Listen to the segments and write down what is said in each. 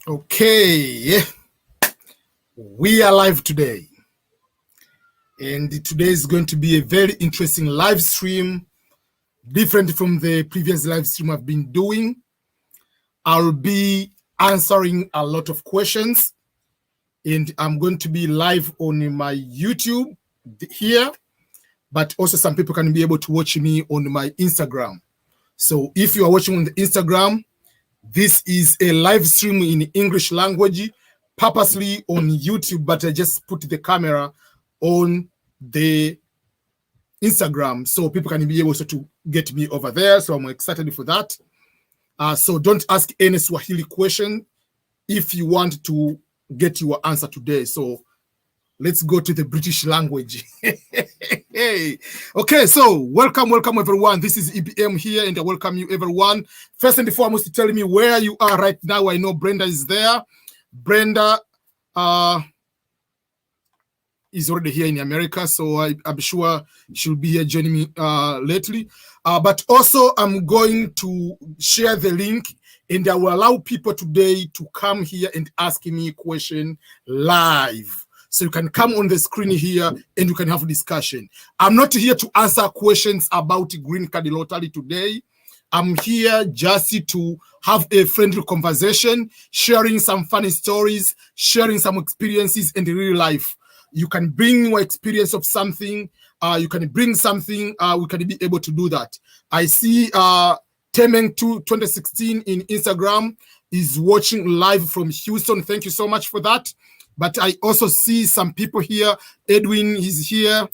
Okay, we are live today, and today is going to be a very interesting live stream, different from the previous live stream I've been doing. I'll be answering a lot of questions, and I'm going to be live on my YouTube here, but also some people can be able to watch me on my Instagram. So if you are watching on the Instagram, this is a live stream in English language, purposely on YouTube, but I just put the camera on the Instagram so people can be able to get me over there. So I'm excited for that. So don't ask any Swahili question if you want to get your answer today. So let's go to the British language. Hey, okay, so welcome everyone. This is EBM here, and I welcome you everyone. First and foremost, tell me where you are right now. I know Brenda is there. Brenda is already here in America, so I'm sure she'll be here joining me lately. But also, I'm going to share the link, and I will allow people today to come here and ask me a question live. So you can come on the screen here and you can have a discussion. I'm not here to answer questions about green card lottery today. I'm here just to have a friendly conversation, sharing some funny stories, sharing some experiences in the real life. You can bring your experience of something. You can bring something. We can be able to do that. I see Temeng 2016 in Instagram is watching live from Houston. Thank you so much for that. But I also see some people here. Edwin is here.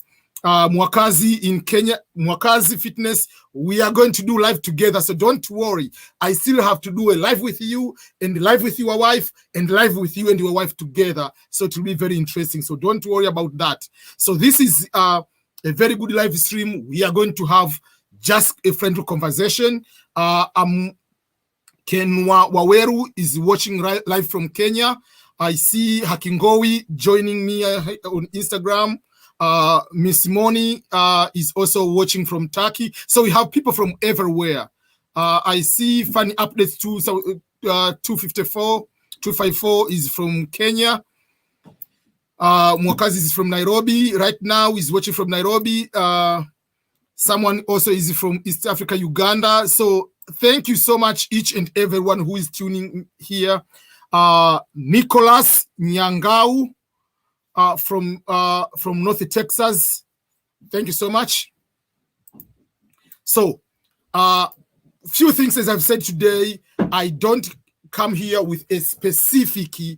Mwakazi in Kenya. Mwakazi Fitness. We are going to do live together, so don't worry. I still have to do a live with you, and live with your wife, and live with you and your wife together. So it will be very interesting. So don't worry about that. So this is a very good live stream. We are going to have just a friendly conversation. Kenwa Waweru is watching live from Kenya. I see Hakingowi joining me on Instagram. Miss Moni is also watching from Turkey. So we have people from everywhere. I see funny updates too. So 254 is from Kenya. Mwakazi is from Nairobi. Right now is watching from Nairobi. Someone also is from East Africa, Uganda. So thank you so much, each and everyone who is tuning here. Nicholas Nyangau from North Texas. Thank you so much. So, few things as I've said today. I don't come here with a specific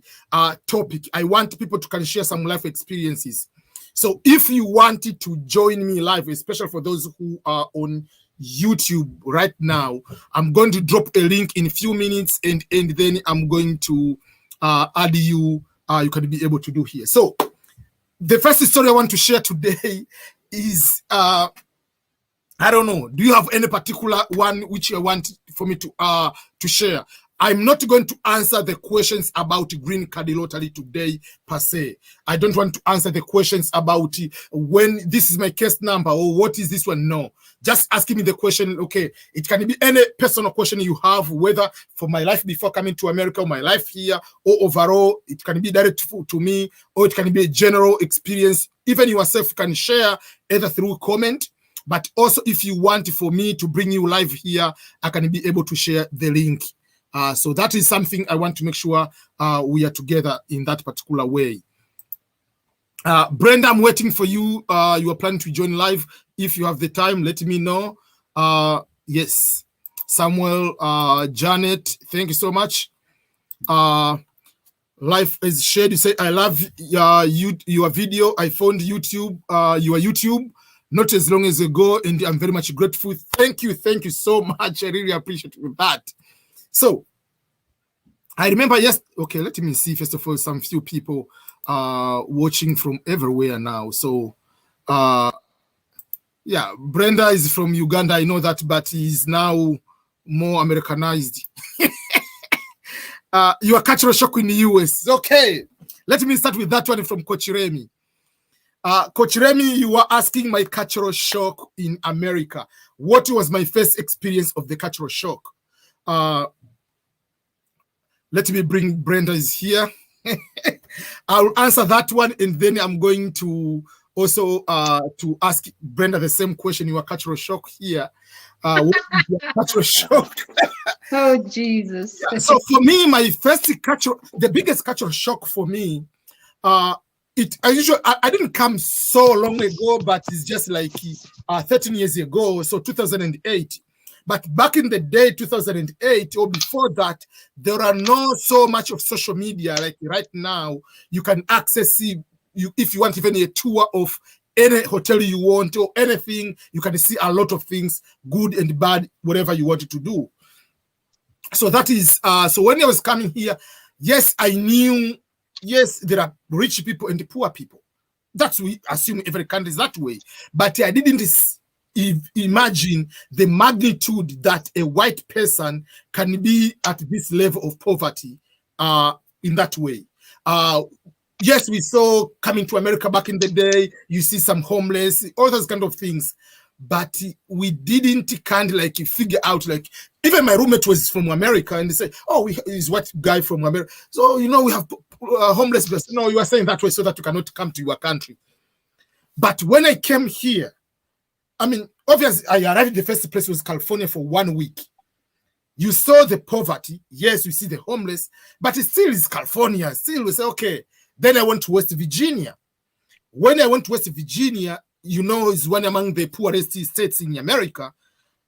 topic. I want people to kind of share some life experiences. So, if you wanted to join me live, especially for those who are on YouTube right now, I'm going to drop a link in a few minutes, and then I'm going to add you. You can be able to do here. So the first story I want to share today is I don't know. Do you have any particular one which you want for me to share? I'm not going to answer the questions about green card lottery today per se. I don't want to answer the questions about when this is my case number or what is this one. No, just asking me the question. Okay, it can be any personal question you have, whether for my life before coming to America or my life here or overall. It can be direct to me, or it can be a general experience. Even yourself can share either through comment, but also if you want for me to bring you live here, I can be able to share the link. So that is something I want to make sure we are together in that particular way. Brenda, I'm waiting for you. You are planning to join live. If you have the time, let me know. Yes. Samuel, Janet, thank you so much. Life is shared. You say, I love your video. I found YouTube, your YouTube not as long as ago, and I'm very much grateful. Thank you so much. I really appreciate that. So, I remember, yes, okay, let me see, first of all, some few people watching from everywhere now. So, yeah, Brenda is from Uganda, I know that, but he's now more Americanized. Your cultural shock in the US. Okay, let me start with that one from Coach Remy. Coach Remy, you were asking my cultural shock in America. What was my first experience of the cultural shock? let me bring Brenda is here. I'll answer that one, and then I'm going to also to ask Brenda the same question. Your cultural shock here. What is your cultural shock? Oh, Jesus. Yeah, so for me, my first the biggest cultural shock for me, I didn't come so long ago, but it's just like 13 years ago, so 2008. But back in the day, 2008 or before that, there are not so much of social media like right now. You can access if you want even a tour of any hotel you want or anything, you can see a lot of things, good and bad, whatever you wanted to do. So that is, so when I was coming here, yes, I knew, yes, there are rich people and poor people. That's we assume every country is that way. But I didn't imagine the magnitude that a white person can be at this level of poverty in that way. Yes, we saw coming to America back in the day, you see some homeless, all those kind of things. But we didn't kind of like figure out, like, even my roommate was from America and they say, oh, he's white guy from America. So, you know, we have homeless person. No, you are saying that way so that you cannot come to your country. But when I came here, I mean, obviously, I arrived in the first place was California for 1 week. You saw the poverty. Yes, you see the homeless, but it still is California. Still, we say, okay. Then I went to West Virginia. When I went to West Virginia, you know, is one among the poorest states in America.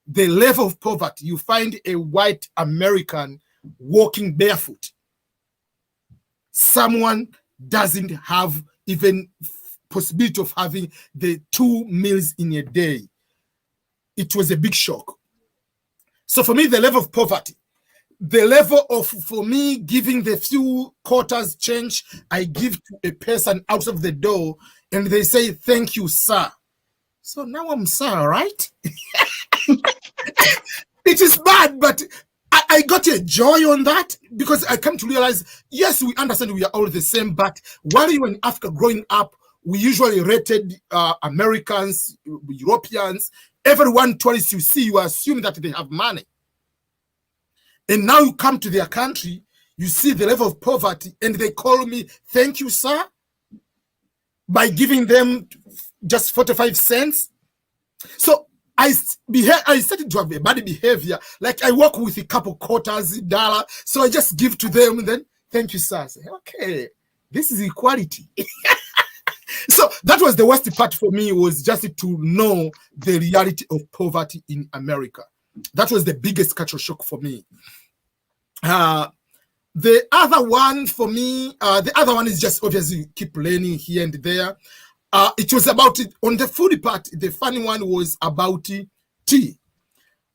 The level of poverty, you find a white American walking barefoot. Someone doesn't have even possibility of having the 2 meals in a day. It was a big shock. So for me, the level of poverty, the level of, for me, giving the few quarters change I give to a person out of the door, and they say, thank you, sir. So now I'm sir, right? It is bad, but I got a joy on that because I come to realize, yes, we understand we are all the same, but while you were in Africa growing up, we usually rated Americans, Europeans, everyone tourists you see, you assume that they have money. And now you come to their country, you see the level of poverty, and they call me, thank you, sir, by giving them just 45 cents. So I started to have a bad behavior. Like I work with a couple quarters, $1. So I just give to them, and then, thank you, sir. I say, okay, this is equality. So that was the worst part for me, was just to know the reality of poverty in America. That was the biggest cultural shock for me. The other one for me, the other one is just obviously keep learning here and there. It was about it on the food part. The funny one was about tea.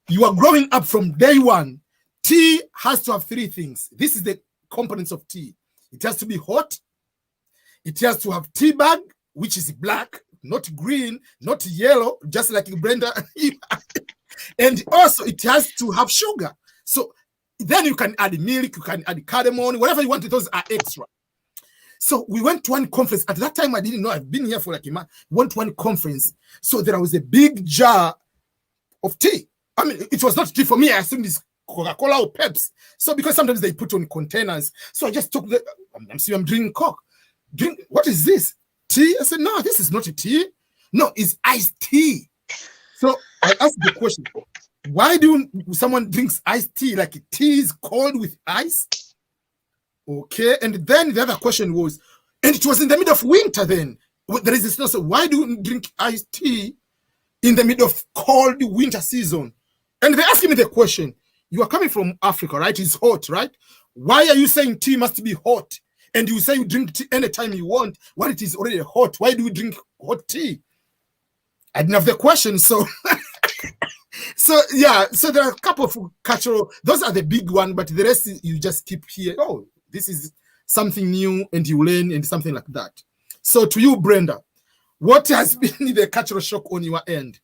You are growing up from day one. Tea has to have 3 things. This is the components of tea. It has to be hot. It has to have tea bag, which is black, not green, not yellow, just like Brenda. And also it has to have sugar. So then you can add milk, you can add cardamom, whatever you want. Those are extra. So we went to one conference. At that time, I didn't know. I've been here for like a month. Went to one conference. So there was a big jar of tea. I mean, it was not tea for me. I assumed it's Coca-Cola or Pepsi. So because sometimes they put on containers. So I just took I'm drinking Coke. What is this? Tea? I said, no, this is not a tea. No, it's iced tea. So I asked the question, why do someone drinks iced tea? Like tea is cold with ice? Okay. And then the other question was, and it was in the middle of winter then. There is this no, so why do you drink iced tea in the middle of cold winter season? And they asked me the question, you are coming from Africa, right? It's hot, right? Why are you saying tea must be hot? And you say you drink tea anytime you want when it is already hot. Why do you drink hot tea? I didn't have the question, so so yeah. So there are a couple of cultural. Those are the big one, but the rest you just keep here. Oh, this is something new, and you learn, and something like that. So to you, Brenda, what has been the cultural shock on your end?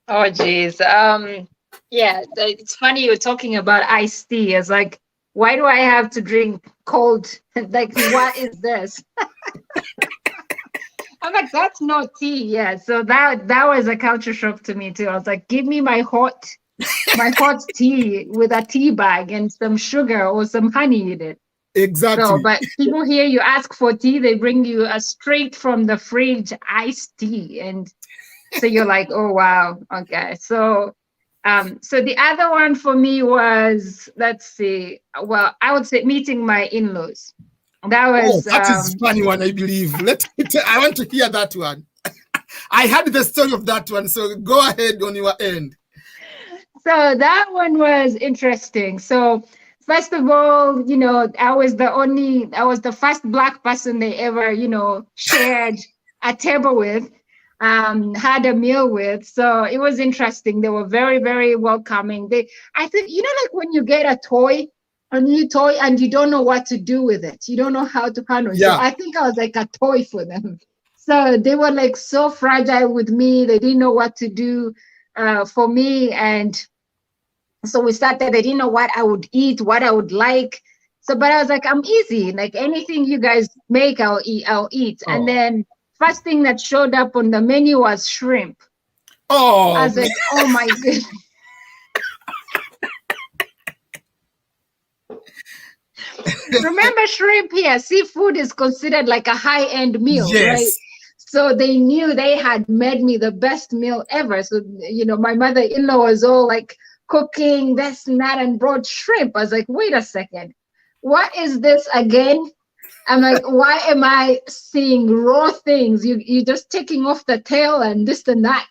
Oh, geez. Yeah, it's funny you're talking about iced tea. It's like, why do I have to drink cold? Like, what is this? I'm like, that's not tea. Yeah. So that was a culture shock to me too. I was like, give me my hot my hot tea with a tea bag and some sugar or some honey in it. Exactly. So, but people here, you ask for tea, they bring you a straight from the fridge iced tea, and so you're like, oh wow, okay. So, so the other one for me was, let's see, well, I would say meeting my in-laws. That was that is a funny one, I believe. I want to hear that one. I heard the story of that one, so go ahead on your end. So that one was interesting. So first of all, I was the first Black person they ever, shared a table with, had a meal with. So it was interesting. They were very, very welcoming. I think, like when you get a new toy and you don't know what to do with it. You don't know how to handle it. Yeah. So I think I was like a toy for them. So they were like so fragile with me. They didn't know what to do for me. And so we started, they didn't know what I would eat, what I would like. So, but I was like, I'm easy. Like anything you guys make, I'll eat. And then first thing that showed up on the menu was shrimp. I was like, oh my goodness. Remember shrimp here, seafood is considered like a high-end meal, yes. Right? So they knew they had made me the best meal ever. So, my mother-in-law was all like cooking this and that and brought shrimp. I was like, wait a second, what is this again? I'm like, why am I seeing raw things? You're just taking off the tail and this and that.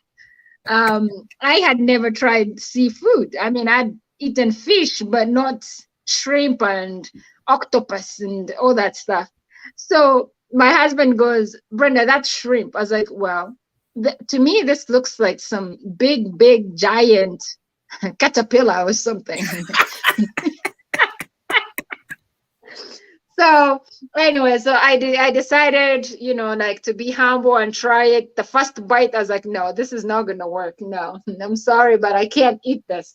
I had never tried seafood. I mean, I'd eaten fish, but not shrimp and octopus and all that stuff. So my husband goes, Brenda, that's shrimp. I was like, well, to me, this looks like some big, giant caterpillar or something. So anyway, so I decided, to be humble and try it. The first bite, I was like, no, this is not going to work. No, I'm sorry, but I can't eat this.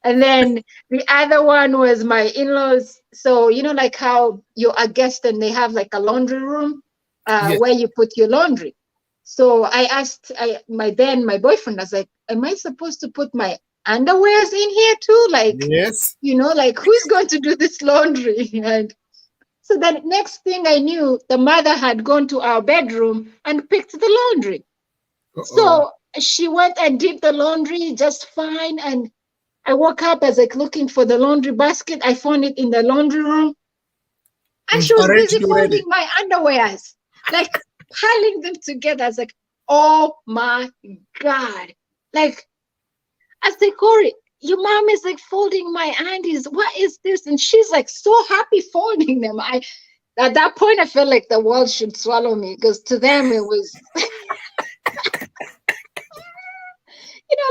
And then the other one was my in-laws. So, like how you're a guest and they have like a laundry room where you put your laundry. So I asked my boyfriend, I was like, am I supposed to put my underwears in here too? Like, yes. Like who's going to do this laundry? And so the next thing I knew, the mother had gone to our bedroom and picked the laundry. So she went and did the laundry just fine. And I woke up as like looking for the laundry basket. I found it in the laundry room. And she was busy folding my underwears, like piling them together. I was like, oh my God. Like, I was like, Corey, your mom is like folding my undies. What is this? And she's like so happy folding them. At that point, I felt like the world should swallow me because to them it was,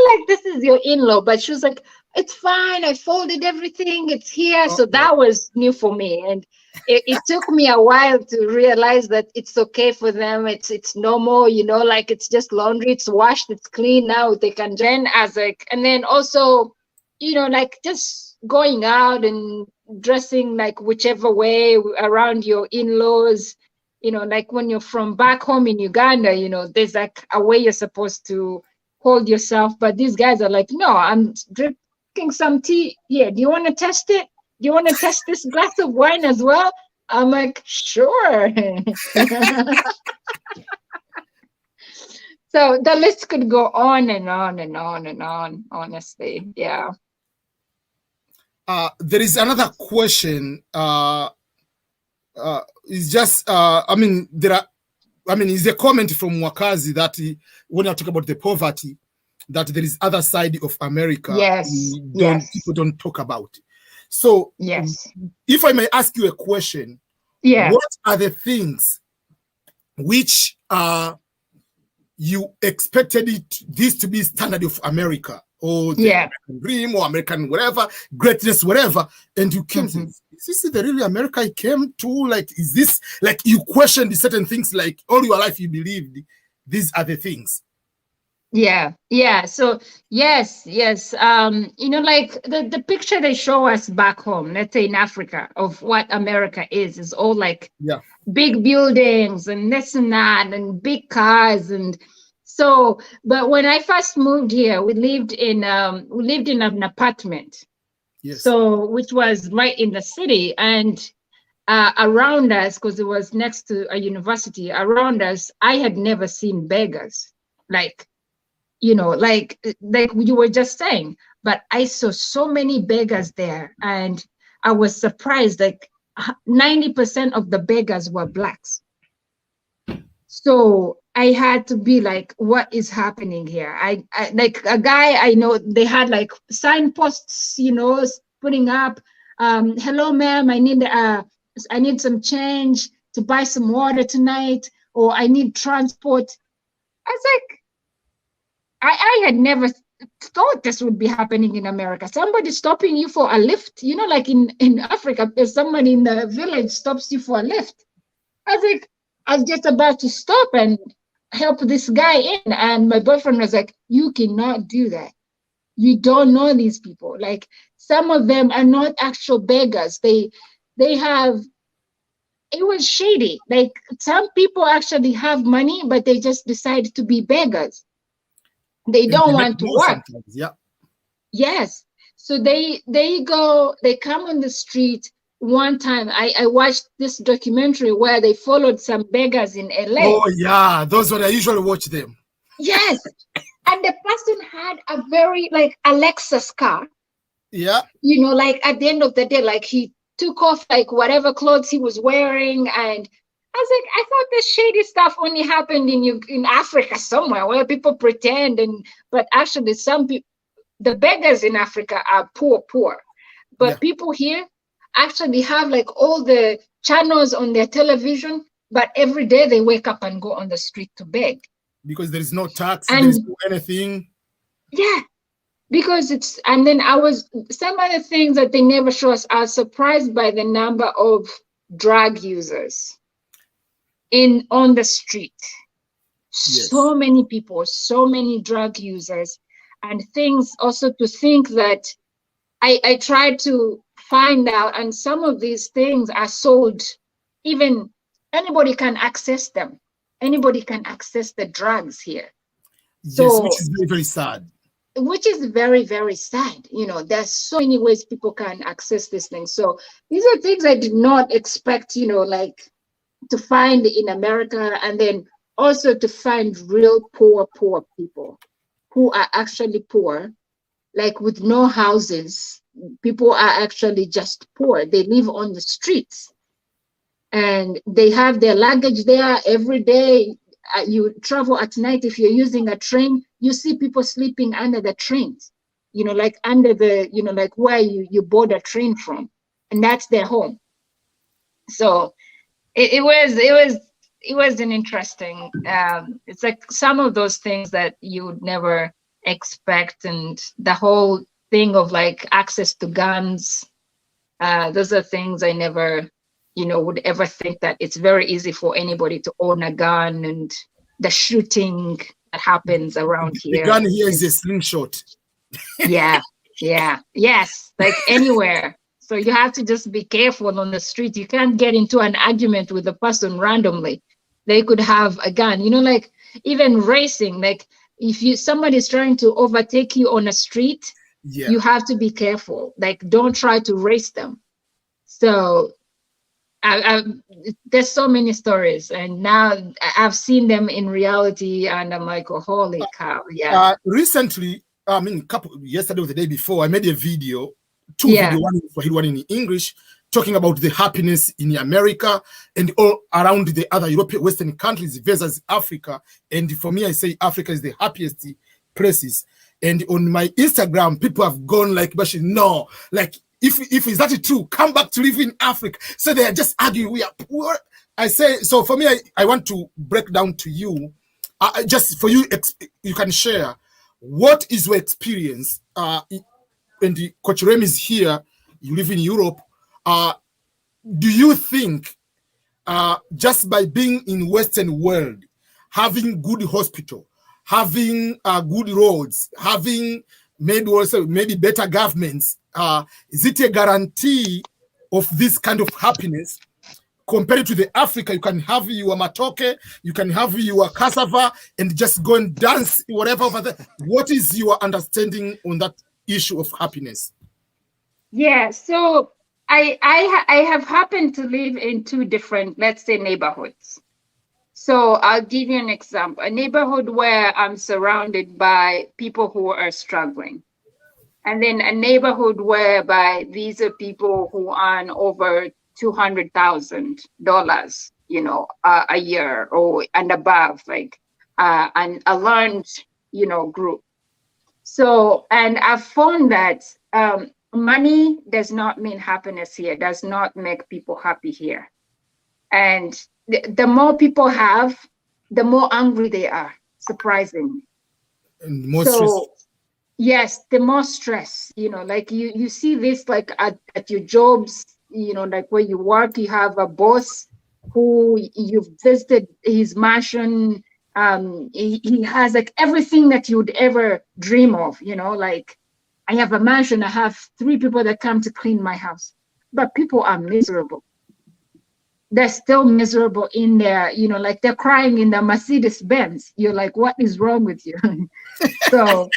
like this is your in-law. But she was like, it's fine. I folded everything. It's here. So that was new for me. And it took me a while to realize that it's okay for them. It's normal, like it's just laundry. It's washed. It's clean now. They can then and then also, like just going out and dressing like whichever way around your in-laws, like when you're from back home in Uganda, there's like a way you're supposed to hold yourself. But these guys are like, no, I'm drinking some tea here. Do you want to test it? Do you want to test this glass of wine as well? I'm like, sure. So the list could go on and on and on and on, honestly. Yeah. There is another question. It's just, it's a comment from Wakazi that when I talk about the poverty, that there is other side of America. Yes. People don't talk about. So yes, if I may ask you a question, what are the things which you expected this to be standard of America or the American dream or American whatever, greatness, whatever, and you came to, is this the really America I came to? Like, is this, like, you questioned certain things, like all your life you believed these are the things? Yeah. So yes. Like the picture they show us back home, let's say in Africa, of what America is all like big buildings and this and that and big cars. And So, but when I first moved here, we lived in an apartment. Yes. So, which was right in the city, and around us, because it was next to a university, around us, I had never seen beggars, like, like you were just saying. But I saw so many beggars there, and I was surprised. Like 90% of the beggars were blacks. So I had to be like, what is happening here? I like a guy I know, they had like signposts, putting up, hello ma'am, I need some change to buy some water tonight, or I need transport. I was like, I had never thought this would be happening in America. Somebody stopping you for a lift, like in Africa, if somebody in the village stops you for a lift. I was like, I was just about to stop and help this guy in. And my boyfriend was like, you cannot do that. You don't know these people. Like, some of them are not actual beggars. They have, it was shady. Like, some people actually have money, but they just decide to be beggars. They don't want to work. Yeah. Yes. So they come on the street. One time I watched this documentary where they followed some beggars in LA. Oh yeah, those are I usually watch them. Yes. And the person had a very like a Lexus car. Yeah. Like at the end of the day, like he took off like whatever clothes he was wearing, and I was like, I thought this shady stuff only happened in Africa somewhere where people pretend, but actually some people, the beggars in Africa are poor, but people here actually have like all the channels on their television, but every day they wake up and go on the street to beg. Because there is no tax, there is no anything. Yeah, because and then some of the things that they never show us, I was surprised by the number of drug users on the street. Yes. So many people, so many drug users, and things also to think that I tried to find out, and some of these things are sold, even anybody can access them. Anybody can access the drugs here. Yes, so, which is very, very sad. Which is very, very sad. There's so many ways people can access these things. So these are things I did not expect, like to find in America, and then also to find real poor people who are actually poor, like with no houses. People are actually just poor. They live on the streets, and they have their luggage there every day. You travel at night, if you're using a train, you see people sleeping under the trains, like under the, like where you board a train from, and that's their home. So it was an interesting, it's like some of those things that you would never expect, and the whole thing of like access to guns, those are things I never would ever think, that it's very easy for anybody to own a gun, and the shooting that happens around here. The gun here is a slingshot. Yeah. Yes, like anywhere. So you have to just be careful on the street. You can't get into an argument with a person randomly. They could have a gun, like even racing, like if somebody's trying to overtake you on a street, you have to be careful. Like, don't try to race them. So there's so many stories, and now I've seen them in reality, and I'm like, oh, holy cow. Yeah. Recently, yesterday or the day before, I made a video, videos, one in Swahili, one in English, talking about the happiness in America and all around the other European Western countries versus Africa. And for me, I say Africa is the happiest places. And on my Instagram, people have gone like, but no, like, if is that true, come back to live in Africa. So they are just arguing, we are poor. I say, so for me, I want to break down to you, just for you, you can share, what is your experience, when the Coach Rem is here, you live in Europe, do you think, just by being in Western world, having good hospital, having good roads, having maybe better governments, is it a guarantee of this kind of happiness? compared to the Africa, you can have your matoke, you can have your cassava, and just go and dance whatever over there. What is your understanding on that issue of happiness? Yeah, so I have happened to live in two different, let's say, neighborhoods. So I'll give you an example. A neighborhood where I'm surrounded by people who are struggling. And then a neighborhood whereby these are people who earn over $200,000, a year or and above, like and a learned, group. So, and I've found that money does not mean happiness here, does not make people happy here. And the more people have, the more angry they are, surprisingly. And more stress. Yes, the more stress, like you see this like at your jobs, like where you work, you have a boss who you've visited his mansion. He has like everything that you'd ever dream of, like I have a mansion, I have 3 people that come to clean my house, but people are miserable. They're still miserable in there, like they're crying in the Mercedes Benz. You're like, what is wrong with you? So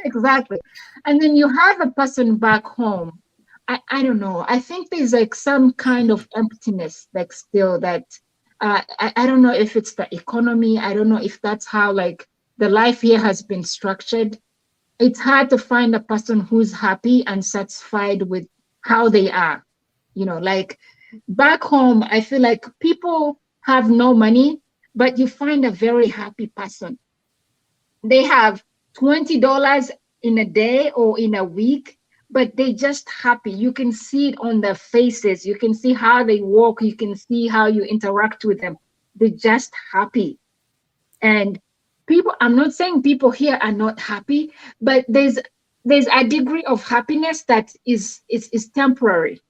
exactly. And then you have a person back home. I don't know. I think there's like some kind of emptiness, like still that I don't know if it's the economy. I don't know if that's how like the life here has been structured. It's hard to find a person who's happy and satisfied with how they are, like back home, I feel like people have no money, but you find a very happy person. They have $20 in a day or in a week, but they just happy. You can see it on their faces. You can see how they walk. You can see how you interact with them. They're just happy. And people, I'm not saying people here are not happy, but there's a degree of happiness that is temporary.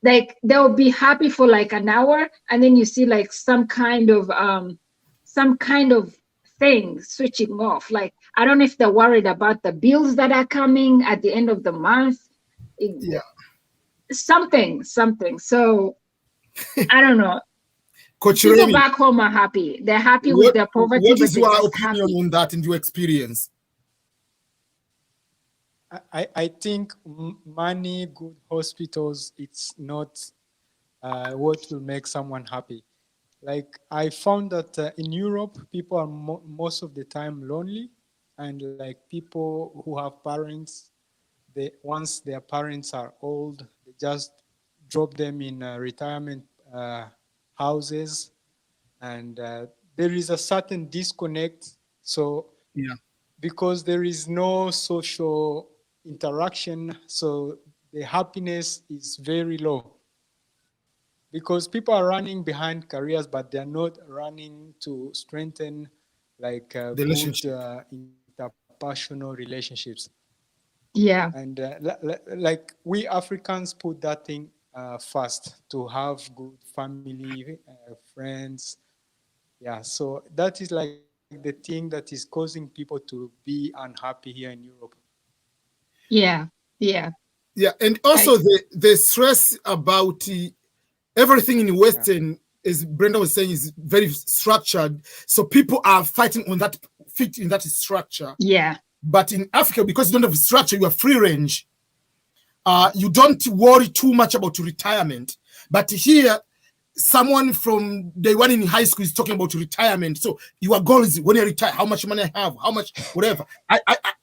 Like they'll be happy for like an hour, and then you see like some kind of thing switching off. Like I don't know if they're worried about the bills that are coming at the end of the month. Yeah. Something. So I don't know. Coach People Remy, back home are happy. They're happy with their poverty. What is but your they're opinion happy. on that and your experience? I think money, good hospitals, it's not what will make someone happy. Like I found that in Europe, people are most of the time lonely, and like people who have parents, once their parents are old, they just drop them in retirement houses, and there is a certain disconnect. So yeah, because there is no social interaction, so the happiness is very low. Because people are running behind careers, but they're not running to strengthen like the good relationship. interpersonal relationships. Yeah. And like we Africans put that thing first, to have good family, friends. Yeah, so that is like the thing that is causing people to be unhappy here in Europe. Yeah. And also the stress about everything in Western, as Brenda was saying, is very structured. So people are fighting on that, fit in that structure. Yeah. But in Africa, because you don't have structure, you are free range. You don't worry too much about retirement. But here, someone from day one in high school is talking about retirement. So your goal is when you retire, how much money I have, how much, whatever.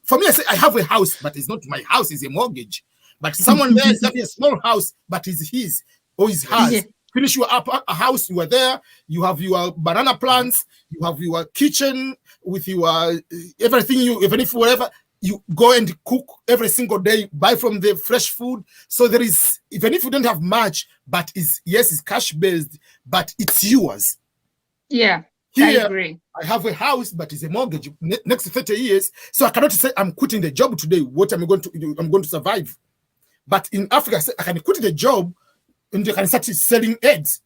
For me, I say I have a house, but it's not my house, it's a mortgage. But someone there is having a small house, but it's his or his hers. Yeah. Finish your a house, you are there, you have your banana plants, you have your kitchen with your everything, even if whatever, you go and cook every single day, buy from the fresh food. So there is, even if you don't have much, but it's cash based, but it's yours. Yeah, here, I agree. I have a house, but it's a mortgage next 30 years. So I cannot say I'm quitting the job today. What am I going to do? I'm going to survive. But in Africa, I can quit the job and you can start selling eggs.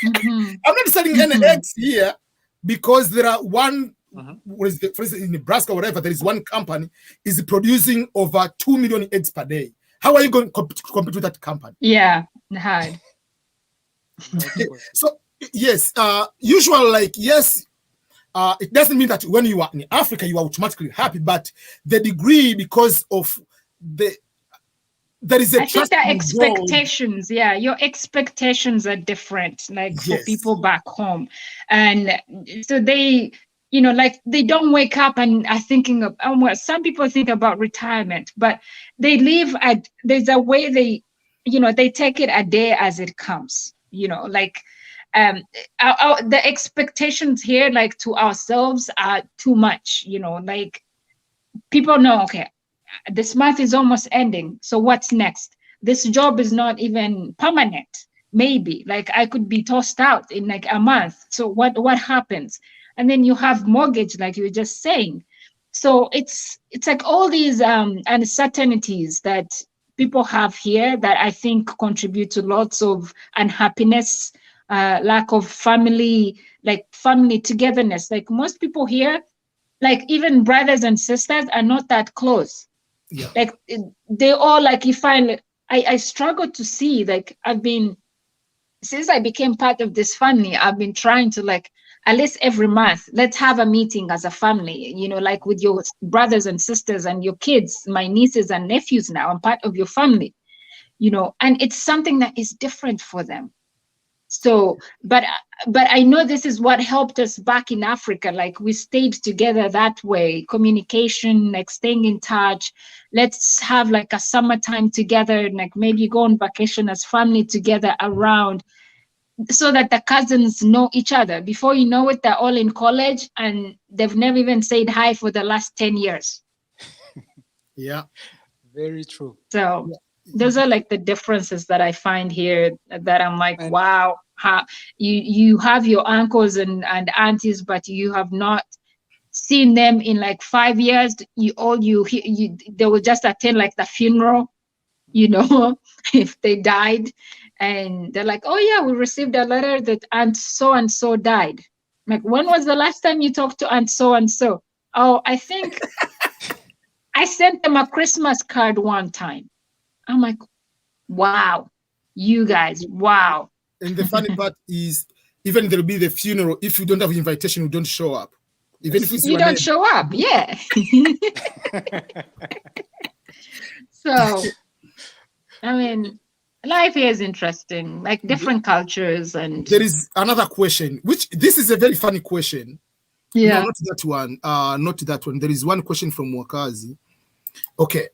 I'm not selling any eggs here because there are one, for instance, in Nebraska or whatever, there is one company is producing over 2 million eggs per day. How are you going to compete with that company? Yeah, hard. So yes, usual like yes. It doesn't mean that when you are in Africa you are automatically happy, but the degree because of there is a I think the trust in God. expectations, yeah, your expectations are different, like for Yes. people back home. And so they, you know, like they don't wake up and are thinking of, well, some people think about retirement, but they live at, there's a way they, you know, they take it a day as it comes, you know, like the expectations here, like to ourselves, are too much, you know, like people know, okay, this month is almost ending, so what's next? This job is not even permanent, maybe like I could be tossed out in like a month, so what happens? And then you have mortgage, like you were just saying. So it's like all these uncertainties that people have here that I think contribute to lots of unhappiness, lack of family, like family togetherness. Like most people here, like even brothers and sisters, are not that close. Yeah. Like they all, like, you find, I struggle to see, like I've been, since I became part of this family, I've been trying to, like, at least every month, let's have a meeting as a family, you know, like with your brothers and sisters and your kids, my nieces and nephews. Now I'm part of your family, you know, and it's something that is different for them. So, but I know this is what helped us back in Africa. Like we stayed together that way, communication, like staying in touch. Let's have like a summertime together, like maybe go on vacation as family together around, so that the cousins know each other. Before you know it, they're all in college and they've never even said hi for the last 10 years. Yeah. Very true. So those are like the differences that I find here, that I'm like, And wow, how you have your uncles and aunties, but you have not seen them in like 5 years. They will just attend like the funeral, you know, if they died, and they're like, oh yeah, we received a letter that aunt so and so died. Like, when was the last time you talked to aunt so and so? Oh, I think I sent them a Christmas card one time. I'm like, wow, you guys, wow. And the funny part is, even there'll be the funeral, if you don't have invitation, you don't show up. Even if it's You don't show up, yeah. So, I mean, life here is interesting, like different cultures. And there is another question, which this is a very funny question. yeah, No, not that one. Not that one. There is one question from Wakazi. Okay.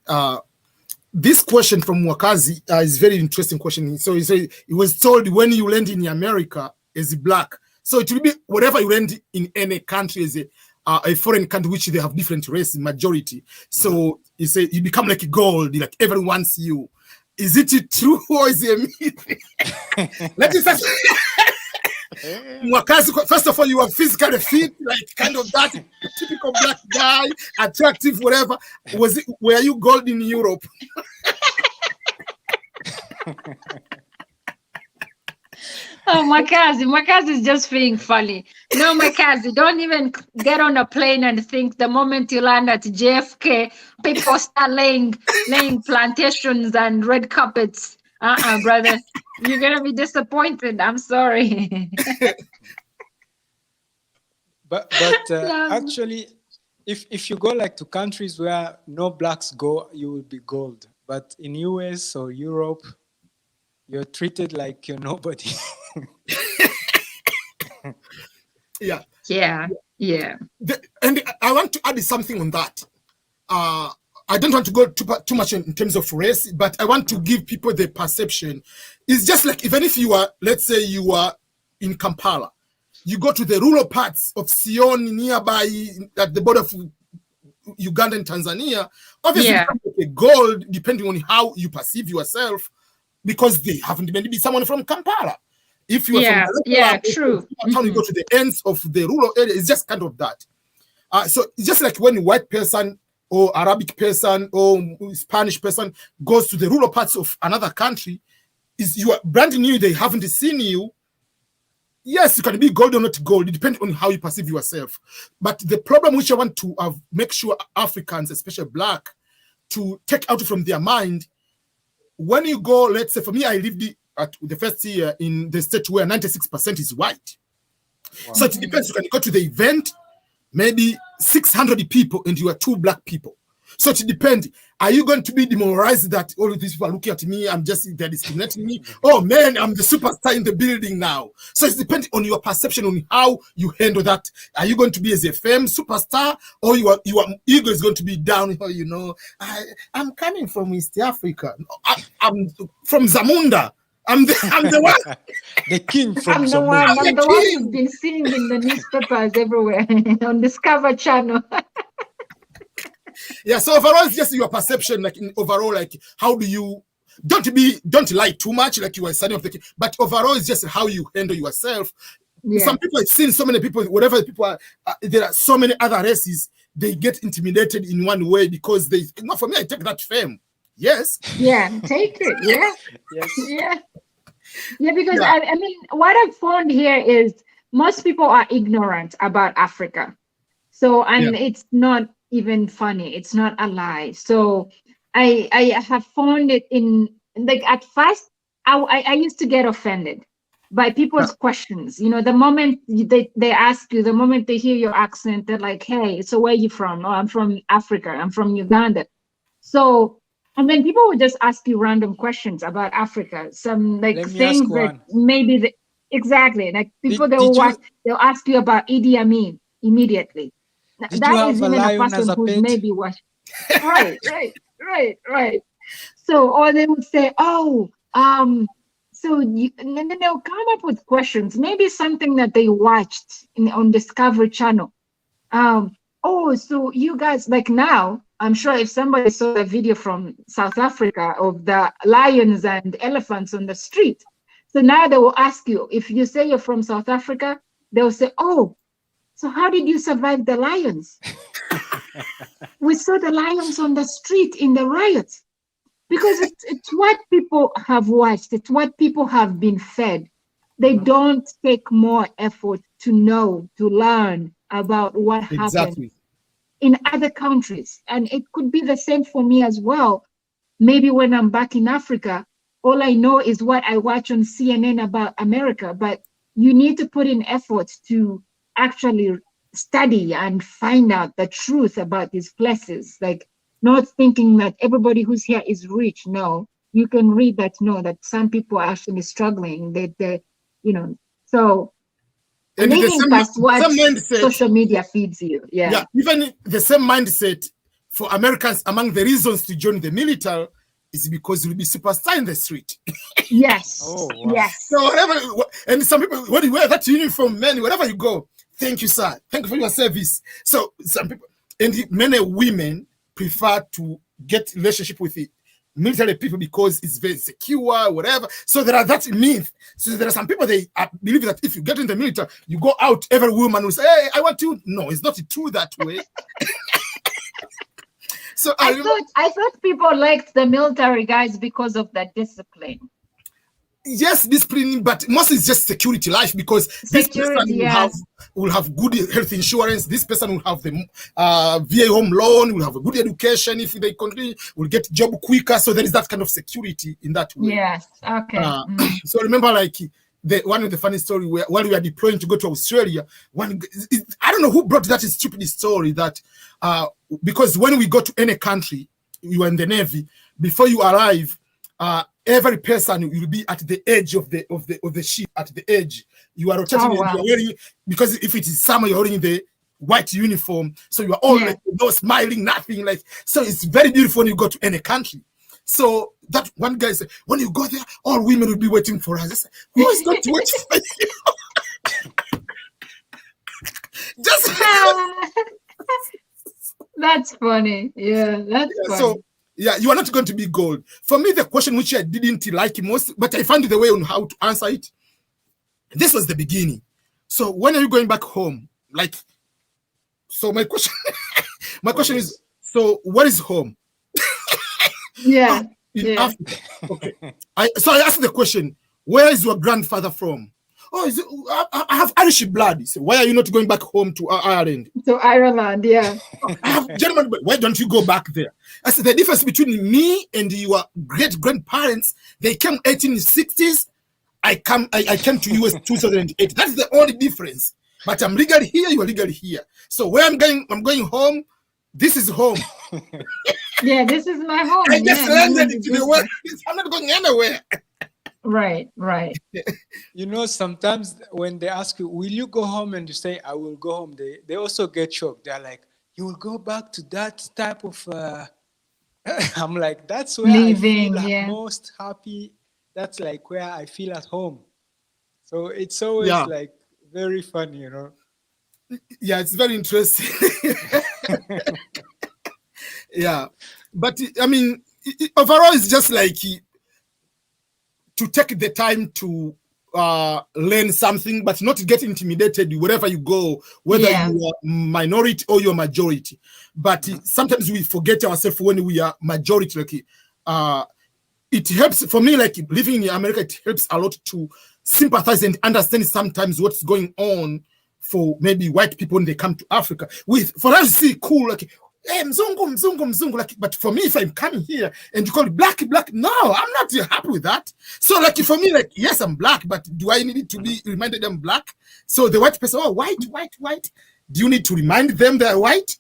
This question from Wakazi is very interesting question. So he said it was told when you land in America as black. So it will be whatever you land in any country as a foreign country, which they have different races, majority. So you say you become like gold, like everyone wants you. Is it true or is it a myth? Let me start. Wakazi, first of all, you are physically fit, like kind of that typical black guy, attractive, whatever. Were you gold in Europe? oh, Makazi is just being funny. No, Makazi, don't even get on a plane and think the moment you land at JFK, people start laying plantations and red carpets. Brother, you're gonna be disappointed. I'm sorry. But actually, if you go like to countries where no blacks go, you will be gold. But in US or Europe, you're treated like you're nobody. Yeah. And I want to add something on that. I don't want to go too much in terms of race, but I want to give people the perception. It's just like, even if you are, let's say you are in Kampala, you go to the rural parts of Sion nearby at the border of Uganda and Tanzania, obviously you gold, depending on how you perceive yourself, because they haven't to be someone from Kampala. If you are from true. Town, you go to the ends of the rural area, it's just kind of that. So it's just like when a white person or Arabic person or Spanish person goes to the rural parts of another country, is you are brand new, they haven't seen you. Yes, you can be gold or not gold, it depends on how you perceive yourself. But the problem which I want to make sure Africans, especially black, to take out from their mind, when you go, let's say for me, I lived at the first year in the state where 96% is white. Wow. So it depends. You can go to the event, maybe 600 people, and you are 2 black people. So it depends. Are you going to be demoralized that all of these people are looking at me? They're discriminating me. Oh man, I'm the superstar in the building now. So it depends on your perception on how you handle that. Are you going to be as a fame superstar, or your ego is going to be down? You know, I'm coming from East Africa. I'm from Zamunda. I'm the one. The king from I'm the one. Zamunda. I'm the one who's been seen in the newspapers everywhere on Discover Channel. Yeah, so overall, it's just your perception, like overall, like how do you don't lie too much, like you are signing of the king, but overall, it's just how you handle yourself. Yeah. Some people, I've seen so many people, whatever people are, there are so many other races, they get intimidated in one way because they, not for me, I take that fame. Yes. Yeah, take it. Yeah. Yes. Yeah. Yeah, because Yeah. I mean, what I've found here is most people are ignorant about Africa. So, and it's not even funny. It's not a lie. So I have found it in, like, at first, I used to get offended by people's questions. You know, the moment they ask you, the moment they hear your accent, they're like, hey, so where are you from? Oh, I'm from Africa. I'm from Uganda. So, and then people would just ask you random questions about Africa. Some like Let me things ask that one. maybe exactly, like people Did you- they'll ask you about Idi Amin immediately. Did That you have is a even lion as person a who's pet? maybe watched. Right. So, or they would say, oh, so you, and then they'll come up with questions, maybe something that they watched on Discovery Channel. Oh, so you guys, like, now, I'm sure if somebody saw a video from South Africa of the lions and elephants on the street, so now they will ask you, if you say you're from South Africa, they'll say, oh, so how did you survive the lions? We saw the lions on the street in the riots. Because it's what people have watched, it's what people have been fed. They don't take more effort to know, to learn about what happened Exactly. in other countries. And it could be the same for me as well. Maybe when I'm back in Africa, all I know is what I watch on CNN about America. But you need to put in effort to actually study and find out the truth about these places. Like, not thinking that everybody who's here is rich. No, you can read that, know that some people are actually struggling. That you know, so And living past what same mindset, social media feeds you. Yeah. even the same mindset for Americans, among the reasons to join the military is because you'll be superstar in the street. Yes. Oh, wow. Yes. So whatever, and some people, when you wear that uniform, man, wherever you go, thank you, sir. Thank you for your service. So some people, and many women prefer to get relationship with the military people because it's very secure, whatever. So there are that myth. So there are some people, they believe that if you get in the military, you go out, every woman will say, hey, I want to. No, it's not true that way. So I thought people liked the military guys because of that discipline. yes, discipline, but mostly it's just security life, because this person will have good health insurance. This person will have the VA home loan, will have a good education. If they continue, will get job quicker. So there is that kind of security in that way. Yes. Okay. So remember, like one of the funny story where while we are deploying to go to Australia, I don't know who brought that stupid story that because when we go to any country, you are in the Navy, before you arrive, every person will be at the edge of the ship, at the edge. You are rotating. You are wearing, because if it is summer, you're wearing the white uniform, so you are all like, no smiling, nothing like. So it's very beautiful when you go to any country. So that one guy said, when you go there, all women will be waiting for us. I said, who is going to wait for you? Just that's funny. Yeah, that's funny. So yeah, you are not going to be gold. For me, the question which I didn't like most, but I found the way on how to answer it. This was the beginning. So when are you going back home? Like, so my question is, so what is home? Yeah. In Africa. Okay. So I asked the question, where is your grandfather from? Oh, I have Irish blood. So why are you not going back home to Ireland? To Ireland, yeah. I have German blood. Why don't you go back there? I said, the difference between me and your great-grandparents, they came 1860s, I came to US 2008. That's the only difference. But I'm legally here, you are legally here. So where I'm going home, this is home. Yeah, this is my home. I just landed into the world. I'm not going anywhere. Right. You know, sometimes when they ask you, will you go home? And you say, I will go home. They also get shocked. They're like, you will go back to that type of... I'm like, that's where Living, I feel yeah. most happy. That's like where I feel at home. So it's always like very fun, you know. Yeah, it's very interesting. Yeah, but I mean, overall, it's just like to take the time to learn something, but not get intimidated wherever you go, whether you are minority or you're majority. But sometimes we forget ourselves when we are majority. Like, it helps for me, like living in America, it helps a lot to sympathize and understand sometimes what's going on for maybe white people when they come to Africa. For us, see cool, like, hey, mzungu, like, but for me, if I'm coming here and you call it black, no, I'm not happy with that. So, like, for me, like, yes, I'm black, but do I need to be reminded I'm black? So the white person, oh, white. Do you need to remind them they're white?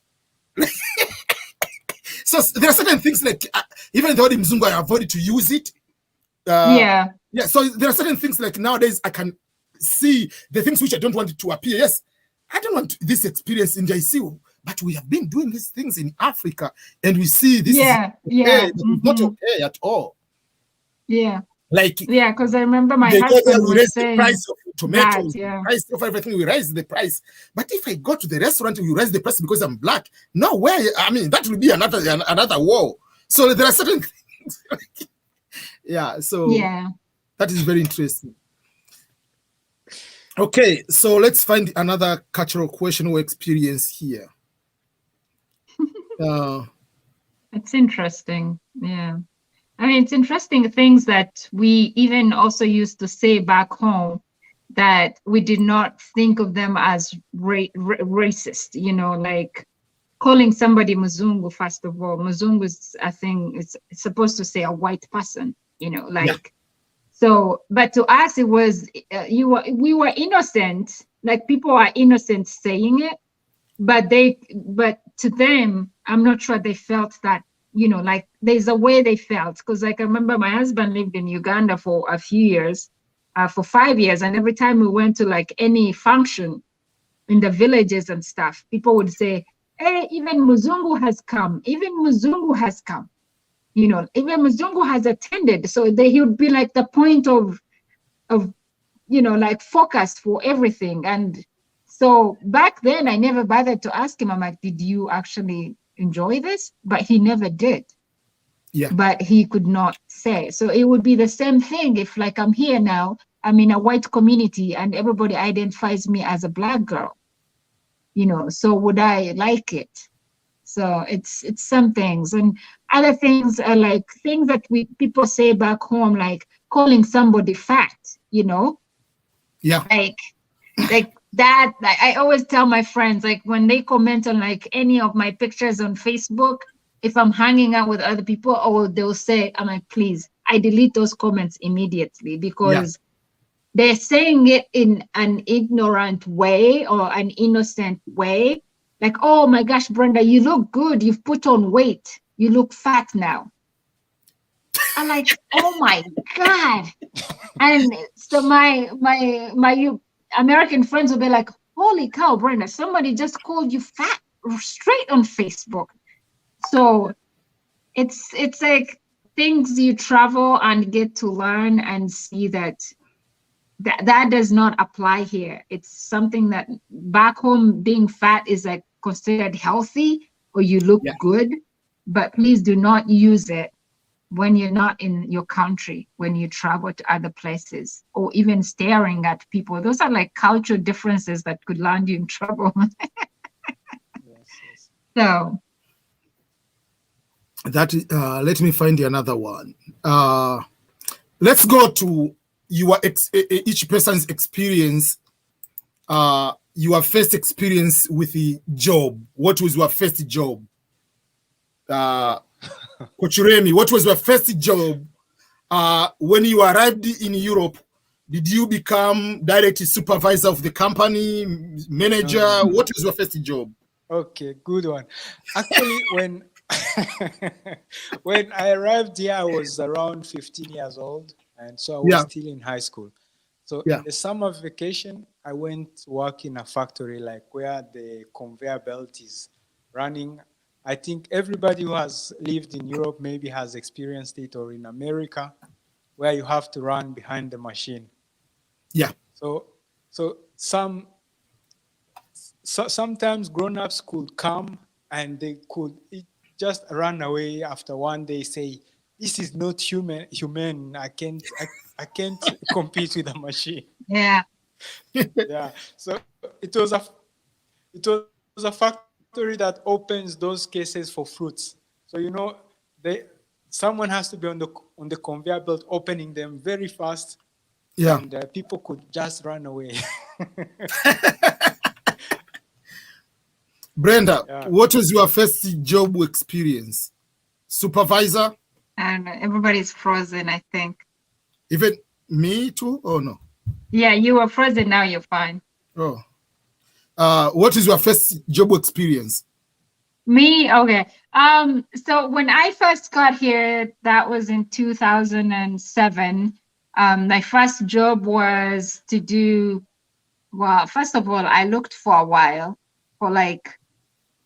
So there are certain things like, even though the mzungu, I avoid to use it. Yeah. So there are certain things like nowadays I can see the things which I don't want it to appear. Yes, I don't want this experience in JC. But we have been doing these things in Africa, and we see this is not okay at all. Yeah. Like, because I remember my husband was saying the price of tomatoes, the price of everything, we raise the price. But if I go to the restaurant, we raise the price because I'm black. No way. I mean, that will be another war. So there are certain things. So that is very interesting. Okay, so let's find another cultural question or experience here. It's interesting. Yeah. I mean, it's interesting things that we even also used to say back home that we did not think of them as racist, you know, like calling somebody Muzungu, first of all. Muzungu is, I think, it's supposed to say a white person, you know, like, so, but to us, it was, we were innocent, like people are innocent saying it, but to them, I'm not sure they felt that, you know, like there's a way they felt. Because like I remember my husband lived in Uganda for a few years, for 5 years. And every time we went to like any function in the villages and stuff, people would say, hey, even Muzungu has come. Even Muzungu has come. You know, even Muzungu has attended. So he would be like the point of, you know, like focus for everything. And so back then, I never bothered to ask him. I'm like, did you actually enjoy this? But he never did. Yeah. But he could not say. So it would be the same thing if, like, I'm here now, I'm in a white community and everybody identifies me as a black girl. You know, so would I like it? So it's some things, and other things are like things that people say back home, like calling somebody fat. You know. Yeah. Like that. I always tell my friends, like when they comment on like any of my pictures on Facebook, if I'm hanging out with other people, or they'll say, I'm like, please, I delete those comments immediately because they're saying it in an ignorant way or an innocent way. Like, oh my gosh, Brenda, you look good. You've put on weight. You look fat now. I'm like, oh my God. And so my American friends will be like, holy cow, Brenda, somebody just called you fat straight on Facebook. So it's like things you travel and get to learn and see that does not apply here. It's something that back home being fat is like considered healthy or you look good, but please do not use it when you're not in your country, when you travel to other places, or even staring at people. Those are like cultural differences that could land you in trouble. So that let me find another one. Let's go to each person's experience. Your first experience with the job. What was your first job? Coach Remy, what was your first job when you arrived in Europe? Did you become direct supervisor of the company, manager? What is your first job? Okay, good one. Actually, when when I arrived here, I was around 15 years old, and so I was still in high school. So in the summer vacation, I went to work in a factory, like where the conveyor belt is running. I think everybody who has lived in Europe maybe has experienced it, or in America, where you have to run behind the machine. Yeah. So sometimes grown-ups could come and they could just run away after one day, say, "This is not human. I can't compete with the machine." Yeah. Yeah. So it was a factory that opens those cases for fruits. So someone has to be on the conveyor belt, opening them very fast. Yeah. And people could just run away. Brenda, what was your first job experience? Supervisor? I don't know. Everybody's frozen, I think. Even me too? Oh, no. Yeah, you were frozen. Now you're fine. Oh. What is your first job experience? Me? Okay. So when I first got here, that was in 2007. My first job was to do, well, first of all, I looked for a while, for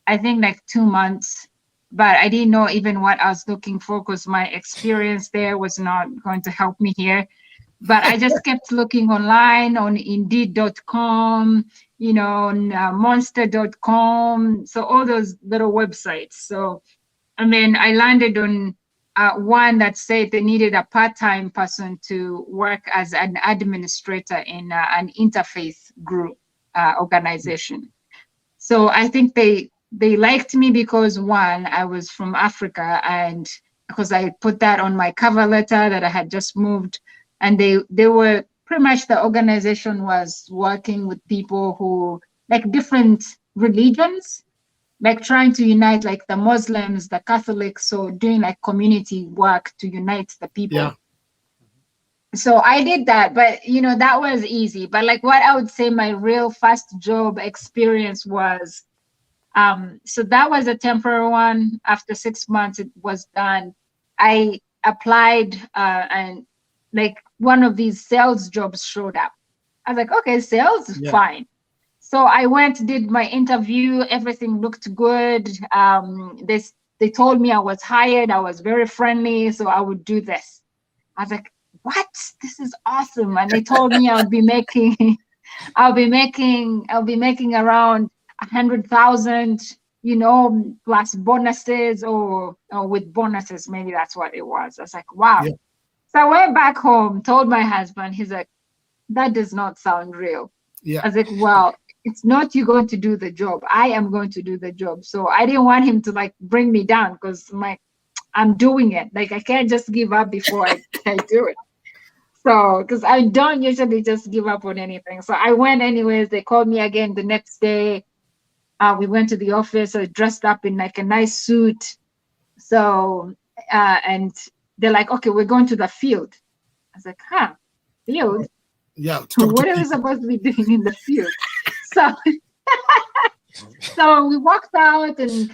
I think 2 months, but I didn't know even what I was looking for because my experience there was not going to help me here. But I just kept looking online on Indeed.com, on Monster.com, so all those little websites. So, and then I landed on one that said they needed a part-time person to work as an administrator in an interfaith group organization. So I think they liked me because, one, I was from Africa, and because I put that on my cover letter that I had just moved, and they were pretty much, the organization was working with people who different religions, trying to unite the Muslims, the Catholics, so doing community work to unite the people. Yeah. So I did that, but that was easy. But what I would say my real first job experience was, so that was a temporary one. After 6 months, it was done. I applied and one of these sales jobs showed up. I was like, okay, sales is fine. So I went, did my interview, everything looked good. They told me I was hired, I was very friendly, so I would do this. I was like, what? This is awesome. And they told me I'll be making around 100,000, plus bonuses or with bonuses, maybe that's what it was. I was like, wow. Yeah. So I went back home, told my husband, he's like, that does not sound real. Yeah. I was like, well, it's not you going to do the job. I am going to do the job. So I didn't want him to bring me down because I'm doing it. I can't just give up before I do it. So, because I don't usually just give up on anything. So I went anyways. They called me again the next day. We went to the office. I dressed up in a nice suit. So, and they're like, okay, we're going to the field. I was like, field? Yeah. What are we supposed to be doing in the field? So we walked out, and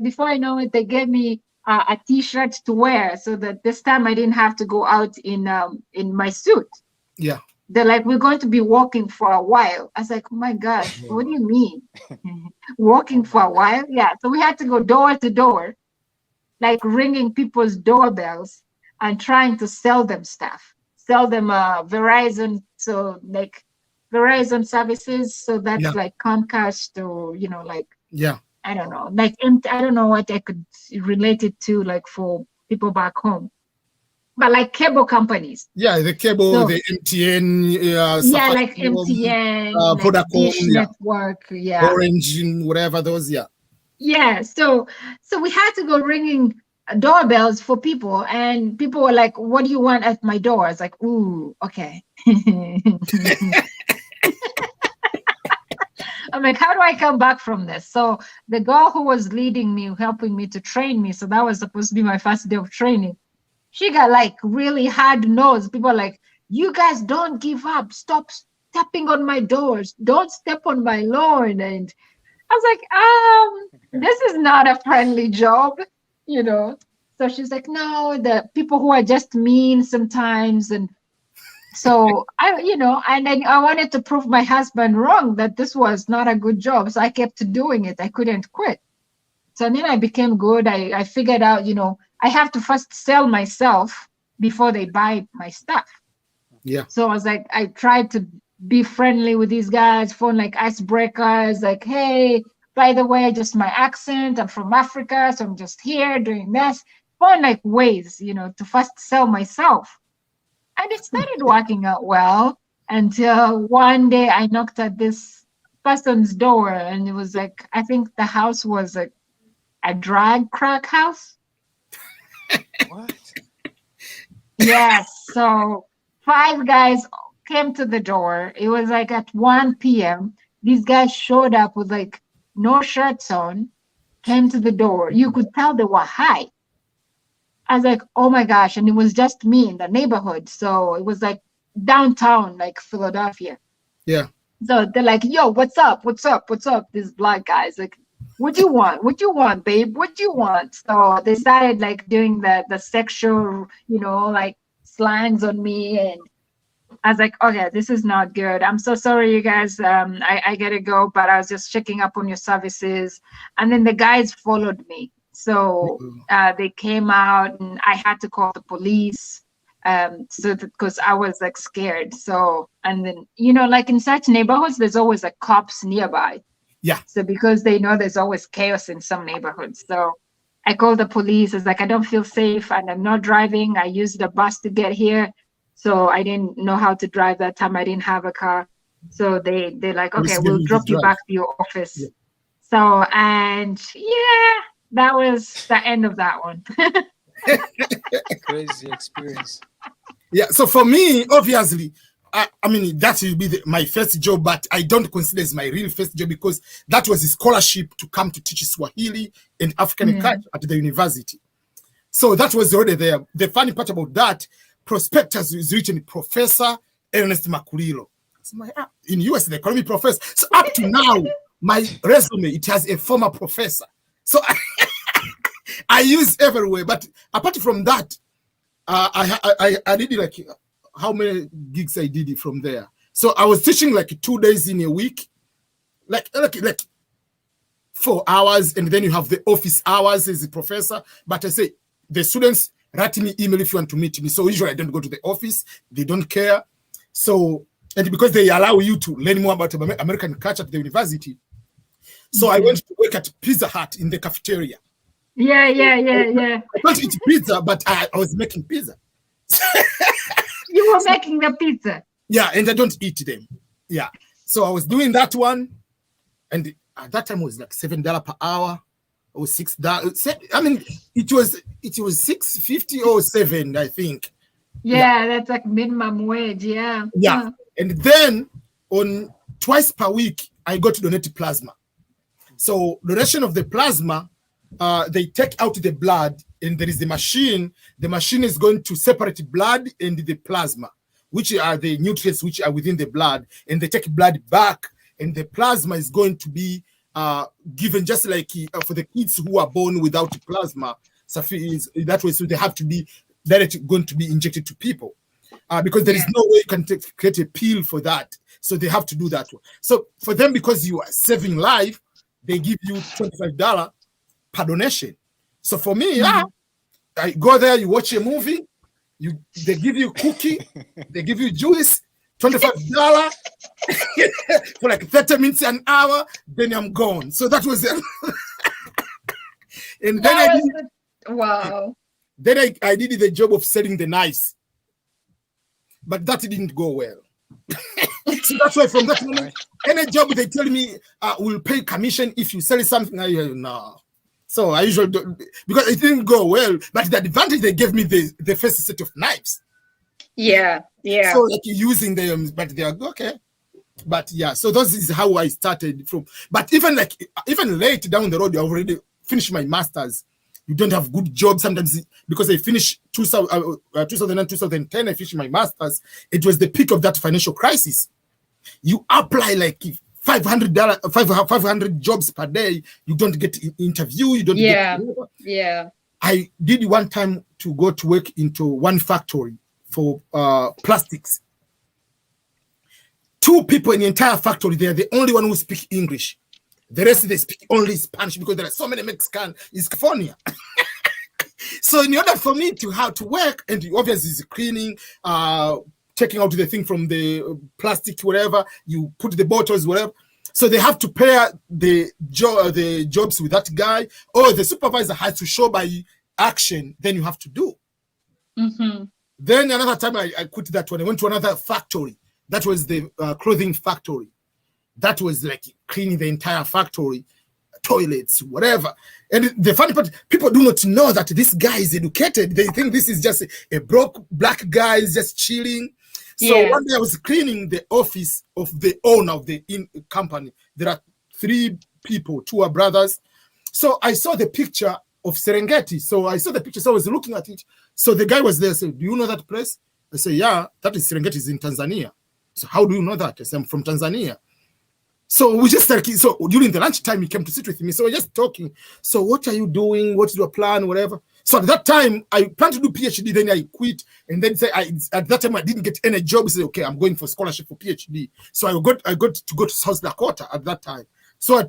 before I know it, they gave me a T-shirt to wear, so that this time I didn't have to go out in my suit. Yeah. They're like, we're going to be walking for a while. I was like, oh my God, what do you mean? Walking for a while? Yeah. So we had to go door to door, ringing people's doorbells and trying to sell them stuff. Sell them Verizon, so Verizon services, so that's Comcast or yeah, I don't know, I don't know what I could relate it to for people back home, but cable companies. Yeah, the cable, the MTN, MTN, Vodacom, Dish Network, Orange, whatever those, Yeah, so we had to go ringing doorbells for people, and people were like, what do you want at my door? I was like, ooh, okay. I'm like, how do I come back from this? So the girl who was leading me, helping me to train me, so that was supposed to be my first day of training, she got really hard nose. People are like, you guys don't give up. Stop stepping on my doors. Don't step on my lawn. And I was like, this is not a friendly job, you know. So she's like, no, the people who are just mean sometimes. And so and then I wanted to prove my husband wrong, that this was not a good job. So I kept doing it. I couldn't quit. So then I became good. I figured out, I have to first sell myself before they buy my stuff. Yeah. So I was like, I tried to be friendly with these guys, phone like icebreakers, like, hey, by the way, just my accent, I'm from Africa, so I'm just here doing this. Phone like ways, to first sell myself. And it started working out well until one day I knocked at this person's door, and it was like, I think the house was a drag crack house. What? Yes. So 5 guys came to the door. It was like at 1 p.m. These guys showed up with like no shirts on, came to the door. You could tell they were high. I was like, oh my gosh. And it was just me in the neighborhood. So it was like downtown, like Philadelphia. Yeah. So they're like, yo, what's up? What's up? What's up? These black guys, like, what do you want? What do you want, babe? What do you want? So they started like doing the sexual, like slangs on me. And I was like, okay, this is not good. I'm so sorry, you guys. I gotta go, but I was just checking up on your services. And then the guys followed me. So they came out, and I had to call the police. Because I was like scared. So, and then, like in such neighborhoods, there's always a cops nearby. Yeah. So because they know there's always chaos in some neighborhoods. So I called the police. I was like, I don't feel safe and I'm not driving. I used the bus to get here. So I didn't know how to drive that time. I didn't have a car. So they're like, okay, we'll drop you back to your office. Yeah. So, and yeah, that was the end of that one. Crazy experience. Yeah. So for me, obviously, I mean, that will be my first job, but I don't consider it my real first job because that was a scholarship to come to teach Swahili and African culture at the university. So that was already there. The funny part about that, prospectus is written Professor Ernest Makulilo. So in US, they call me professor. So up to now, my resume, it has a former professor. So I use everywhere. But apart from that, I did like how many gigs I did from there. So I was teaching like 2 days in a week, like 4 hours, and then you have the office hours as a professor. But I say the students write me email if you want to meet me. So usually I don't go to the office. They don't care. So, and because they allow you to learn more about American culture at the university. So I went to work at Pizza Hut in the cafeteria. Yeah. I don't eat pizza, but I was making pizza. You were making the pizza. Yeah, and I don't eat them. Yeah. So I was doing that one. And at that time it was like $7 per hour or $6. I mean, it was $6.50 or $7, I think. Yeah, that's like minimum wage. Yeah. Yeah. And then on twice per week, I got to donate plasma. So donation of the plasma, they take out the blood, and there is the machine. The machine is going to separate blood and the plasma, which are the nutrients which are within the blood, and they take blood back, and the plasma is going to be given just like for the kids who are born without plasma. So that way, so they have to be going to be injected to people because there is no way you can create a pill for that. So they have to do that one. So for them, because you are saving life, they give you $25 per donation. So for me, I go there, you watch a movie, they give you cookie, they give you juice, $25 for like 30 minutes, an hour, then I'm gone. So that was it. And then wow. Then I did the job of selling the knives, but that didn't go well. So that's why from that moment, any job they tell me will pay commission if you sell something, no. So I usually don't, because it didn't go well. But the advantage, they gave me the first set of knives. Yeah. So like using them, but they are okay. But yeah, so this is how I started from. But even late down the road, I already finished my master's. You don't have good jobs. Sometimes because I finished 2009, 2010, I finished my master's. It was the peak of that financial crisis. You apply like $500 jobs per day. You don't get interview. You don't get. Yeah. I did one time to go to work into one factory for plastics. 2 people in the entire factory, they are the only one who speak English. The rest they speak only Spanish because there are so many Mexicans in California. So in order for me to have to work, and obviously it's cleaning, taking out the thing from the plastic, whatever, you put the bottles, whatever. So they have to pair the jobs with that guy, or the supervisor has to show by action, then you have to do. Mm-hmm. Then another time I quit that one. I went to another factory. That was the clothing factory. That was like cleaning the entire factory, toilets, whatever. And the funny part, people do not know that this guy is educated. They think this is just a broke black guy is just chilling. So one day I was cleaning the office of the owner of the company. There are 3 people, 2 are brothers. So I saw the picture of Serengeti. So I saw the picture, so I was looking at it. So the guy was there, said, "Do you know that place?" I said, "Yeah, that is Serengeti, is in Tanzania." So how do you know that? I said, "I'm from Tanzania." So we just started, so during the lunchtime, he came to sit with me. So we're just talking. So what are you doing? What's your plan? Whatever. So at that time, I planned to do PhD. Then I quit. And then at that time, I didn't get any job. I said, okay, I'm going for scholarship for PhD. So I got to go to South Dakota at that time. So I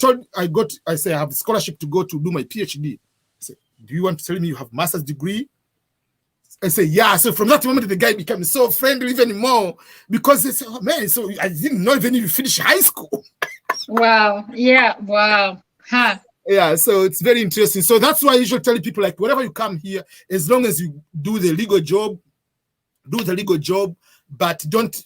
said, I have a scholarship to go to do my PhD. I said, "Do you want to tell me you have master's degree?" I said, "Yeah." So from that moment, the guy became so friendly even more, because they said, "Oh man, so I didn't know even if you finish high school." Wow. Yeah. Wow. Huh. Yeah. So it's very interesting. So that's why I usually tell people, like, whenever you come here, as long as you do the legal job, but don't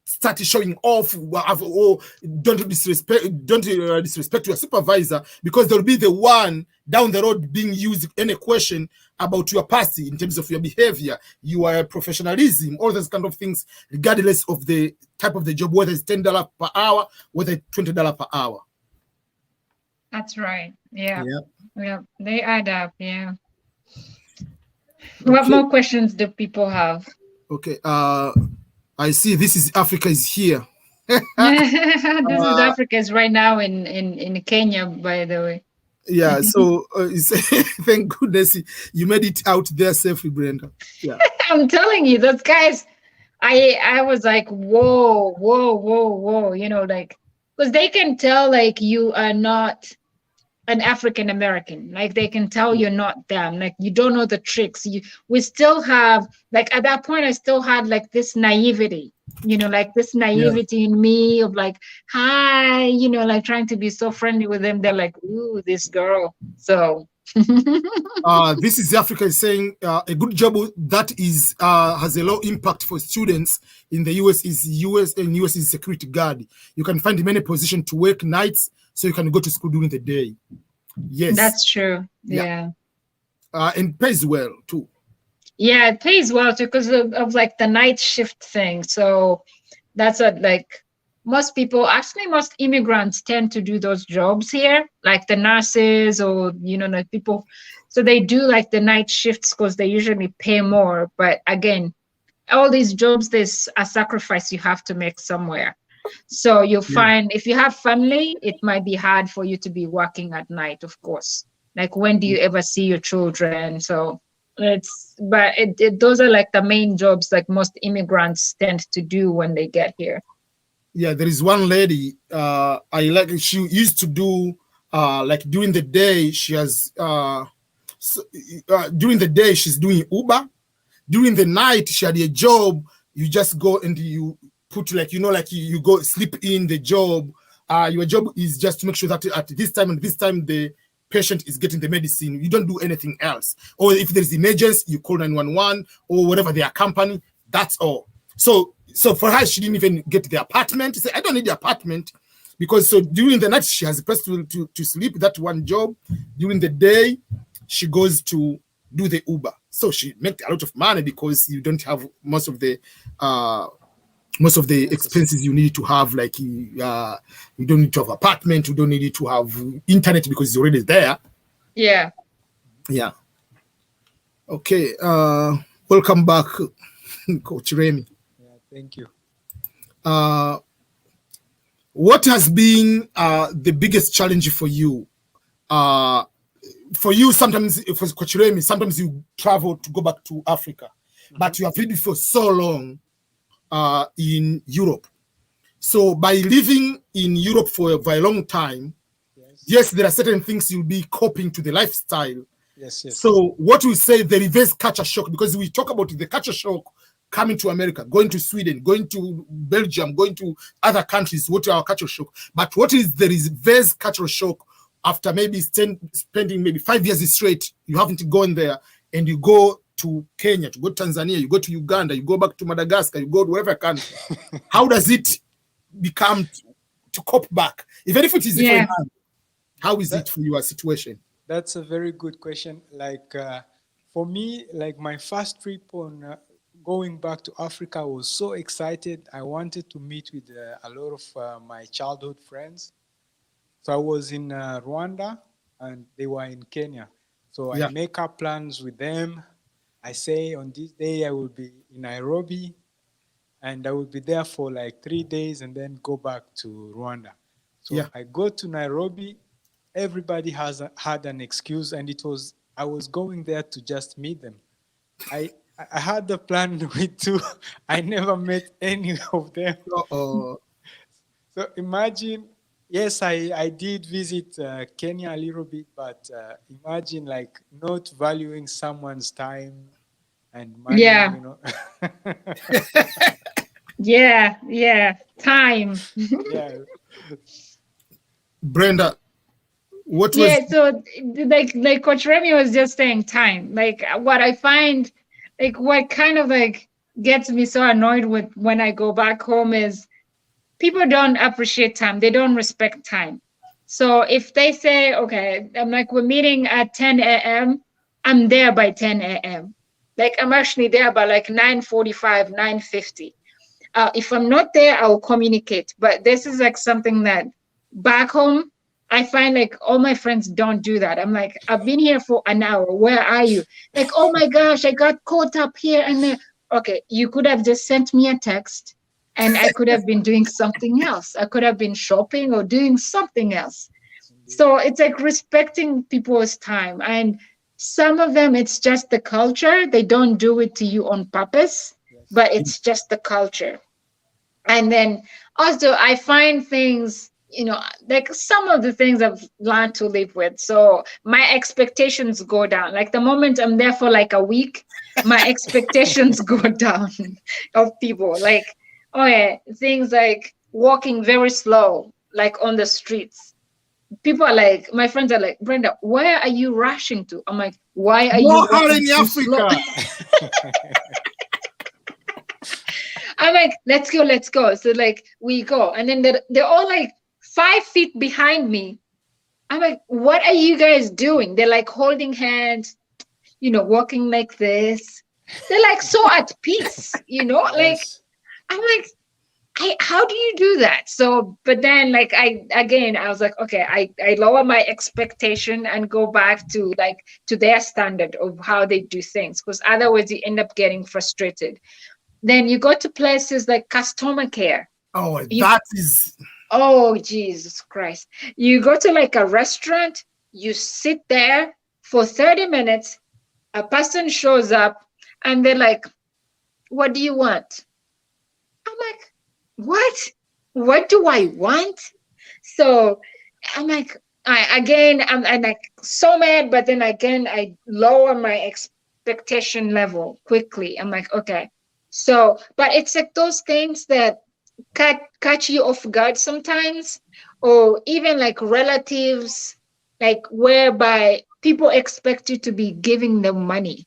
start showing off, or don't disrespect your supervisor, because they'll be the one down the road being used any question about your past in terms of your behavior, your professionalism, all those kind of things, regardless of the type of the job, whether it's $10 per hour, whether it's $20 per hour. That's right. Yeah. Yeah. Yeah. They add up. Yeah. What more questions do people have? Okay. I see this is Africa is here. This is Africa's right now in Kenya, by the way. Yeah, so thank goodness you made it out there safely, Brenda. Yeah. I'm telling you, those guys, I was like, whoa, you know, like, because they can tell like you are not an African American, like they can tell you're not them, like you don't know the tricks. We still have, like, at that point I still had like this naivety, you know, like this naivety in me of like, hi, you know, like trying to be so friendly with them. They're like, ooh, this girl. So this is Africa is saying a good job that is has a low impact for students in the US is security guard. You can find many positions to work nights, so you can go to school during the day. Yes, that's true. Yeah. And pays well too. Yeah, it pays well too because of like the night shift thing. So that's what, like, most people, actually most immigrants tend to do those jobs here, like the nurses or, you know, like people. So they do like the night shifts because they usually pay more. But again, all these jobs, there's a sacrifice you have to make somewhere. So you'll find if you have family, it might be hard for you to be working at night, of course. Like, when do you ever see your children? So those are like the main jobs like most immigrants tend to do when they get here. Yeah, there is one lady she used to do like during the day she has during the day she's doing Uber. During the night she had a job. You just go and you put, like, you know, like you go sleep in the job. Your job is just to make sure that at this time and this time the patient is getting the medicine. You don't do anything else. Or if there's emergency, you call 911 or whatever their company. That's all. So for her, she didn't even get the apartment. She said, I don't need the apartment, because so during the night she has a place to sleep. That one job. During the day, she goes to do the Uber. So she makes a lot of money because you don't have most of the expenses you need to have, like you don't need to have apartment, you don't need to have internet because it's already there. Yeah. Yeah. Okay. Welcome back, Coach Remy. Yeah, thank you. What has been the biggest challenge for you? For you, sometimes, for Coach Remy, sometimes you travel to go back to Africa, but you have lived for so long in Europe. So by living in Europe for a very long time, yes, there are certain things you'll be coping to the lifestyle. Yes. So what we say, the reverse culture shock, because we talk about the culture shock coming to America, going to Sweden, going to Belgium, going to other countries, what are our cultural shock? But what is the reverse cultural shock after maybe spending maybe 5 years straight, you haven't gone there, and you go to Kenya, to go to Tanzania, you go to Uganda, you go back to Madagascar, you go to wherever country. How does it become to cope back? Even if it is for a man, how is it for your situation? That's a very good question. Like for me, like my first trip on going back to Africa, I was so excited. I wanted to meet with a lot of my childhood friends. So I was in Rwanda and they were in Kenya. So I make up plans with them. I say on this day I will be in Nairobi and I will be there for like 3 days and then go back to Rwanda. So I go to Nairobi. Everybody had an excuse, and I was going there to just meet them. I had the plan with two. I never met any of them. So imagine, yes, I did visit Kenya a little bit, but imagine like not valuing someone's time and money, you know. Time. Brenda, what was... Yeah, so like Coach Remy was just saying, time. Like what I find, like what kind of like gets me so annoyed with when I go back home is people don't appreciate time. They don't respect time. So if they say, okay, I'm like, we're meeting at 10 a.m., I'm there by 10 a.m. Like I'm actually there by like 9:45, 9:50. If I'm not there, I'll communicate. But this is like something that back home, I find like all my friends don't do that. I'm like, I've been here for an hour. Where are you? Like, oh my gosh, I got caught up here and there. Okay, you could have just sent me a text and I could have been doing something else. I could have been shopping or doing something else. So it's like respecting people's time. And some of them, it's just the culture. They don't do it to you on purpose, but it's just the culture. And then also I find things, you know, like some of the things I've learned to live with. So my expectations go down. Like the moment I'm there for like a week, my expectations go down of people. Like, oh yeah, things like walking very slow, like on the streets. People are like, my friends are like, Brenda, where are you rushing to? I'm like, why are you rushing to Africa? I'm like, let's go. So like we go. And then they're all like 5 feet behind me. I'm like, what are you guys doing? They're like holding hands, you know, walking like this. They're like so at peace, you know, like, I'm like, how do you do that? So, but then like, I was like, okay, I lower my expectation and go back to like, to their standard of how they do things. Because otherwise you end up getting frustrated. Then you go to places like customer care. Oh, oh, Jesus Christ. You go to like a restaurant, you sit there for 30 minutes, a person shows up and they're like, what do you want? I'm like, what do I want? So I'm like, I'm like so mad, but then again, I lower my expectation level quickly. I'm like, okay. So, but it's like those things that catch you off guard sometimes, or even like relatives, like whereby people expect you to be giving them money.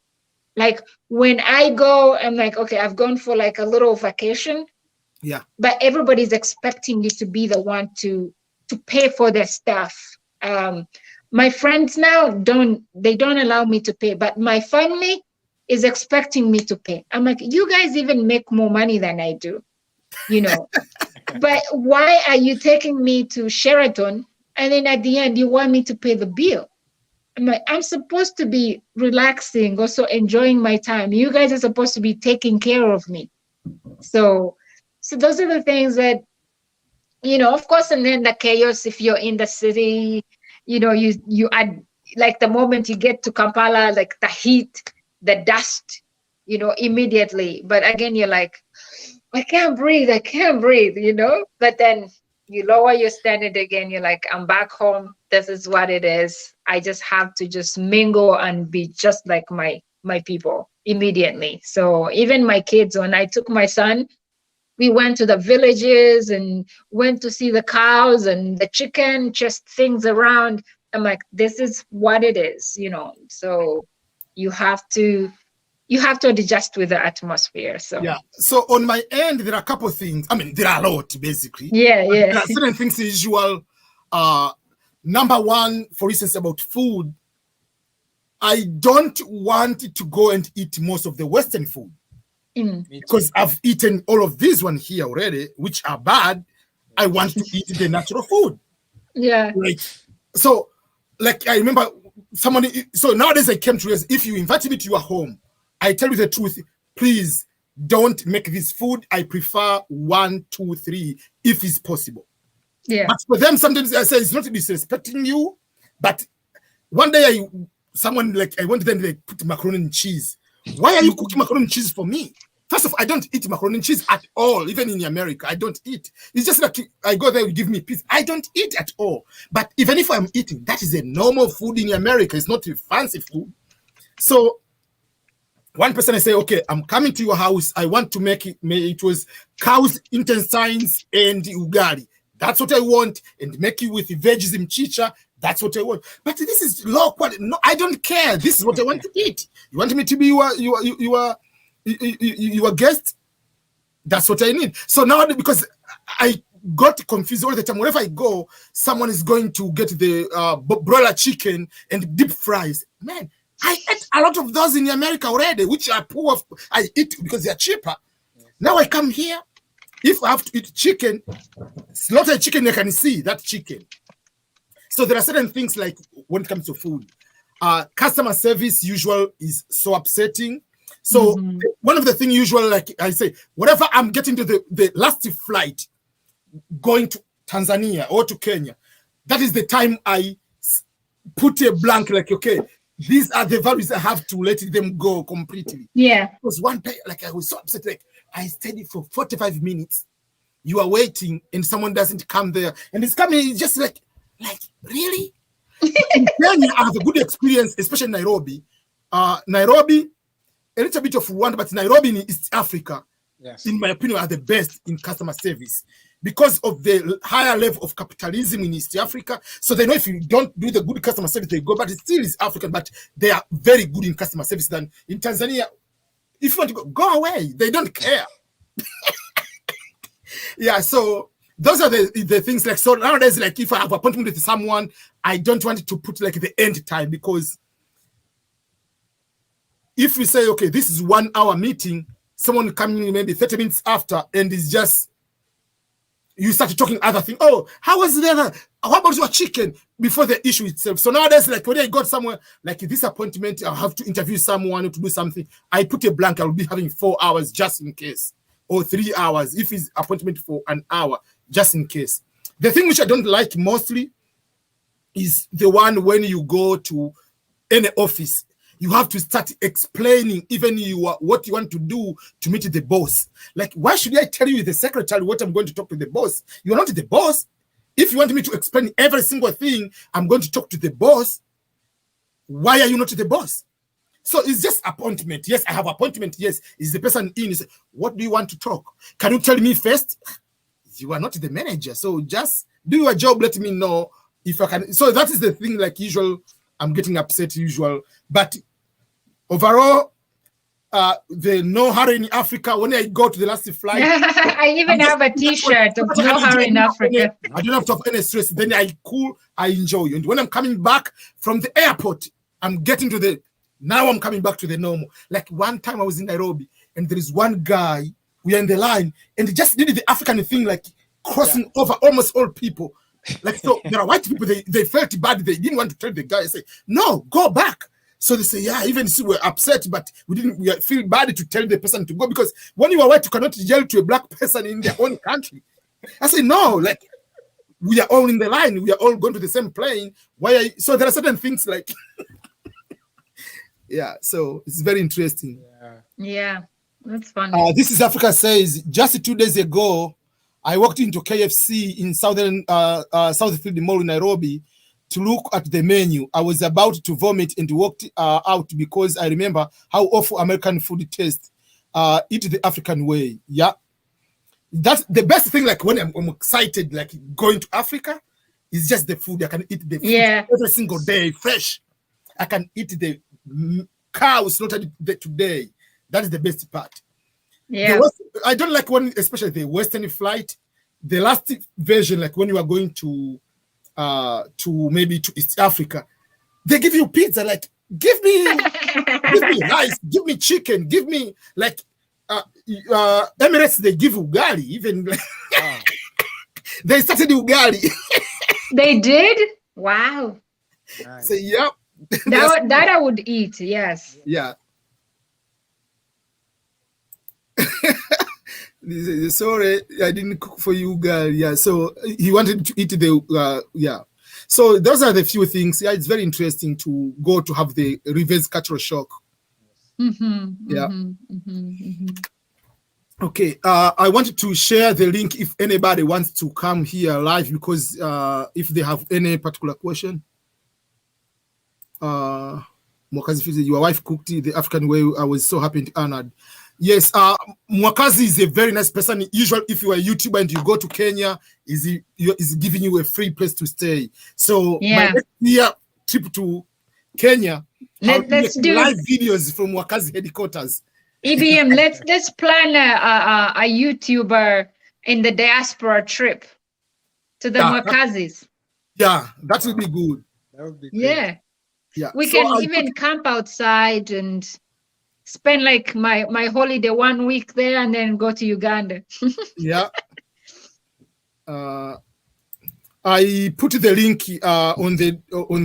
Like when I go, I'm like, okay, I've gone for like a little vacation. Yeah. But everybody's expecting you to be the one to pay for their stuff. My friends now don't allow me to pay, but my family is expecting me to pay. I'm like, you guys even make more money than I do, you know. But why are you taking me to Sheraton and then at the end you want me to pay the bill? I'm supposed to be relaxing, also enjoying my time. You guys are supposed to be taking care of me. So those are the things that, of course, and then the chaos if you're in the city, you add, like, the moment you get to Kampala, like the heat, the dust, immediately. But again, you're like, I can't breathe, But then you lower your standard again. You're like, I'm back home. This is what it is. I just have to just mingle and be just like my people immediately. So even my kids, when I took my son, we went to the villages and went to see the cows and the chicken, just things around. I'm like, this is what it is, So you have to adjust with the atmosphere. So yeah. So on my end, there are a couple of things. I mean, there are a lot, basically. Yeah. There are certain things usual. Number one, for instance, about food. I don't want to go and eat most of the Western food. Because I've eaten all of these one here already, which are bad. I want to eat the natural food. Yeah. So I remember someone. So nowadays I came to realize, if you invite me to your home, I tell you the truth. Please don't make this food. I prefer 1, 2, 3, if it's possible. Yeah. But for them, sometimes I say it's not disrespecting you. But one day I went there and they put macaroni and cheese. Why are you cooking macaroni and cheese for me? First of all, I don't eat macaroni and cheese at all. Even in America, I don't eat. It's just like I go there, you give me peace. I don't eat at all. But even if I'm eating, that is a normal food in America. It's not a fancy food. So one person I say, okay, I'm coming to your house. I want to make it was cow's intestines and ugali. That's what I want. And make it with veggies and chicha. That's what I want. But this is low quality. No, I don't care. This is what I want to eat. You want me to be your guest? That's what I need. So now, because I got confused all the time, wherever I go, someone is going to get the broiler chicken and deep fries. Man, I ate a lot of those in America already, which are poor. I eat because they are cheaper. Now I come here. If I have to eat chicken, slaughtered chicken, I can see that chicken. So there are certain things, like when it comes to food, customer service usual is so upsetting. So one of the things usual, like I say, whatever I'm getting to the last flight going to Tanzania or to Kenya, that is the time I put a blank, like, okay, these are the values I have to let them go completely. Yeah. Because one day, like, I was so upset, like I stayed for 45 minutes. You are waiting and someone doesn't come there, and it's coming just like really? In Kenya, I have a good experience, especially in Nairobi. Nairobi, a little bit of Rwanda, but Nairobi in East Africa, yes, in my opinion, are the best in customer service because of the higher level of capitalism in East Africa. So they know if you don't do the good customer service, they go, but it still is African, but they are very good in customer service than in Tanzania. If you want to go away. They don't care. Yeah, so those are the things. Like, so nowadays, like, if I have an appointment with someone, I don't want to put like the end time, because if we say, okay, this is 1 hour meeting, someone coming maybe 30 minutes after, and it's just, you start talking other things. Oh, how was the other? How about your chicken? Before the issue itself. So nowadays, like when I got somewhere, like this appointment, I have to interview someone to do something. I put a blank. I will be having 4 hours just in case, or 3 hours if it's appointment for an hour, just in case. The thing which I don't like mostly is the one when you go to any office, you have to start explaining even what you want to do to meet the boss. Like, why should I tell you, the secretary, what I'm going to talk to the boss? You are not the boss. If you want me to explain every single thing, I'm going to talk to the boss. Why are you not the boss? So it's just appointment. Yes, I have appointment. Yes, is the person in? Say, what do you want to talk? Can you tell me first? You are not the manager, so just do your job. Let me know if I can. So that is the thing. Like usual, I'm getting upset usual, but overall, the no hurry in Africa. When I go to the last flight, I even have a T-shirt of no hurry in Africa. I don't have to have any stress. Then I enjoy. And when I'm coming back from the airport, I'm getting to now I'm coming back to the normal. Like one time I was in Nairobi, and there is one guy, we are in the line, and he just did the African thing, like crossing over almost all people. Like, so there are white people, they felt bad. They didn't want to tell the guy, say, no, go back. So they say, yeah, even if we're upset, but we feel bad to tell the person to go, because when you are white, you cannot yell to a black person in their own country. I say, no, like, we are all in the line. We are all going to the same plane. Why are you? So there are certain things like, yeah, so it's very interesting. Yeah, that's funny. This is Africa says, just 2 days ago, I walked into KFC in Southfield Mall in Nairobi to look at the menu. I was about to vomit and walked out because I remember how awful American food tastes. Eat the African way. Yeah. That's the best thing. Like when I'm excited, like going to Africa, is just the food. I can eat the food every single day, fresh. I can eat the cow slaughtered today. That is the best part. Yeah. I don't like when, especially the Western flight, the last version, like when you are going to maybe to East Africa, they give you pizza. Like, give me rice, give me chicken, give me like Emirates. They give ugali. Even they started ugali. They did? Wow. Nice. So yeah, that I would eat. Yes. Yeah. Sorry, I didn't cook for you, guys. Yeah, so he wanted to eat the yeah. So those are the few things. Yeah, it's very interesting to go to have the reverse cultural shock. Yeah. Okay. I wanted to share the link if anybody wants to come here live, because if they have any particular question. Mwakazi, your wife cooked the African way. I was so happy and honored. Yes, Mwakazi is a very nice person. Usually, if you are a YouTuber and you go to Kenya, is giving you a free place to stay. So my next year trip to Kenya, let's do live videos from Mwakazi headquarters. EBM, let's plan a YouTuber in the diaspora trip to the Mwakazis. Yeah, that would be good. That would be good. Yeah. Yeah. We can even camp outside and spend like my holiday 1 week there and then go to Uganda. Yeah. I put the link on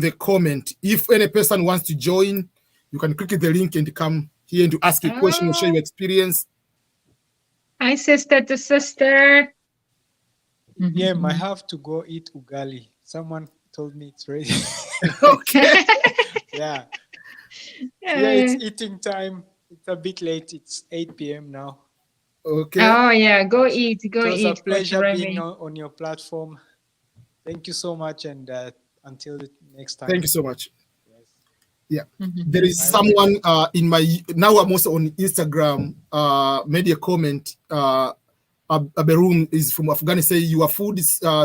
the comment. If any person wants to join, you can click the link and come here and to ask a question or share your experience. Hi, sister to sister. Yeah, I have to go eat ugali. Someone told me it's ready. Okay. Yeah. Yeah, it's eating time. It's a bit late. It's 8 p.m. now. Okay. Oh yeah, go eat. Go eat. It was a pleasure being on your platform. Thank you so much, and until the next time. Thank you so much. Yeah, there is someone in my, now I'm also on Instagram, made a comment. Aberum is from Afghanistan. Your food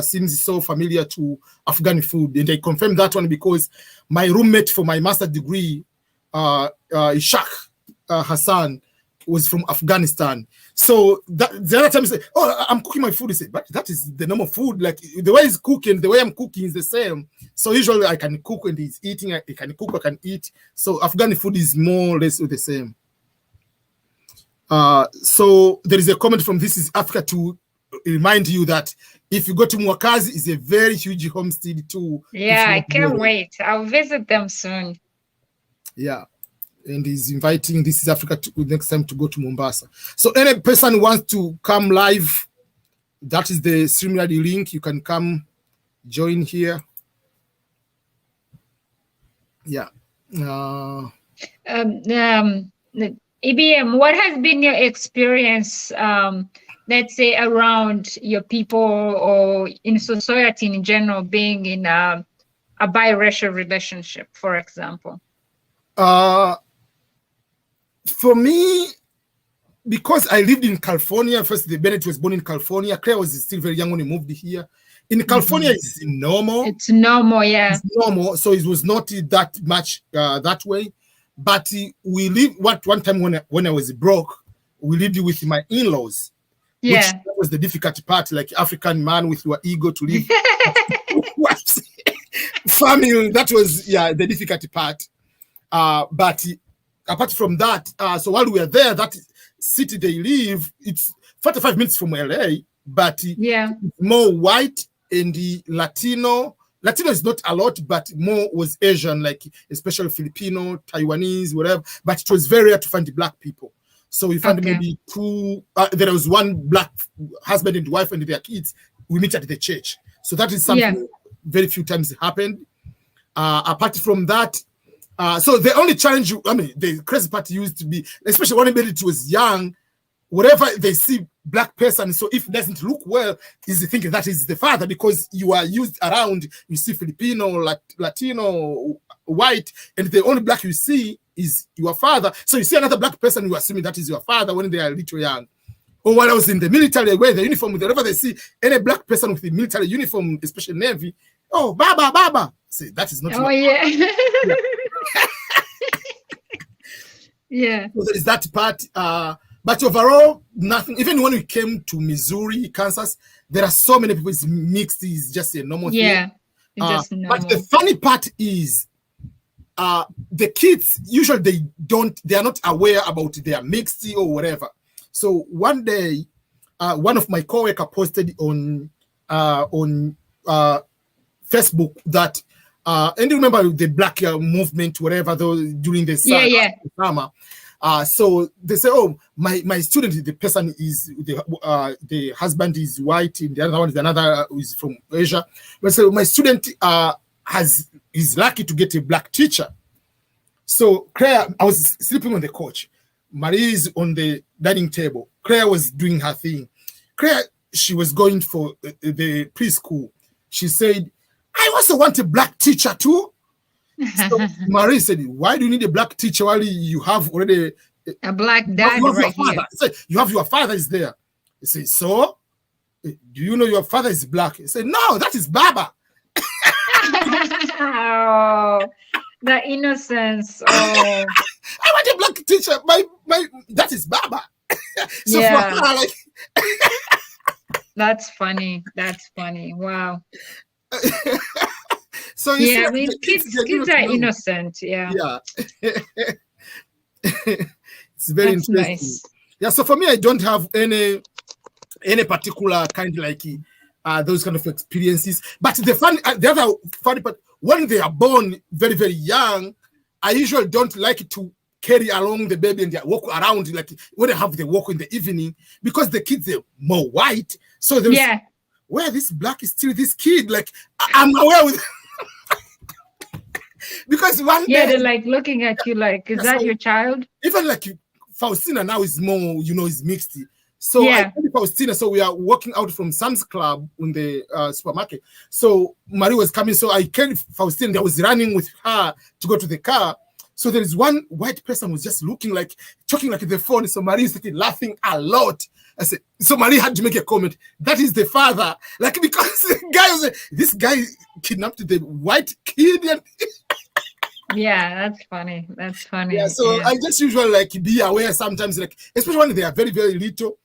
seems so familiar to Afghan food, and I confirm that one because my roommate for my master's degree, Ishaq Hassan, was from Afghanistan. So the other time he said, "Oh, I'm cooking my food," he said, "But that is the normal food. Like the way he's cooking, the way I'm cooking is the same." So usually I can cook and he's eating. I can cook, I can eat. So Afghan food is more or less the same. So there is a comment from This Is Africa to remind you that if you go to Mwakazi, it's a very huge homestead too. Yeah, I can't wait. I'll visit them soon. Yeah. And he's inviting This Is Africa to next time to go to Mombasa. So any person who wants to come live, that is the StreamYard link. You can come join here. Yeah. EBM, what has been your experience, let's say, around your people or in society in general being in a biracial relationship, for example? For me, because I lived in California, first Bennett was born in California. Claire was still very young when he moved here. In California, it's normal. It's normal, yeah. It's normal, so it was not that much that way. But we lived one time when I was broke, we lived with my in-laws. Yeah, which was the difficult part, like African man with your ego to live family. That was the difficult part. But apart from that, so while we were there, that city they live, it's 45 minutes from LA, but it's more white and the Latino is not a lot, but more was Asian, like especially Filipino, Taiwanese, whatever. But it was very rare to find the black people. So we found maybe two. There was one black husband and wife and their kids. We meet at the church. So that is something very few times happened. Apart from that, so the only challenge, the crazy part used to be, especially when it was young, whatever they see black person, so if it doesn't look well, is thinking that is the father, because you are used around, you see Filipino, Latino, white, and the only black you see is your father. So you see another black person, you assuming that is your father when they are little young. Or when I was in the military, wear the uniform, whenever they see any black person with the military uniform, especially Navy, oh, Baba. Say, that is not. Oh, yeah. Yeah. So there is that part. But overall, nothing. Even when we came to Missouri, Kansas, there are so many people. It's mixed. It's just a normal thing. Just normal. But the funny part is, the kids usually they are not aware about their mixed or whatever. So one day, one of my coworkers posted on Facebook that, and you remember the Black movement, whatever, during the summer. So they say, oh, my student, the person is the husband is white, and the other one is another is from Asia. But so my student is lucky to get a black teacher. So Claire, I was sleeping on the couch. Marie is on the dining table. Claire was doing her thing. Claire, she was going for the preschool. She said, I also want a black teacher too. So Marie said, why do you need a black teacher while you have already a black dad right here? Said, you have your father is there. He said, so? Do you know your father is black? He said, no, that is Baba. Oh, the innocence. Oh. I want a black teacher. My that is Baba. So for her, like That's funny. Wow. So I mean, kids are innocent. Yeah. It's very That's interesting. nice. Yeah. So for me, I don't have any particular kind of like those kind of experiences. But the other funny part, when they are born very, very young, I usually don't like to carry along the baby and they walk around, like when they have the walk in the evening, because the kids are more white. So there's where this black is still this kid. Like I'm aware with because one day they're like looking at you like, is that your child? Even like Faustina now is more, is mixed. So I told Faustina, so we are walking out from Sam's Club in the supermarket. So Marie was coming, so I carried Faustina. I was running with her to go to the car. So there is one white person was just looking like, talking like the phone. So Marie started laughing a lot. I said, so Marie had to make a comment. That is the father. Like, because the guy was like, this guy kidnapped the white kid. And that's funny. Yeah, so I just usually like be aware sometimes, like, especially when they are very, very little.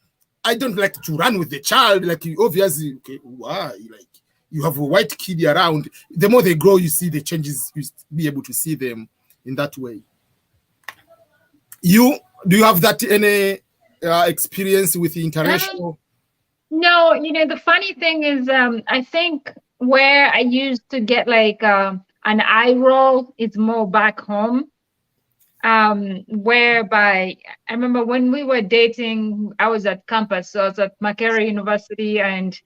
I don't like to run with the child. Like, obviously, okay, why? Like, you have a white kid around. The more they grow, you see the changes, you be able to see them in that way. Do you have that any experience with the international? No, the funny thing is, I think where I used to get like an eye roll is more back home. Whereby I remember when we were dating, I was at campus, so I was at Makerere University, and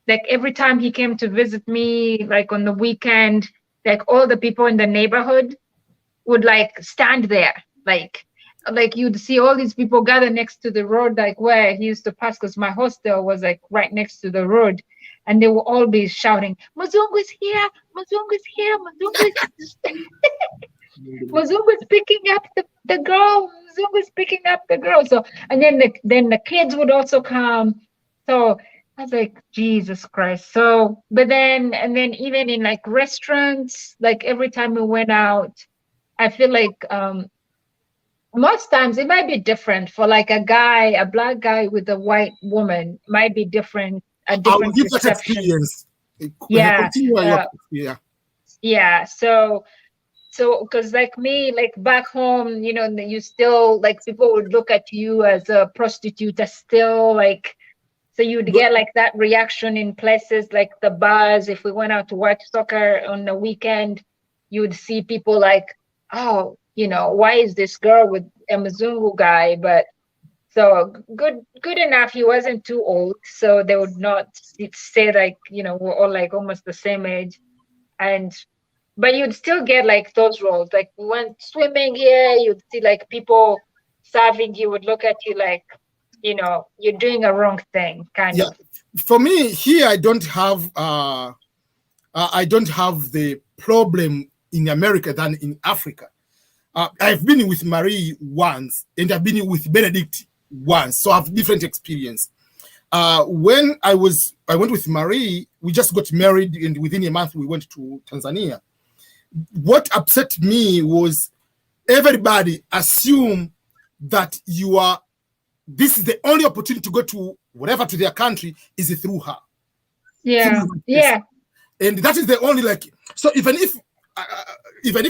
like every time he came to visit me, like on the weekend, like all the people in the neighborhood would like stand there, like you'd see all these people gather next to the road, like where he used to pass, because my hostel was like right next to the road, and they will all be shouting, "Muzungu is here! Muzungu is here! Muzungu is." Muzungu is picking up the girl. Muzungu is picking up the girl. So, and then the kids would also come. So I was like, Jesus Christ. So, but then even in like restaurants, like every time we went out, I feel like most times it might be different for like a black guy with a white woman might be different. A different perception. Yeah. So, because like me, like back home, you still like people would look at you as a prostitute, as still like So you'd get like that reaction in places like the bars. If we went out to watch soccer on the weekend, you would see people like, oh, why is this girl with a Mzungu guy? But so good enough. He wasn't too old, so they would not say like, we're all like almost the same age. But you'd still get like those roles. Like we went swimming here, you'd see like people serving you would look at you like, you're doing a wrong thing, kind of. For me here, I don't have the problem in America than in Africa. I've been with Marie once, and I've been with Benedict once, so I have different experience. When I went with Marie, we just got married, and within a month we went to Tanzania. What upset me was everybody assume that this is the only opportunity to go to whatever, to their country, is through her. Yeah. And that is the only, like, so even if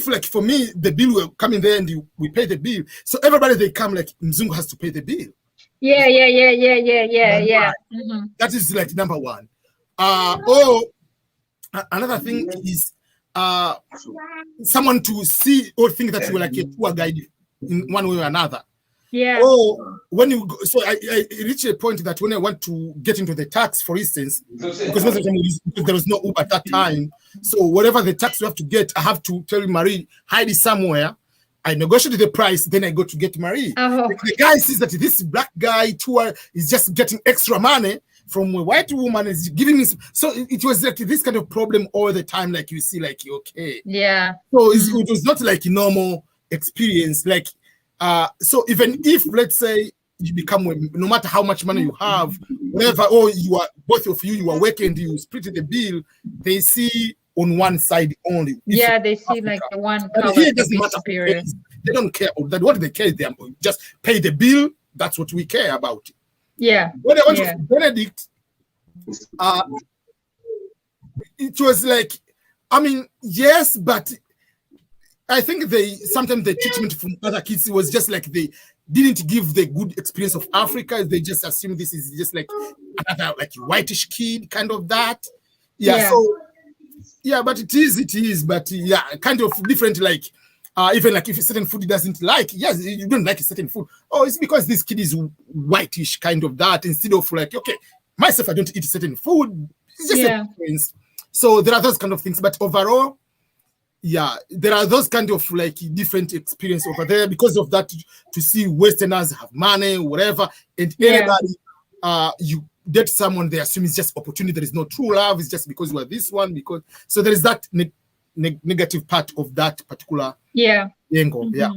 like for me the bill will come in there and we pay the bill, so everybody they come like Mzungu has to pay the bill. Yeah. Mm-hmm. That is like number one. Another thing is someone to see or think that you were like a tour guide in one way or another. Yeah. When you go, so I reached a point that when I want to get into the tax, for instance, because most of the time there was no Uber at that time, so whatever the tax you have to get, I have to tell Marie, hide it somewhere. I negotiate the price, then I go to get Marie. The guy sees that this black guy tour is just getting extra money from a white woman, is giving me. So it was like this kind of problem all the time. Like you see, like okay, yeah. So it was not like a normal experience. Like so even if let's say you become, no matter how much money you have, whatever, or you are both of you are working, you split the bill, they see on one side only. Yeah, they see like the one color. Here it doesn't matter. They don't care. What they care, they just pay the bill. That's what we care about. Yeah. When I went to Benedict, it was like, I mean, yes, but I think sometimes the treatment from other kids was just like they didn't give the good experience of Africa. They just assume this is just like another like whitish kid, kind of that. Yeah. So yeah, but it is, but yeah, kind of different. Like even like if a certain food doesn't like, yes, you don't like a certain food. Oh, it's because this kid is whitish, kind of that. Instead of like, okay, myself, I don't eat certain food. It's just a difference. So there are those kind of things, but overall, yeah, there are those kind of like different experience over there because of that. To see Westerners have money, whatever, and anybody, you date someone, they assume it's just opportunity. There is no true love. It's just because you are this one. Because so there is that negative part of that particular angle. Mm-hmm. Yeah.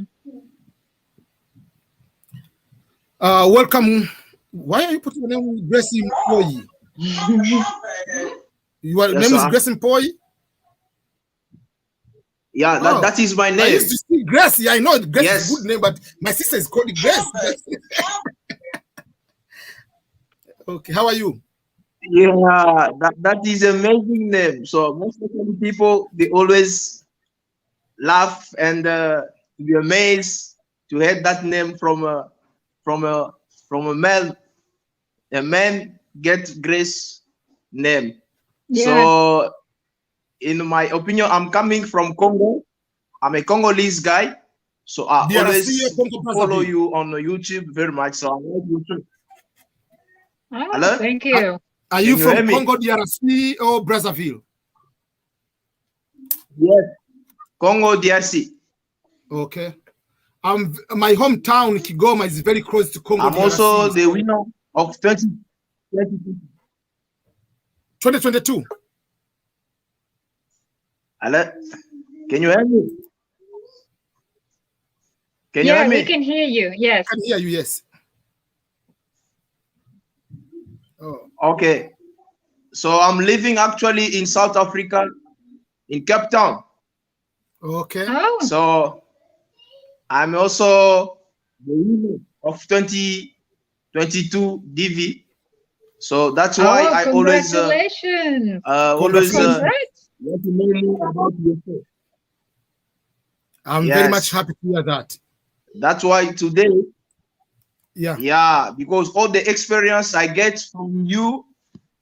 Welcome. Why are you putting your name Grace Mpoyi? Your name is Grace Mpoyi? Yeah, that is my name. I used to see Grace. Yeah, I know Grace is a good name, but my sister is called Grace. Okay, how are you? Yeah, that is an amazing name. So most of the people, they always laugh and be amazed to hear that name from a male. A man get Grace name. Yeah. So in my opinion, I'm coming from Congo. I'm a Congolese guy. So I always follow you on YouTube very much. So I like YouTube. Hello? Thank you. Are you from Congo, DRC or Brazzaville? Yes, Congo, DRC. Okay. My hometown, Kigoma, is very close to Congo. I'm also the winner of 2022. Hello? Can you hear me? Can you hear me? We can hear you. Yes. I can hear you, yes. Oh. Okay. So I'm living actually in South Africa, in Cape Town. Okay. Oh. So I'm also the winner of 2022 DV. So that's why I always want to know more about yourself. I'm very much happy to hear that. That's why today Yeah. Yeah, because all the experience I get from you,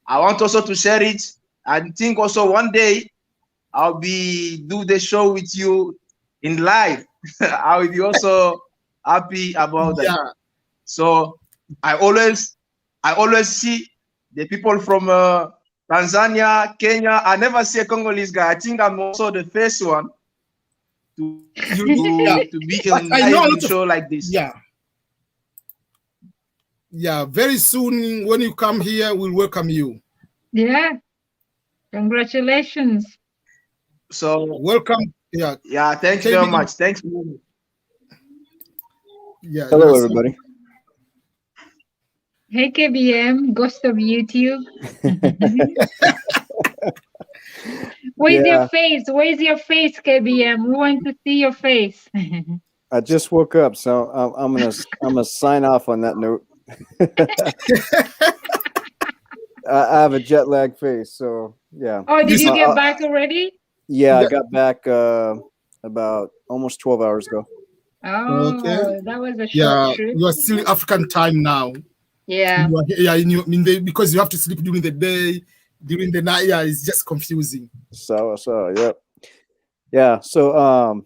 I want also to share it. I think also one day I'll be do the show with you in live. I will be also happy about that. Yeah. So I always see the people from Tanzania, Kenya. I never see a Congolese guy. I think I'm also the first one to Yeah. be But in I know live a in lot of, show like this. yeah. Yeah. Very soon when you come here, we'll welcome you. Yeah. Congratulations. So Welcome. Yeah. yeah, thanks very KB, much. Thanks. Very much. yeah. Hello, Yes. everybody. Hey, KBM, ghost of YouTube. Where's your Yeah, face? Where's your face, KBM? We want to see your face. I just woke up, so I'm gonna sign off on that note. I have a jet lag face, so yeah. Oh, did you Uh, get back already? Yeah, I Yeah. got back about almost 12 hours ago. Oh, that was a short Yeah. trip. You are still African time now. Yeah. You are, yeah. Because you have to sleep during the day, during the night. Yeah. It's just confusing. So yep. Yeah. So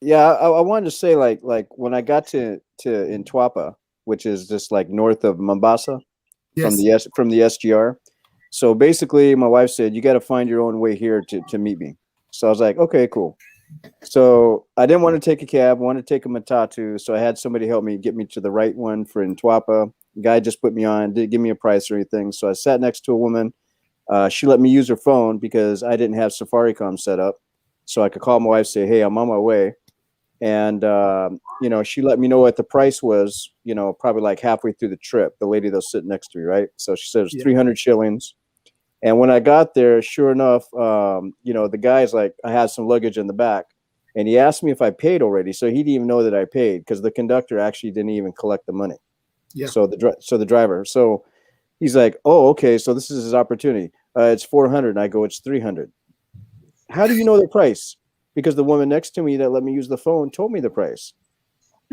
yeah, I wanted to say like when I got to Ntwapa, which is just like north of Mombasa Yes. from the SGR. So basically, my wife said, you got to find your own way here to meet me. So I was like, okay, cool. So I didn't want to take a cab, I wanted to take a matatu. So I had somebody help me get me to the right one for Ntwapa. The guy just put me on, didn't give me a price or anything. So I sat next to a woman. She let me use her phone because I didn't have Safaricom set up. So I could call my wife, say, hey, I'm on my way. And, you know, she let me know what the price was, you know, probably like halfway through the trip, the lady that was sitting next to me, right? So she said it was Yeah. 300 shillings. And when I got there, sure enough, you know, the guy's like, I had some luggage in the back. And he asked me if I paid already. So he didn't even know that I paid because the conductor actually didn't even collect the money. Yeah. So the driver. So he's like, oh, okay. So this is his opportunity. It's 400. And I go, it's 300. How do you know the price? Because the woman next to me that let me use the phone told me the price.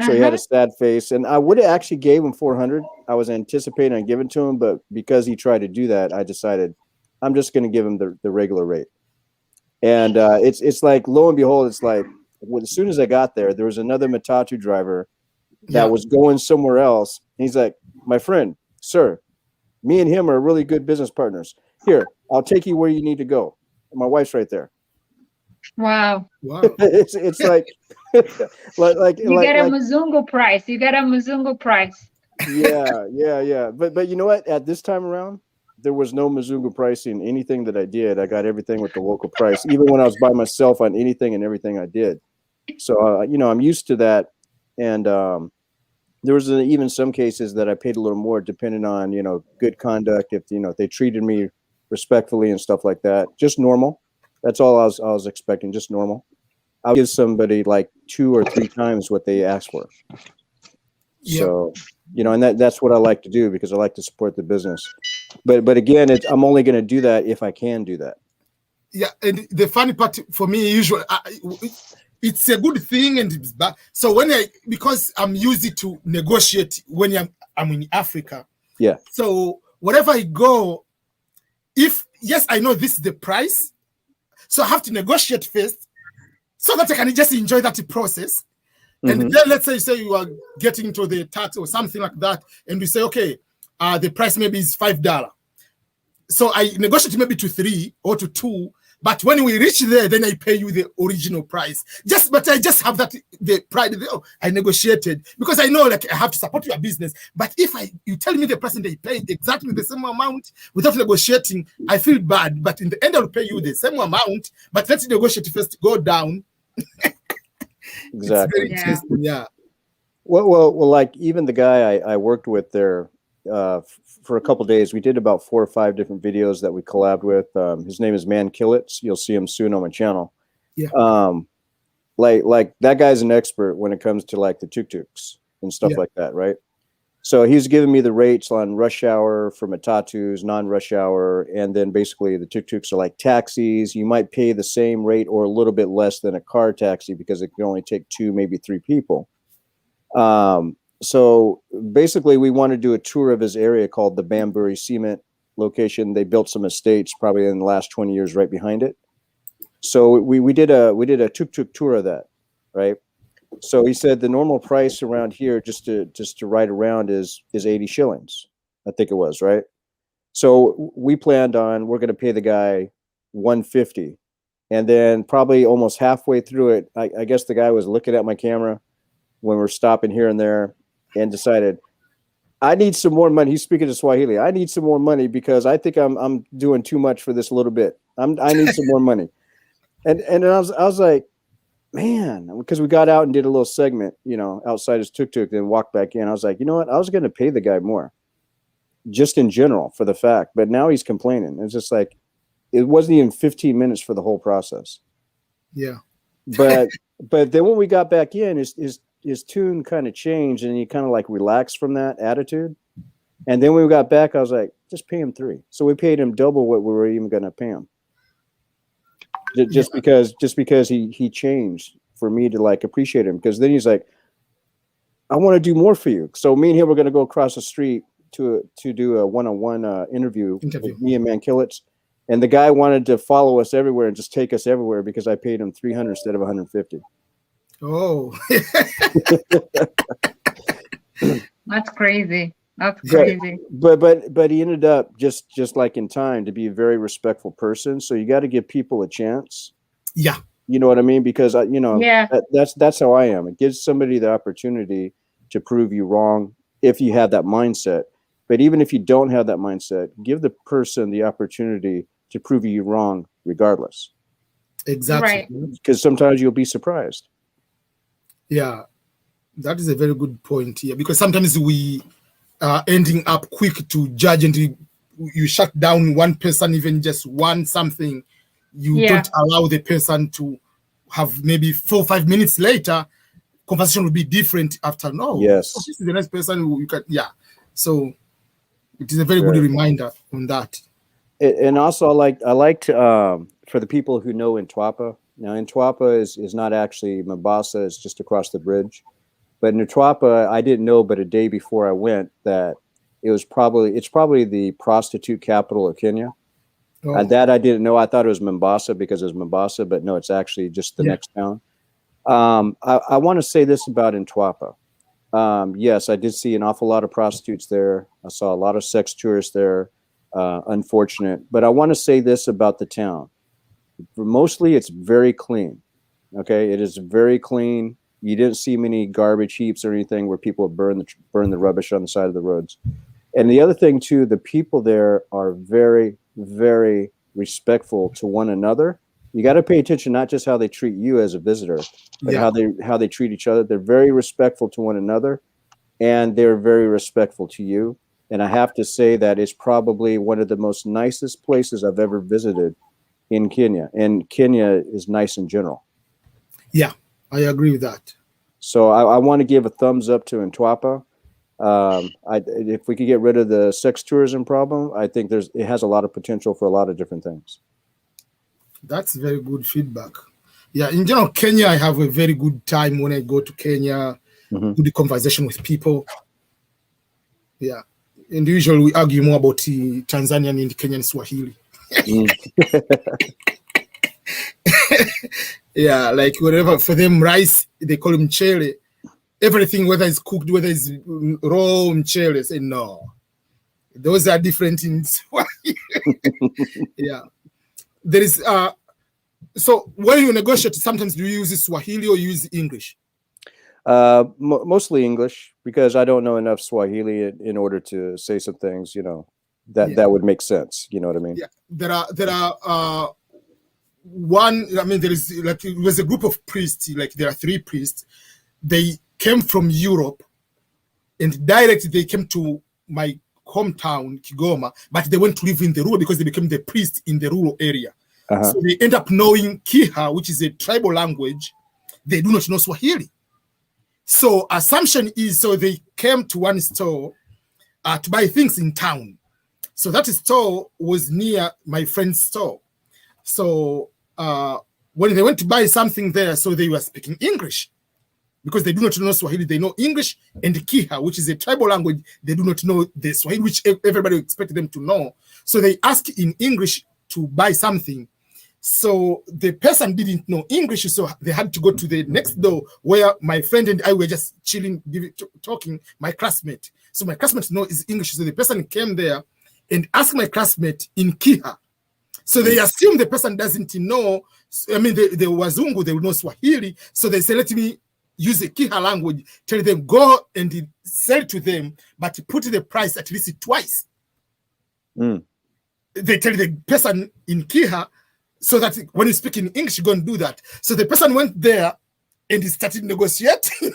So he had a sad face, and I would have actually gave him 400. I was anticipating on giving to him, but because he tried to do that, I decided I'm just going to give him the regular rate. And it's like, lo and behold, it's like as soon as I got there, there was another Matatu driver that Yeah. was going somewhere else. He's like, my friend, sir, me and him are really good business partners. Here, I'll take you where you need to go. And my wife's right there. Wow. Wow. It's like like You get a Muzungu price. You get a Muzungu price. yeah. But you know what? At this time around, there was no Muzungu pricing. Anything that I did, I got everything with the local price. Even when I was by myself on anything and everything I did. So you know, I'm used to that. And there was even some cases that I paid a little more, depending on, you know, good conduct. If you know, if they treated me respectfully and stuff like that. Just normal. That's all I was expecting. Just normal. I'll give somebody like 2 or 3 times what they asked for. Yeah. So, you know, and that's what I like to do because I like to support the business. But again, I'm only going to do that if I can do that. Yeah, and the funny part for me, usually, it's a good thing, and it's bad. So because I'm used to negotiate when I'm in Africa. Yeah. So wherever I go, yes, I know this is the price, so I have to negotiate first, so that I can just enjoy that process. And then let's say you are getting to the tax or something like that, and we say, okay, the price maybe is $5. So I negotiate maybe to 3 or to 2, but when we reach there, then I pay you the original price. But I just have that the pride. I negotiated because I know like I have to support your business. But if you tell me the price and they pay exactly the same amount without negotiating, I feel bad. But in the end, I'll pay you the same amount. But let's negotiate first. Go down. Exactly. It's very Yeah. interesting. Yeah. Well, like even the guy I worked with there for a couple of days, we did about 4 or 5 different videos that we collabed with. His name is Man Killits. You'll see him soon on my channel. Yeah. Like that guy's an expert when it comes to like the tuk-tuks and stuff Yeah. like that, right? So he's giving me the rates on rush hour for matatus, non-rush hour, and then basically the tuk-tuks are like taxis. You might pay the same rate or a little bit less than a car taxi because it can only take 2, maybe 3 people. So basically, we want to do a tour of his area called the Banbury Cement location. They built some estates probably in the last 20 years right behind it. So we did a tuk-tuk tour of that, right? So he said the normal price around here just to ride around is 80 shillings, I think it was, right? So we planned on we're going to pay the guy 150, and then probably almost halfway through it, I guess the guy was looking at my camera when we're stopping here and there, and decided, I need some more money. He's speaking to Swahili. I need some more money because I think I'm doing too much for this little bit. I need some more money. And I was like, man, because we got out and did a little segment, outside his tuk-tuk, then walked back in. I was like, you know what? I was going to pay the guy more, just in general for the fact. But now he's complaining. It's just like, it wasn't even 15 minutes for the whole process. Yeah. But then when we got back in, his tune kind of changed, and he kind of like relaxed from that attitude. And then when we got back, I was like, just pay him 3. So we paid him double what we were even going to pay him. Just because he changed for me to like appreciate him. Because then he's like, I want to do more for you. So me and him were going to go across the street to do a one-on-one interview with me and Mankillits. And the guy wanted to follow us everywhere and just take us everywhere because I paid him 300 instead of 150. Oh, that's crazy. That's crazy. But he ended up just like in time to be a very respectful person. So you got to give people a chance. Yeah. You know what I mean? Because yeah, that's how I am. It gives somebody the opportunity to prove you wrong if you have that mindset. But even if you don't have that mindset, give the person the opportunity to prove you wrong regardless. Exactly. Because sometimes you'll be surprised. Yeah, that is a very good point here, because sometimes we are ending up quick to judge, and you shut down one person, even just one something. You don't allow the person to have maybe 4 or 5 minutes later, conversation will be different after. No, yes, so this is the next person who you can. Yeah, so it is a very good reminder on that. And also, I like to, for the people who know Ntwapa. Now, Ntwapa is not actually Mombasa; it's just across the bridge. But Ntwapa, I didn't know, but a day before I went, that it's probably the prostitute capital of Kenya. Oh. That I didn't know. I thought it was Mombasa because it was Mombasa, but no, it's actually just the next town. I want to say this about Ntwapa. Yes, I did see an awful lot of prostitutes there. I saw a lot of sex tourists there. Unfortunate, but I want to say this about the town. Mostly, it's very clean. Okay, it is very clean. You didn't see many garbage heaps or anything where people burn the rubbish on the side of the roads. And the other thing too, the people there are very, very respectful to one another. You got to pay attention not just how they treat you as a visitor, but how they treat each other. They're very respectful to one another, and they're very respectful to you. And I have to say that it's probably one of the most nicest places I've ever visited in Kenya. And Kenya is nice in general. Yeah, I agree with that. So I want to give a thumbs up to Ntwapa. If we could get rid of the sex tourism problem, I think it has a lot of potential for a lot of different things. That's very good feedback. Yeah, in general, Kenya, I have a very good time when I go to Kenya, do the conversation with people. Yeah. And usually we argue more about Tanzanian and Kenyan Swahili. Yeah, like whatever, for them, rice, they call them mchele. Everything, whether it's cooked, whether it's raw mchele, say no. Those are different in Swahili. Yeah. There is, so when you negotiate, sometimes do you use Swahili or use English? Mostly English, because I don't know enough Swahili in order to say some things, that would make sense. You know what I mean? Yeah. There are it was a group of priests, like there are 3 priests. They came from Europe and directly they came to my hometown, Kigoma, but they went to live in the rural because they became the priest in the rural area. So they end up knowing Kiha, which is a tribal language. They do not know Swahili. So assumption is, so they came to one store to buy things in town. So that store was near my friend's store. So when they went to buy something there, so they were speaking English. because they do not know Swahili. They know English and Kiha, which is a tribal language. They do not know the Swahili, which everybody expected them to know. So they ask in English to buy something. So the person didn't know English, so they had to go to the next door where my friend and I were just chilling, talking, my classmate. So my classmate knows English, so the person came there and asked my classmate in Kiha. So they assume the person doesn't know, I mean, the Wazungu, they will know Swahili, so they say, let me use the Kiha language, tell them, go and sell to them, but put the price at least twice. They tell the person in Kiha, so that when you speak in English, you go and do that. So the person went there and he started negotiating.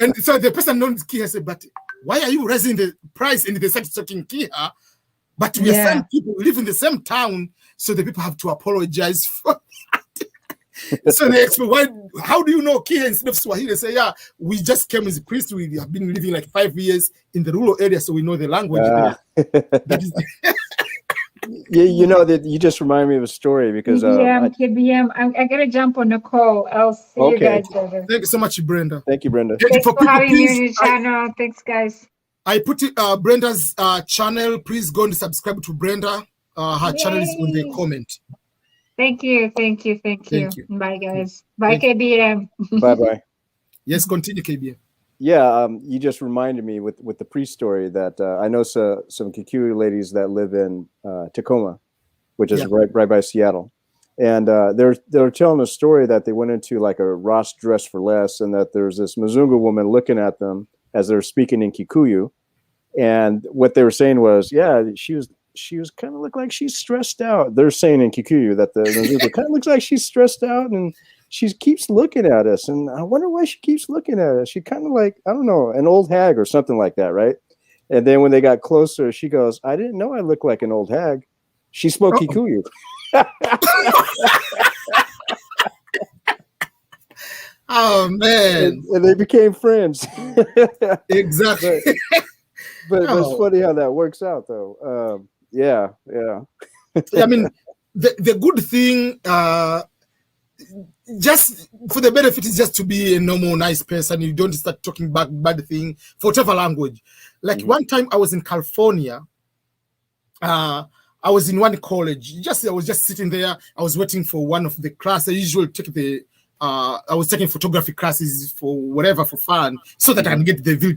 And so the person knows Kiha said, but why are you raising the price? And they started talking Kiha, but we are same people, we live in the same town, so the people have to apologize for that. So they explain, how do you know Kiha instead of Swahili? They say, yeah, we just came as a priest. We have been living like 5 years in the rural area, so we know the language. That is Yeah, you know that you just remind me of a story because KBM, I gotta jump on the call. I'll see you guys later. Thank you so much, Brenda. Thank you, Brenda. Thanks for having me on your channel. Thanks, guys. I put Brenda's channel. Please go and subscribe to Brenda. Her channel is on the comment. Thank you. Bye, guys. Bye, KBM. Bye. Yes, continue, KBM. Yeah, you just reminded me with the priest story that I know some Kikuyu ladies that live in Tacoma, which is right by Seattle, and they're telling a story that they went into like a Ross Dress for Less, and that there's this Mzungu woman looking at them as they're speaking in Kikuyu, and what they were saying was, yeah, she was kind of look like she's stressed out. They're saying in Kikuyu that the Mzungu kind of looks like she's stressed out and she keeps looking at us, and I wonder why she keeps looking at us. She kind of like, I don't know, an old hag or something like that, right? And then when they got closer, she goes, I didn't know I looked like an old hag. She spoke Kikuyu. Oh, man. And they became friends. Exactly. But it's funny how that works out, though. Yeah. I mean, the good thing, just for the benefit is just to be a normal, nice person. You don't start talking bad thing for whatever language. Like one time I was in California. I was in one college. I was just sitting there. I was waiting for one of the classes. I usually take I was taking photography classes for whatever, for fun, so that I can get the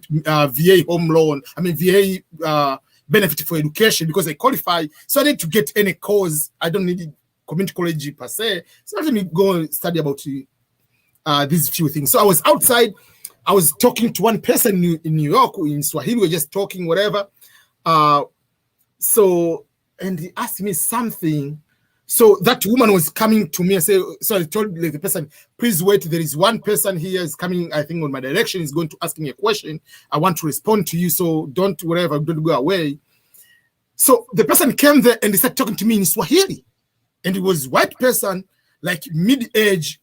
VA home loan. I mean, VA benefit for education because I qualify. So I need to get any course. I don't need community college per se. So let me go and study about these few things. So I was outside. I was talking to one person in New York in Swahili. We were just talking, whatever. And he asked me something. So that woman was coming to me and said, so I told the person, please wait. There is one person here is coming, I think, on my direction. Is going to ask me a question. I want to respond to you. So don't go away. So the person came there and they started talking to me in Swahili. And it was white person, like mid-age.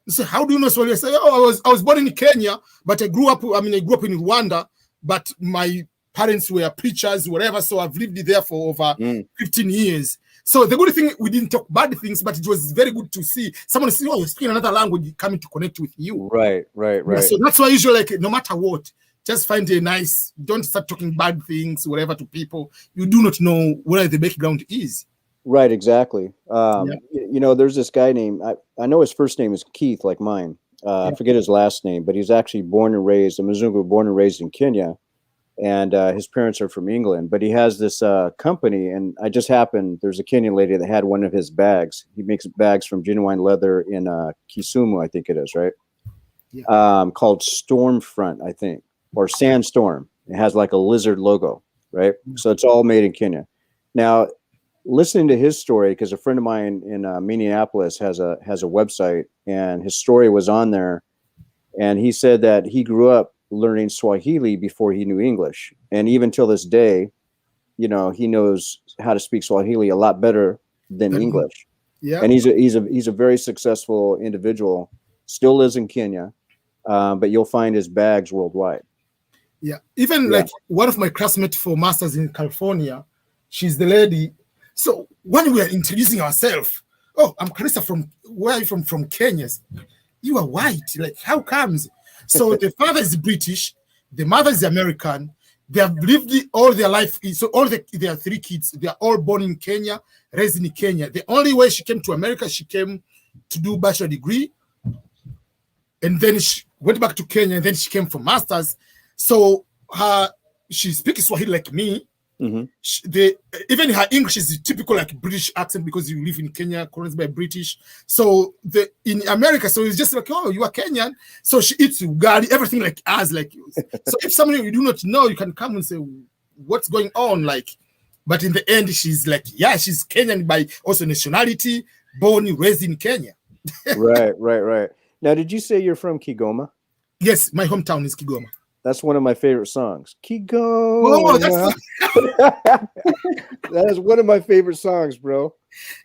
So how do you know Swahili? I said, I was born in Kenya, but I grew up in Rwanda, but my parents were preachers, whatever. So I've lived there for over 15 years. So the good thing, we didn't talk bad things, but it was very good to see someone say, you're speaking another language, coming to connect with you. Right. So that's why usually, like, no matter what, just find a nice, don't start talking bad things, whatever, to people. You do not know where the background is. Right, exactly. You know, there's this guy named, I know his first name is Keith, like mine. I forget his last name, but he's actually born and raised in Kenya. And his parents are from England, but he has this company, and there's a Kenyan lady that had one of his bags. He makes bags from genuine leather in Kisumu, I think it is, right? Yeah. Called Stormfront, I think, or Sandstorm. It has like a lizard logo, right? So it's all made in Kenya. Now, listening to his story, because a friend of mine in Minneapolis has a website, and his story was on there, and he said that he grew up learning Swahili before he knew English, and even till this day, you know, he knows how to speak Swahili a lot better than English. Yeah, and he's a very successful individual. Still lives in Kenya, but you'll find his bags worldwide. Yeah, even like one of my classmates for masters in California, she's the lady. So when we are introducing ourselves, I'm Carissa where are you from? From Kenya. you are white. Like, how comes? So the father is British, the mother is American. They have lived all their life. So their 3 kids, they are all born in Kenya, raised in Kenya. The only way she came to America, she came to do bachelor degree. And then she went back to Kenya, and then she came for master's. So she speaks Swahili like me. Mm-hmm. Even her English is typical like British accent because you live in Kenya, colonized by British. So in America, so it's just like, oh, you are Kenyan. So she eats ugali, everything like us. Like, so if somebody you do not know, you can come and say, what's going on? Like, but in the end, she's like, yeah, she's Kenyan by also nationality, born and raised in Kenya. Right. Now, did you say you're from Kigoma? Yes, my hometown is Kigoma. That's one of my favorite songs. Kigoma. Oh, That is one of my favorite songs, bro.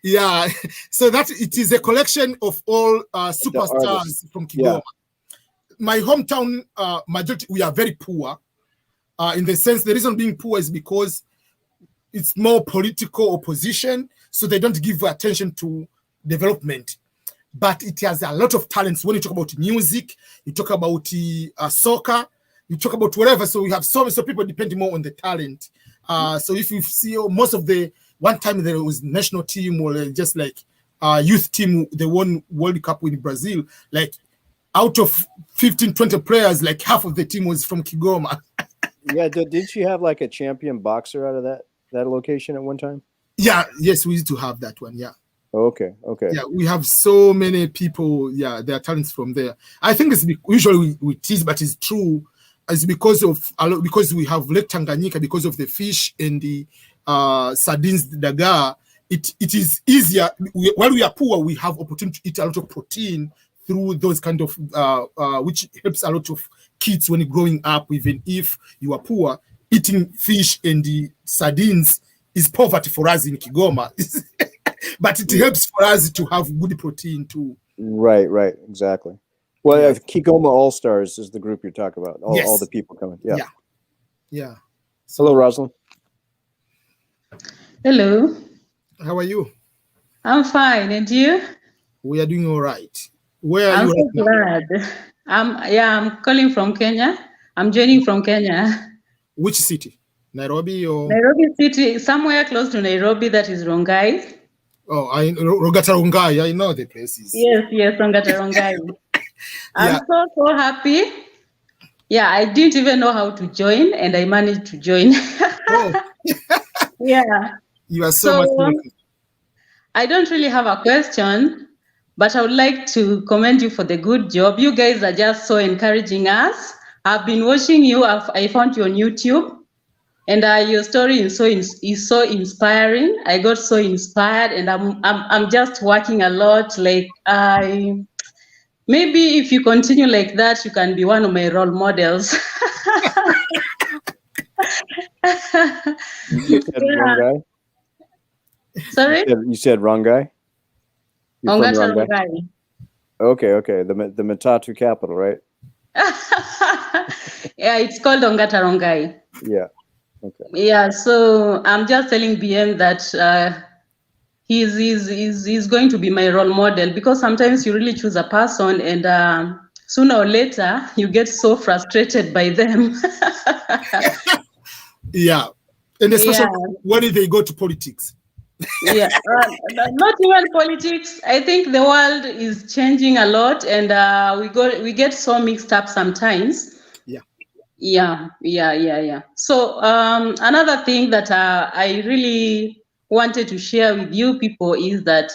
Yeah. So it is a collection of all superstars from Kigoma. Yeah. My hometown, majority, we are very poor. In the sense, the reason being poor is because it's more political opposition, so they don't give attention to development. But it has a lot of talents. When you talk about music, you talk about soccer, you talk about whatever. So we have so people depending more on the talent. So if you see most of one time there was national team or just like youth team, they won World Cup in Brazil. Like out of 15, 20 players, like half of the team was from Kigoma. Yeah, didn't you have like a champion boxer out of that location at one time? Yeah, yes, we used to have that one. Yeah. Okay. Yeah, we have so many people. Yeah, their talents from there. I think it's usually we tease, but it's true. It's because we have Lake Tanganyika, because of the fish and the sardines, the dagaa. It is easier. While we are poor, we have opportunity to eat a lot of protein through those kind of which helps a lot of kids when growing up. Even if you are poor, eating fish and the sardines is poverty for us in Kigoma. But it helps for us to have good protein too. Right, exactly. Well, Kigoma All Stars is the group you're talking about. All the people coming. Yeah. Hello, Rosalind. Hello. How are you? I'm fine, and you? We are doing all right. Where are I'm you so right glad. I'm calling from Kenya. I'm joining from Kenya. now? Which city? Nairobi or Nairobi City, somewhere close to Nairobi, that is Rongai. Oh, Rongata Rongai. I know the places. Yes, Rongata Rongai. I'm so happy. Yeah, I didn't even know how to join, and I managed to join. Oh. Yeah. You are so much welcome. I don't really have a question, but I would like to commend you for the good job. You guys are just so encouraging us. I've been watching you. I found you on YouTube, and your story is so inspiring. I got so inspired, and I'm just working a lot. Like maybe if you continue like that, you can be one of my role models. You said wrong guy? Sorry? You said wrong guy? You're from Rongai? Okay. The Matatu capital, right? Yeah, it's called Ongata Rongai. Yeah. Okay. Yeah, so I'm just telling BM that he's going to be my role model, because sometimes you really choose a person and sooner or later you get so frustrated by them. Yeah, and especially when they go to politics. Yeah, not even politics. I think the world is changing a lot, and we get so mixed up sometimes. Yeah. So another thing that I really wanted to share with you people is that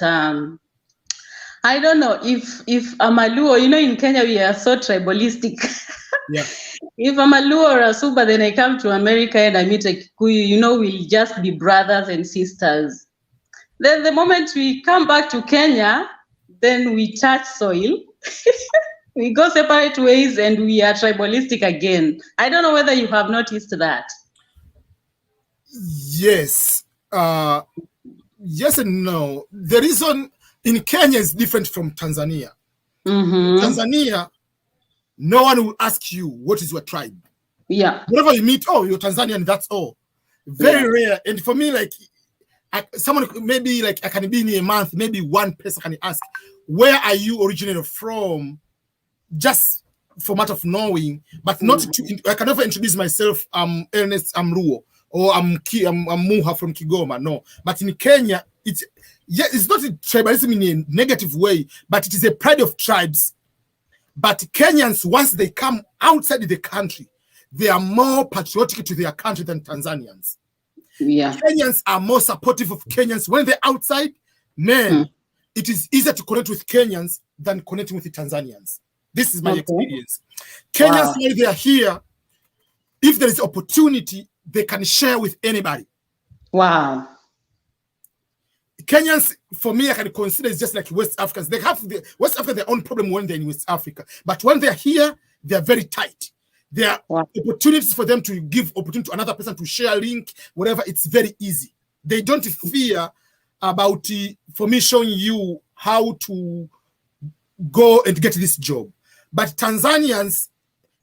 I don't know if I'm a Luo, in Kenya we are so tribalistic. Yeah. If I'm a Luo or a Suba, then I come to America and I meet a Kikuyu, we'll just be brothers and sisters. Then the moment we come back to Kenya, then we touch soil. We go separate ways and we are tribalistic again. I don't know whether you have noticed that. Yes. Yes and no. The reason in Kenya is different from Tanzania. Mm-hmm. Tanzania, no one will ask you, what is your tribe? Yeah. Whenever you meet, you're Tanzanian, that's all. Very rare. And for me, like, someone maybe like I can be in a month, maybe one person can ask, where are you originated from? just for matter of knowing, but not to. I can never introduce myself. I'm Ernest. I'm Luo, or I'm Muha from Kigoma. No, but in Kenya, it's not a tribalism in a negative way, but it is a pride of tribes. But Kenyans, once they come outside the country, they are more patriotic to their country than Tanzanians. Yeah. Kenyans are more supportive of Kenyans when they're outside. Man, it is easier to connect with Kenyans than connecting with the Tanzanians. This is my experience. Kenyans, when they are here, if there is opportunity, they can share with anybody. Wow. Kenyans, for me, I can consider it's just like West Africans. They have West Africa their own problem when they're in West Africa, but when they're here, they're very tight. There are opportunities for them to give opportunity to another person to share a link, whatever. It's very easy. They don't fear about for me showing you how to go and get this job. But Tanzanians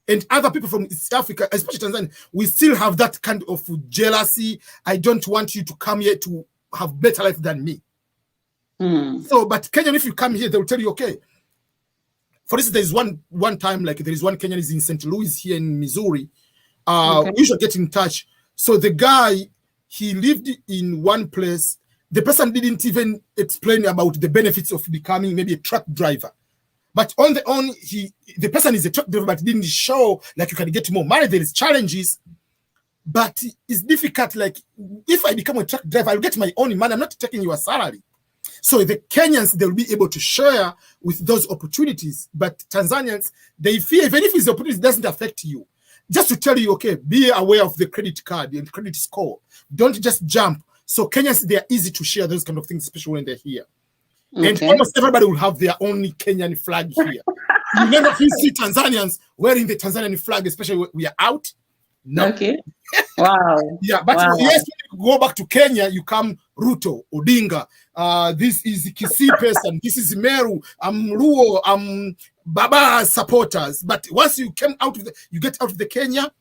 and other people from East Africa, especially Tanzania, we still have that kind of jealousy. I don't want you to come here to have better life than me. So, but Kenyan, if you come here, they'll tell you, okay. For instance, there's one time, like there is one Kenyan is in St. Louis here in Missouri. We should get in touch. So the guy, he lived in one place. The person didn't even explain about the benefits of becoming maybe a truck driver. But on the own, the person is a truck driver, but didn't show like you can get more money. There is challenges, but it's difficult. Like if I become a truck driver, I'll get my own money. I'm not taking your salary. So the Kenyans, they'll be able to share with those opportunities. But Tanzanians, they fear, even if the opportunity doesn't affect you, just to tell you, okay, be aware of the credit card and credit score. Don't just jump. So Kenyans, they are easy to share those kind of things, especially when they're here. And almost everybody will have their only Kenyan flag here. You never see Tanzanians wearing the Tanzanian flag, especially when we are out. No. Okay. Wow. Yeah, but yes, when you go back to Kenya, you come Ruto, Odinga. This is Kisii person. This is Meru. I'm Luo. I'm Baba supporters. But once you get out of the Kenya,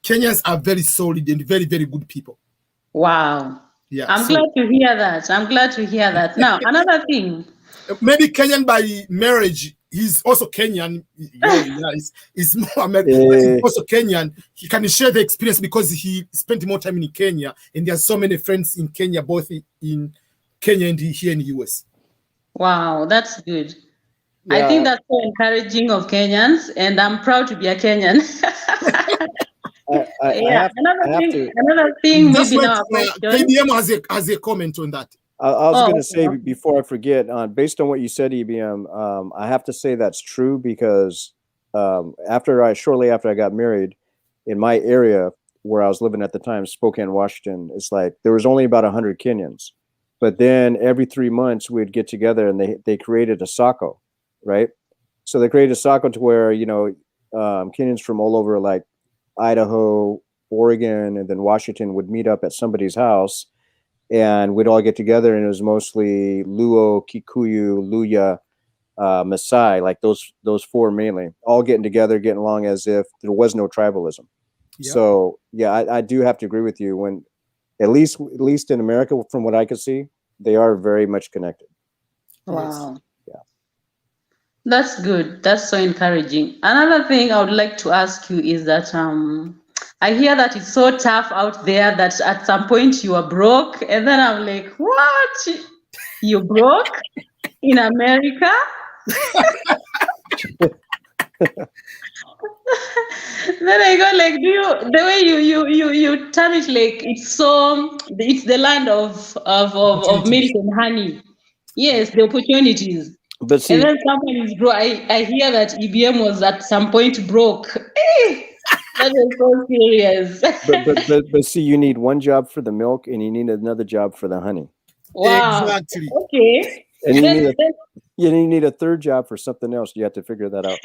Kenyans are very solid and very, very good people. Wow. Yeah. I'm glad to hear that. Now, another thing. Maybe Kenyan by marriage. He's also Kenyan. He's more American. But he's also Kenyan. He can share the experience because he spent more time in Kenya, and there are so many friends in Kenya, both in Kenya and here in the US. Wow, that's good. Yeah. I think that's so encouraging of Kenyans, and I'm proud to be a Kenyan. Another thing. Maybe now. KBM has a comment on that. I was going to say before I forget, based on what you said, EBM, I have to say that's true because shortly after I got married, in my area where I was living at the time, Spokane, Washington, it's like there was only about 100 Kenyans, but then every 3 months we'd get together and they created a SACCO, right? So they created a SACCO to where Kenyans from all over like Idaho, Oregon, and then Washington would meet up at somebody's house. And we'd all get together, and it was mostly Luo, Kikuyu, Luya, Maasai, like those four mainly, all getting together, getting along as if there was no tribalism. Yep. So yeah, I do have to agree with you. When at least in America, from what I could see, they are very much connected. Wow. Yeah. That's good. That's so encouraging. Another thing I would like to ask you is that I hear that it's so tough out there that at some point you are broke, and then I'm like, what? You broke in America? Then I go like, the way you turn it like it's the land of milk and honey. Yes, the opportunities. But see, and then someone is broke. I hear that EBM was at some point broke. That is so serious. but see, you need one job for the milk and you need another job for the honey. Wow. Exactly. Okay. And you need a third job for something else. You have to figure that out.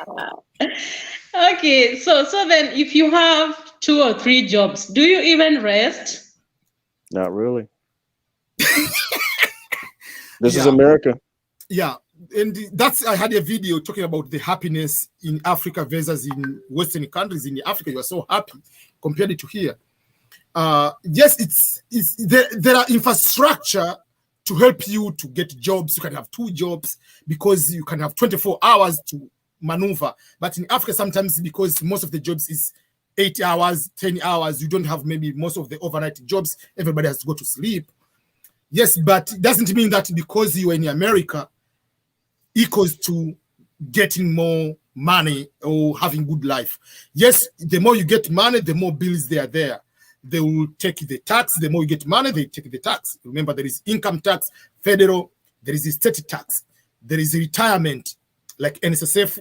Wow. Okay. So then if you have 2 or 3 jobs, do you even rest? Not really. This is America. Yeah. And I had a video talking about the happiness in Africa versus in Western countries. In Africa, you are so happy compared to here. Yes, there are infrastructure to help you to get jobs. You can have 2 jobs because you can have 24 hours to maneuver. But in Africa, sometimes because most of the jobs is 8 hours, 10 hours, you don't have maybe most of the overnight jobs. Everybody has to go to sleep. Yes, but it doesn't mean that because you are in America equals to getting more money or having good life. Yes, the more you get money, the more bills they are there. They will take the tax. The more you get money, they take the tax. Remember, there is income tax, federal, there is the state tax, there is retirement, like NSSF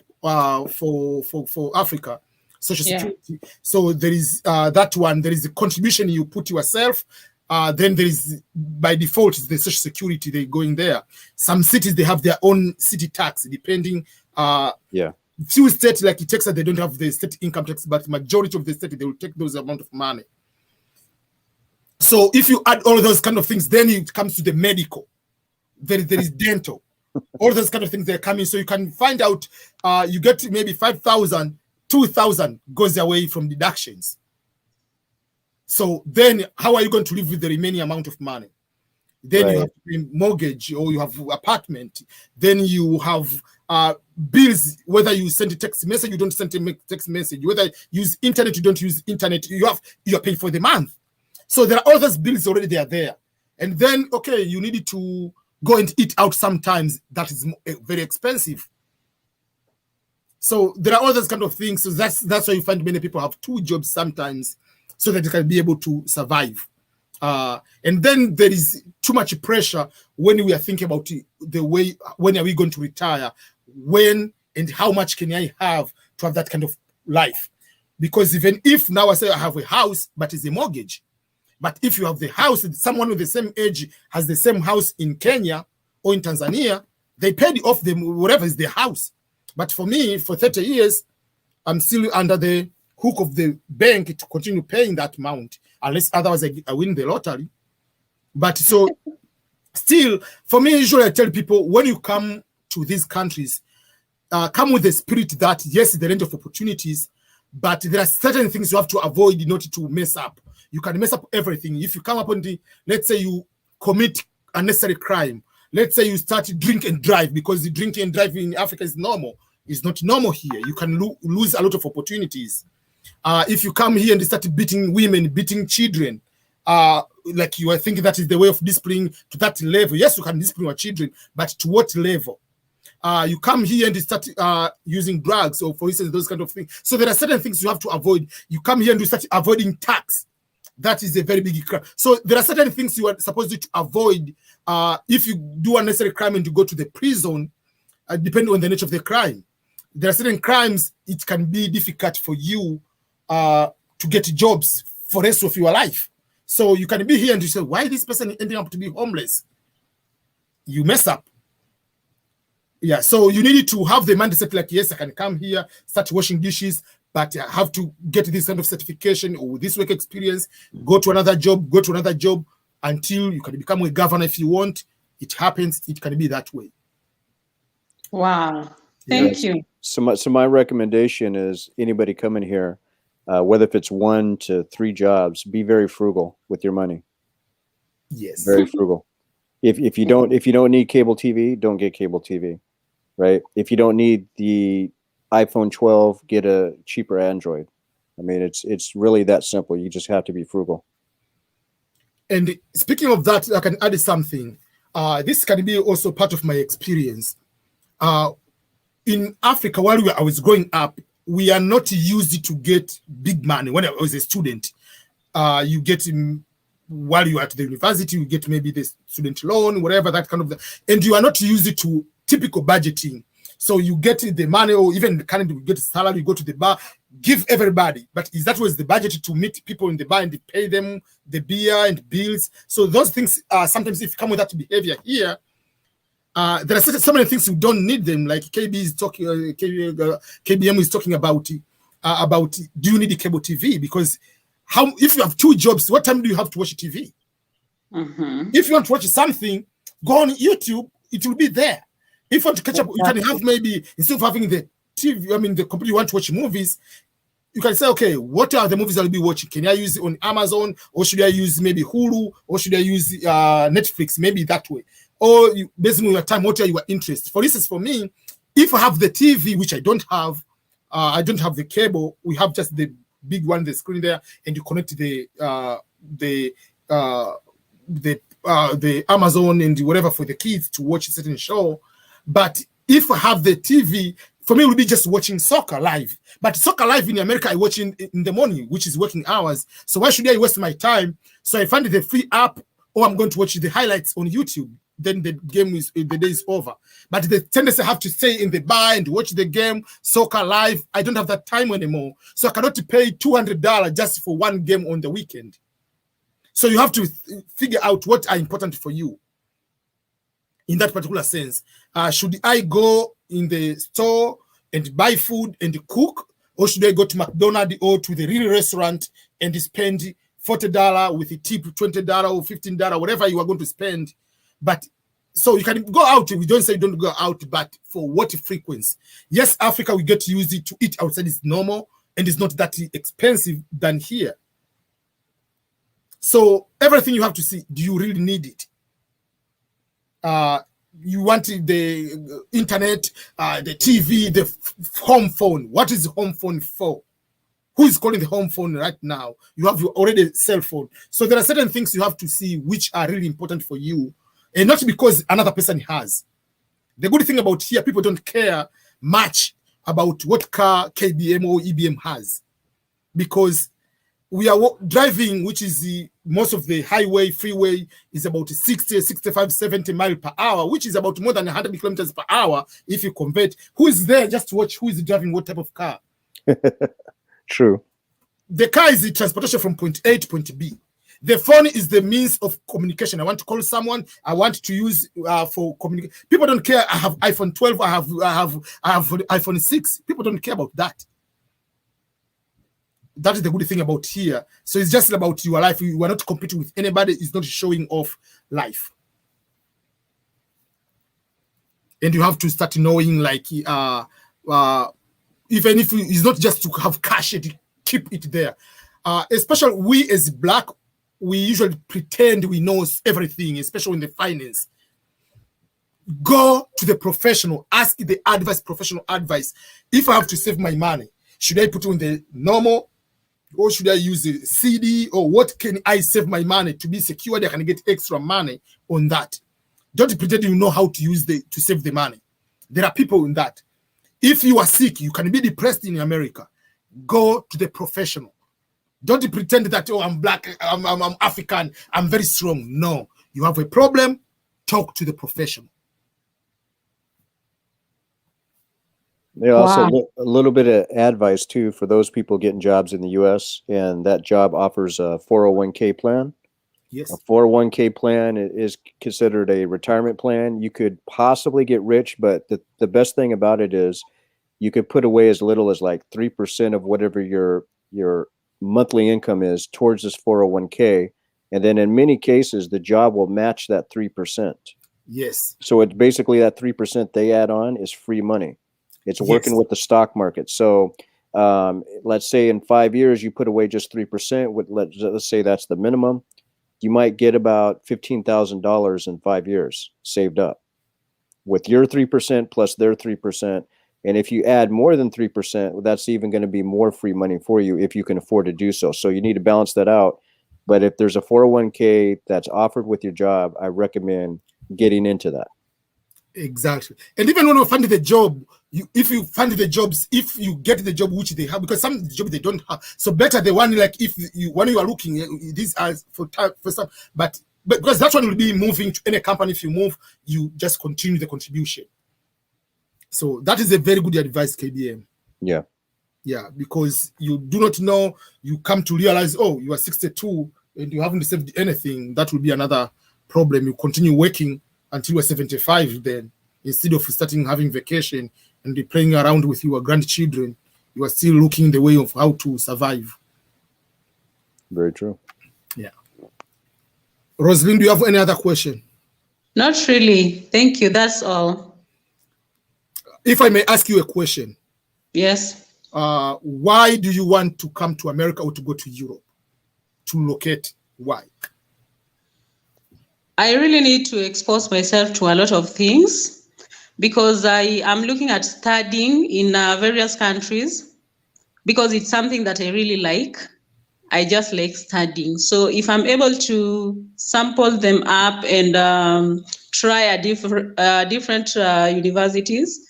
for Africa, Social Security. So there is that one. There is the contribution you put yourself. Then there is, by default, the Social Security, they go in there. Some cities, they have their own city tax, depending. Few states like Texas, they don't have the state income tax, but majority of the state, they will take those amount of money. So if you add all those kind of things, then it comes to the medical. There is dental. All those kind of things, they're coming. So you can find out, you get maybe 5,000, 2,000 goes away from deductions. So then how are you going to live with the remaining amount of money? Then you have to pay mortgage, or you have apartment. Then you have bills, whether you send a text message, you don't send a text message, whether you use internet, you don't use internet, you are paying for the month. So there are all those bills already, they are there. And then, okay, you need to go and eat out sometimes. That is very expensive. So there are all those kind of things. So that's why you find many people have 2 jobs sometimes, so that they can be able to survive. And then there is too much pressure when we are thinking about the way, when are we going to retire? When and how much can I have to have that kind of life? Because even if now I say I have a house, but it's a mortgage. But if you have the house, someone with the same age has the same house in Kenya or in Tanzania, they paid off them whatever is their house. But for me, for 30 years, I'm still under the hook of the bank to continue paying that amount, unless otherwise I win the lottery. But so still, for me, usually I tell people, when you come to these countries, come with the spirit that, yes, the range of opportunities, but there are certain things you have to avoid in order to mess up. You can mess up everything. If you come up on let's say you commit unnecessary crime, let's say you start to drink and drive, because the drinking and driving in Africa is normal. It's not normal here. You can lose a lot of opportunities. If you come here and start beating women, beating children, like you are thinking that is the way of disciplining to that level. Yes, you can discipline your children, but to what level? You come here and start using drugs, or for instance, those kind of things. So there are certain things you have to avoid. You come here and you start avoiding tax. That is a very big crime. So there are certain things you are supposed to avoid. If you do unnecessary crime and you go to the prison, depending on the nature of the crime. There are certain crimes, it can be difficult for you to get jobs for the rest of your life. So you can be here and you say, why this person ending up to be homeless? You mess up. Yeah, so you need to have the mindset like, yes, I can come here, start washing dishes, but I have to get this kind of certification or this work experience, go to another job until you can become a governor if you want. It happens. It can be that way. Wow. Thank you. So my recommendation is anybody coming here, whether if it's 1 to 3 jobs, be very frugal with your money. Yes. Very frugal. If you don't need cable TV, don't get cable TV, right? If you don't need the iPhone 12, get a cheaper Android. I mean, it's really that simple. You just have to be frugal. And speaking of that, I can add something. This can be also part of my experience. In Africa, while I was growing up, we are not used to get big money. When I was a student, you get while you are at the university, you get maybe the student loan, whatever, that kind of, and you are not used to typical budgeting. So you get the money, or even kind of get a salary, you go to the bar, give everybody. But is that was the budget to meet people in the bar and pay them the beer and bills? So those things, sometimes if you come with that behavior here, there are so many things you don't need them. Like KB is talking, KBM is talking about do you need a cable TV? Because if you have 2 jobs, what time do you have to watch TV? Mm-hmm. If you want to watch something, go on YouTube, it will be there. If you want to catch up, you can have maybe, instead of having the TV, the computer, you want to watch movies, you can say, okay, what are the movies I'll be watching? Can I use it on Amazon, or should I use maybe Hulu, or should I use Netflix? Maybe that way. Or based on your time, what are your interests? For instance, for me, if I have the TV, which I don't have the cable. We have just the big one, the screen there, and you connect the Amazon and whatever for the kids to watch a certain show. But if I have the TV, for me, it will be just watching soccer live. But soccer live in America, I watch in the morning, which is working hours. So why should I waste my time? So I find the free app, or I'm going to watch the highlights on YouTube. Then the day is over. But the tendency I have to stay in the bar and watch the game, soccer live. I don't have that time anymore. So I cannot pay $200 just for one game on the weekend. So you have to figure out what are important for you in that particular sense. Should I go in the store and buy food and cook, or should I go to McDonald's or to the real restaurant and spend $40 with a tip, $20 or $15, whatever you are going to spend? But so you can go out. We don't say don't go out, but for what frequency? Yes, Africa, we get to use it to eat outside. It's normal and it's not that expensive than here. So everything you have to see, do you really need it? You want the internet, the TV, the home phone. What is the home phone for? Who is calling the home phone right now? You have already a cell phone. So there are certain things you have to see which are really important for you, and not because another person has. The good thing about here, people don't care much about what car KBM or EBM has, because we are driving, which is most of the freeway is about 60, 65, 70 miles per hour, which is about more than 100 kilometers per hour if you convert. Who is there just to watch who is driving what type of car? True. The car is the transportation from point A to point B. The phone is the means of communication. I want to call someone. I want to use for communication. People don't care. I have iPhone 12. I have iPhone 6. People don't care about that. That is the good thing about here. So it's just about your life. You are not competing with anybody. It's not showing off life. And you have to start knowing, like, even if it's not just to have cash, keep it there. Especially we as Black, we usually pretend we know everything, especially in the finance. Go to the professional, ask the professional advice. If I have to save my money, should I put it on the normal, or should I use the CD, or what can I save my money to be secure that I can get extra money on that? Don't pretend you know how to use to save the money. There are people in that. If you are sick, you can be depressed in America. Go to the professional. Don't pretend that, oh, I'm Black, I'm African, I'm very strong. No, you have a problem, talk to the professional. Yeah, also a little bit of advice too for those people getting jobs in the U.S. and that job offers a 401k plan. Yes. A 401k plan is considered a retirement plan. You could possibly get rich, but the best thing about it is you could put away as little as like 3% of whatever your monthly income is towards this 401k. And then in many cases, the job will match that 3%. Yes. So it's basically that 3% they add on is free money. It's working with the stock market. So let's say in 5 years, you put away just 3%. Let's say that's the minimum. You might get about $15,000 in 5 years saved up with your 3% plus their 3%. And if you add more than 3%, that's even going to be more free money for you if you can afford to do so. So you need to balance that out. But if there's a 401k that's offered with your job, I recommend getting into that. Exactly. And even when you find the job, if you find the jobs, if you get the job which they have, because some jobs they don't have, so better the one, like when you are looking, these are for some, but because that one will be moving to any company. If you move, you just continue the contribution. So that is a very good advice, KBM. Yeah. Yeah, because you do not know, you come to realize, oh, you are 62 and you haven't saved anything. That will be another problem. You continue working until you are 75 then, instead of starting having vacation and be playing around with your grandchildren, you are still looking the way of how to survive. Very true. Yeah. Rosalind, do you have any other question? Not really. Thank you. That's all. If I may ask you a question. Yes. why do you want to come to America or to go to Europe to locate? Why? I really need to expose myself to a lot of things because I am looking at studying in various countries because it's something that I really like. I just like studying. So if I'm able to sample them up and try a different universities,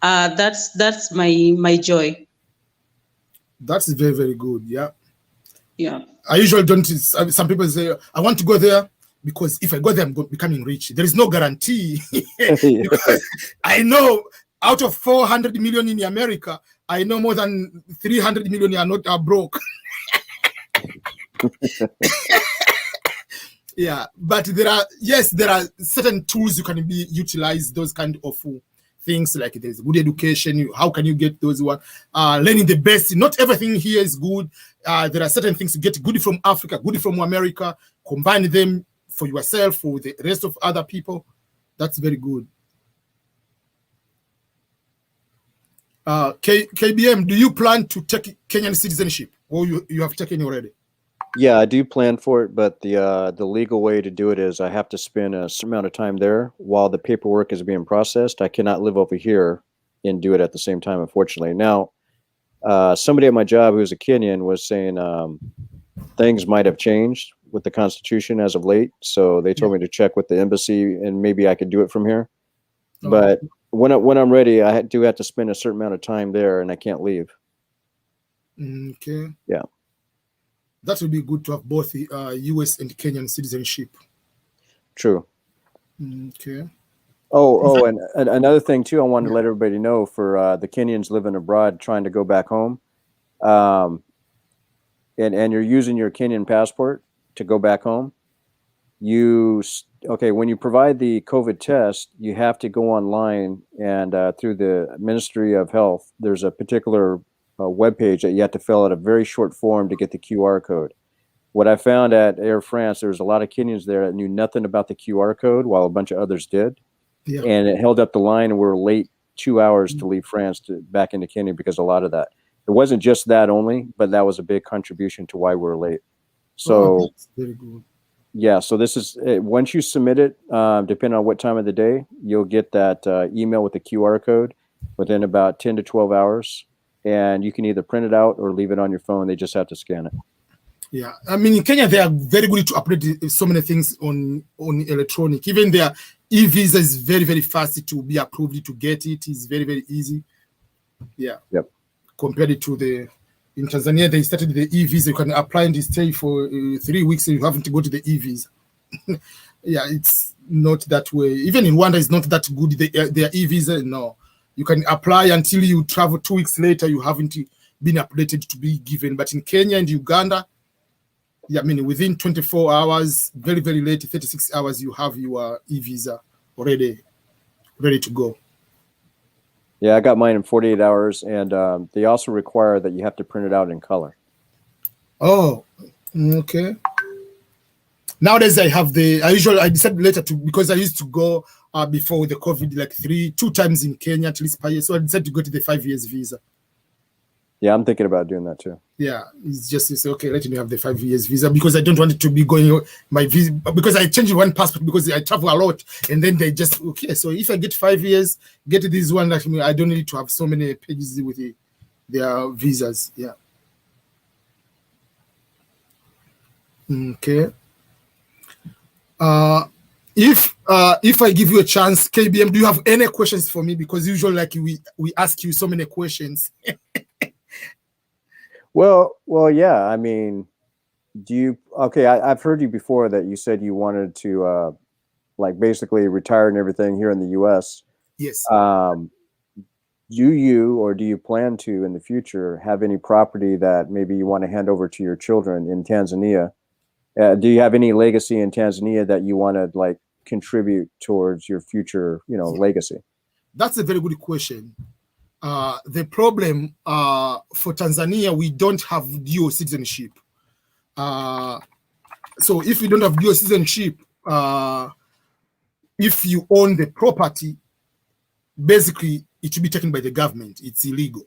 that's my joy. That's very, very good. Yeah. Yeah. I usually don't. Some people say, I want to go there because if I go there, I'm becoming rich. There is no guarantee. Because I know out of 400 million in America, I know more than 300 million are not broke. Yeah, but there are certain tools you can utilize those kind of things, like there's good education. How can you get those one? Learning the best. Not everything here is good. There are certain things you get good from Africa, good from America. Combine them for yourself, for the rest of other people. That's very good. KBM, do you plan to take Kenyan citizenship, or you have taken already? Yeah, I do plan for it, but the legal way to do it is I have to spend a certain amount of time there while the paperwork is being processed. I cannot live over here and do it at the same time, unfortunately. Now, somebody at my job who's a Kenyan was saying things might have changed with the Constitution as of late, so they told me to check with the embassy and maybe I could do it from here. Oh. But when I'm ready, I do have to spend a certain amount of time there, and I can't leave. Okay. Yeah. That would be good to have both the U.S. and Kenyan citizenship. True. Okay. Oh, and another thing too, I wanted to let everybody know for the Kenyans living abroad trying to go back home, and you're using your Kenyan passport to go back home. When you provide the COVID test, you have to go online and through the Ministry of Health, there's a particular webpage that you have to fill out a very short form to get the QR code. What I found at Air France, there was a lot of Kenyans there that knew nothing about the QR code while a bunch of others did. Yeah. And it held up the line, and we were late 2 hours to leave France back into Kenya because of a lot of that. It wasn't just that only, but that was a big contribution to why we were late. So that's very good. Yeah, so this is once you submit it, depending on what time of the day, you'll get that email with the QR code within about 10 to 12 hours. And you can either print it out or leave it on your phone. They just have to scan it. Yeah, I mean, in Kenya, they are very good to upload so many things on electronic. Even their e-visa is very, very fast to be approved, to get it. It's very, very easy. Yeah. Yep. Compared to in Tanzania, they started the e-visa. You can apply and stay for 3 weeks and you haven't to go to the e-visa. Yeah, it's not that way. Even in Rwanda, it's not that good. Their e-visa, no. You can apply until you travel 2 weeks later. You haven't been updated to be given. But in Kenya and Uganda, yeah, I mean, within 24 hours, very, very late, 36 hours, you have your e-visa already ready to go. Yeah, I got mine in 48 hours, and they also require that you have to print it out in color. Oh, okay. Nowadays, I decided later because I used to go before the COVID, like 2 times in Kenya, at least per year. So I decided to go to the 5 years visa. Yeah, I'm thinking about doing that too. Yeah, it's okay, let me have the 5 years visa because I don't want it to be going my visa because I changed one passport because I travel a lot and then they just, okay, so if I get 5 years, get this one, like I don't need to have so many pages with their visas. Yeah. Okay. If I give you a chance, KBM, do you have any questions for me? Because usually, like we ask you so many questions. Well, yeah. I mean, I've heard you before that you said you wanted to, like, basically retire and everything here in the U.S. Yes. Do you plan to in the future have any property that maybe you want to hand over to your children in Tanzania? Do you have any legacy in Tanzania that you want to like contribute towards your future, legacy? That's a very good question. The problem for Tanzania, we don't have dual citizenship. So if you don't have dual citizenship, if you own the property, basically it should be taken by the government. It's illegal.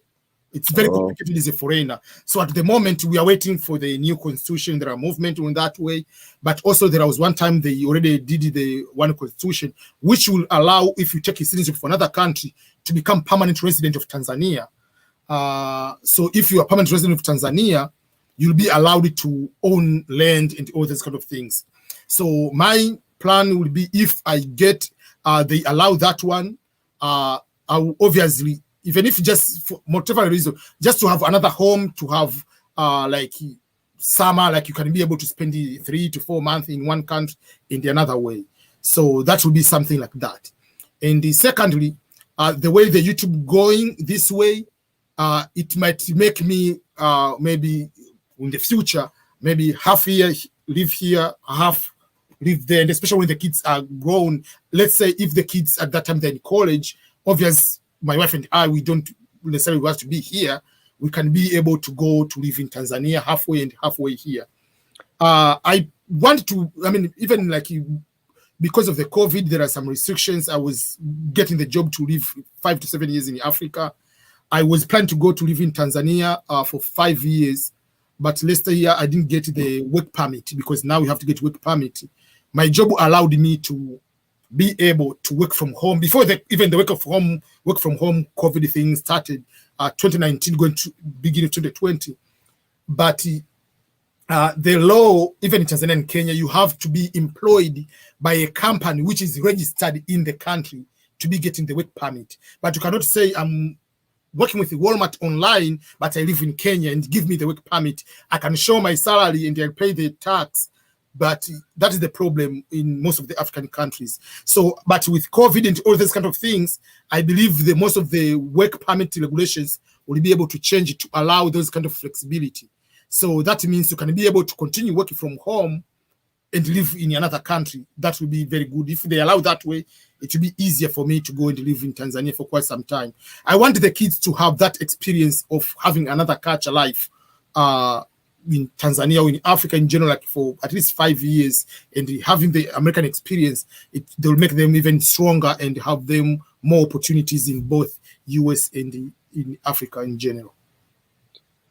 It's very complicated as a foreigner. So at the moment, we are waiting for the new constitution. There are movement in that way. But also there was one time they already did the one constitution, which will allow, if you take a citizenship for another country, to become permanent resident of Tanzania. So if you are permanent resident of Tanzania, you'll be allowed to own land and all those kind of things. So my plan will be, if I get, they allow that one, I will obviously, even if just for whatever reason, just to have another home, to have like summer, like you can be able to spend 3 to 4 months in one country in the another way. So that will be something like that. And secondly, the way the YouTube going this way, it might make me maybe in the future, maybe half year live here, half live there, and especially when the kids are grown. Let's say if the kids at that time they're in college, obviously my wife and I, we don't necessarily want to be here. We can be able to go to live in Tanzania halfway and halfway here. I want to, I mean, even like because of the COVID, there are some restrictions. I was getting the job to live 5 to 7 years in Africa. I was planning to go to live in Tanzania for 5 years, but last year I didn't get the work permit, because now you have to get work permit. My job allowed me to be able to work from home before even the work from home COVID thing started, 2019 going to beginning of 2020. But the law, even in Tanzania and Kenya, you have to be employed by a company which is registered in the country to be getting the work permit. But you cannot say I'm working with Walmart online, but I live in Kenya and give me the work permit. I can show my salary and I pay the tax. But that is the problem in most of the African countries. So, but with COVID and all these kind of things, I believe most of the work permit regulations will be able to change it to allow those kind of flexibility. So that means you can be able to continue working from home and live in another country. That will be very good. If they allow that way, it will be easier for me to go and live in Tanzania for quite some time. I want the kids to have that experience of having another culture life in Tanzania or in Africa in general, like for at least 5 years, and having the American experience, they will make them even stronger and have them more opportunities in both US and in Africa in general.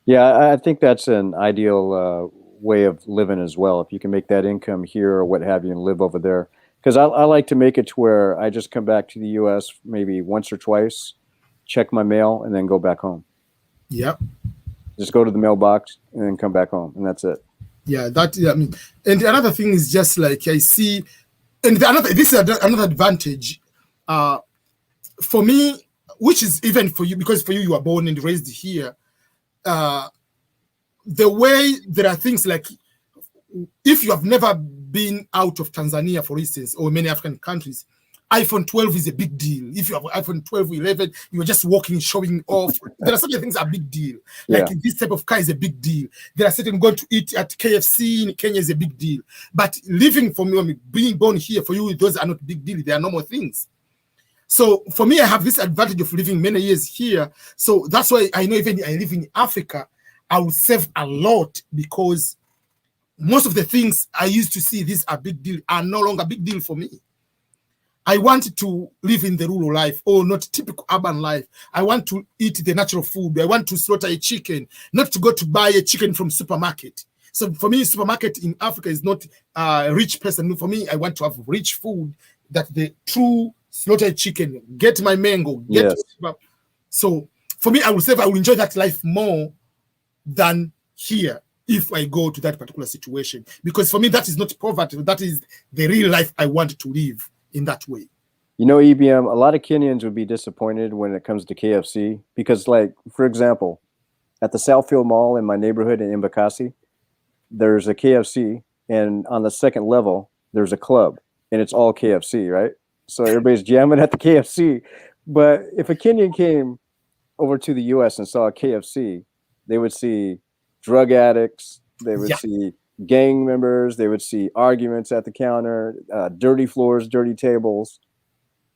Yeah, I think that's an ideal way of living as well. If you can make that income here or what have you and live over there. Because I like to make it to where I just come back to the US maybe once or twice, check my mail, and then go back home. Yeah. Just go to the mailbox and then come back home, and that's it. Yeah, I mean, and another thing is just like I see, and this is another advantage for me, which is even for you, because for you are born and raised here. The way there are things like, if you have never been out of Tanzania, for instance, or many African countries, iPhone 12 is a big deal. If you have iPhone 12 or 11, you're just walking, showing off. There are certain things that are a big deal. Like this type of car is a big deal. There are certain going to eat at KFC in Kenya is a big deal. But living for me, being born here, for you, those are not big deal. They are normal things. So for me, I have this advantage of living many years here. So that's why I know even I live in Africa, I will save a lot, because most of the things I used to see these are big deal are no longer big deal for me. I want to live in the rural life, or not typical urban life. I want to eat the natural food. I want to slaughter a chicken, not to go to buy a chicken from supermarket. So for me, supermarket in Africa is not a rich person. For me, I want to have rich food, that the true slaughtered chicken, get my mango, get. Yes. So for me, I will enjoy that life more than here if I go to that particular situation. Because for me, that is not poverty. That is the real life I want to live in that way. You know, EBM, a lot of Kenyans would be disappointed when it comes to KFC, because, like, for example, at the Southfield Mall in my neighborhood in Embakasi, there's a KFC, and on the second level, there's a club, and it's all KFC, right? So everybody's jamming at the KFC. But if a Kenyan came over to the US and saw a KFC, they would see drug addicts, they would see gang members, they would see arguments at the counter, dirty floors, dirty tables.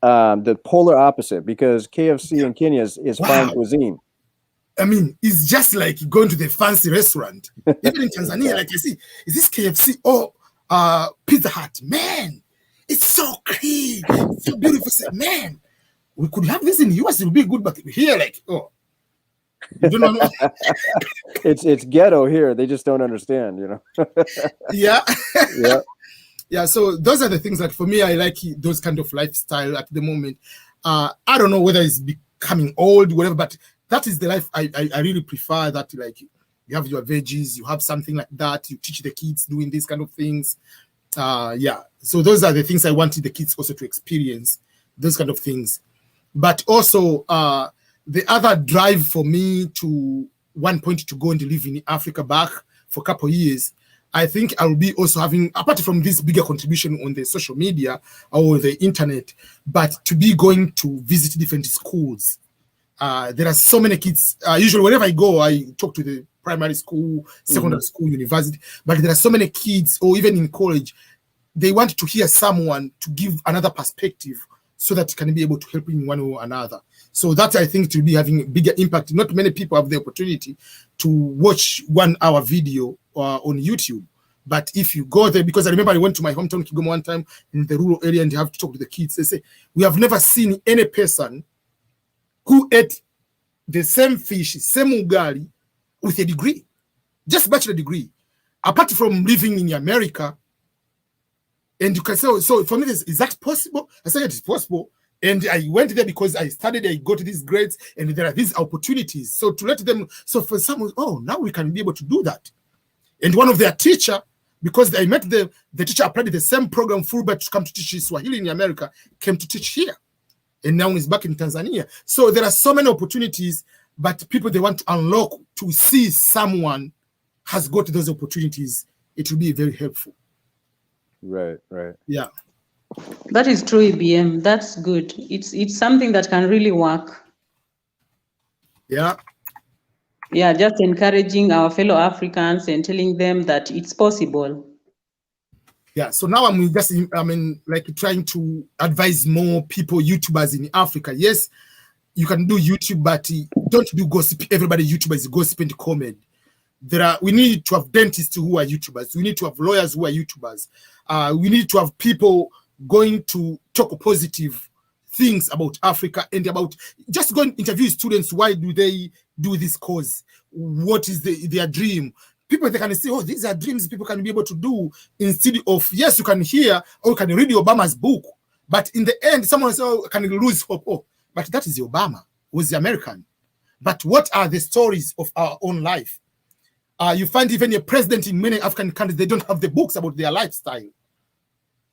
The polar opposite, because KFC in Kenya is fine cuisine. I mean, it's just like going to the fancy restaurant. Even in Tanzania, like you see, is this KFC or Pizza Hut? Man, it's so clean, it's so beautiful. Man, we could have this in the US, it would be good, but here, like, You don't know. It's ghetto here. They just don't understand, you know. Yeah. Yeah. Yeah, so those are the things that for me, I like those kind of lifestyle at the moment. I don't know whether it's becoming old, whatever, but that is the life I really prefer. That like you have your veggies, you have something like that. You teach the kids doing these kind of things. Yeah, so those are the things I wanted the kids also to experience, those kind of things. But also the other drive for me to one point to go and live in Africa back for a couple of years, I think I will be also having, apart from this bigger contribution on the social media or the internet, but to be going to visit different schools. There are so many kids. Usually wherever I go, I talk to the primary school, secondary school, university, but there are so many kids, or even in college, they want to hear someone to give another perspective so that can be able to help in one or another. So that I think to be having a bigger impact. Not many people have the opportunity to watch 1 hour video on YouTube. But if you go there, because I remember I went to my hometown Kigoma one time in the rural area and you have to talk to the kids. They say, we have never seen any person who ate the same fish, same ugali with a degree, just bachelor degree. Apart from living in America, and you can say, so for me, is that possible? I said, it is possible. And I went there because I studied, I got these grades, and there are these opportunities. So to let them, so for someone, oh, now we can be able to do that. And one of their teacher, because I met the teacher applied the same program Fulbright to come to teach Swahili in America, came to teach here. And now he's back in Tanzania. So there are so many opportunities, but people, they want to unlock to see someone has got those opportunities. It will be very helpful. Right. Yeah. That is true, EBM. That's good. It's something that can really work. Yeah. Yeah, just encouraging our fellow Africans and telling them that it's possible. Yeah, so now I'm just, like trying to advise more people, YouTubers in Africa. Yes, you can do YouTube, but don't do gossip. Everybody YouTuber is gossip and comment. We need to have dentists who are YouTubers. We need to have lawyers who are YouTubers. We need to have people going to talk positive things about Africa and about just go and interview students. Why do they do this cause? What is their dream? People, they can say, oh, these are dreams people can be able to do, instead of, yes, you can hear or you can read Obama's book, but in the end, someone says, oh, can lose hope. Oh, but that is Obama, who's the American. But what are the stories of our own life? You find even a president in many African countries, they don't have the books about their lifestyle,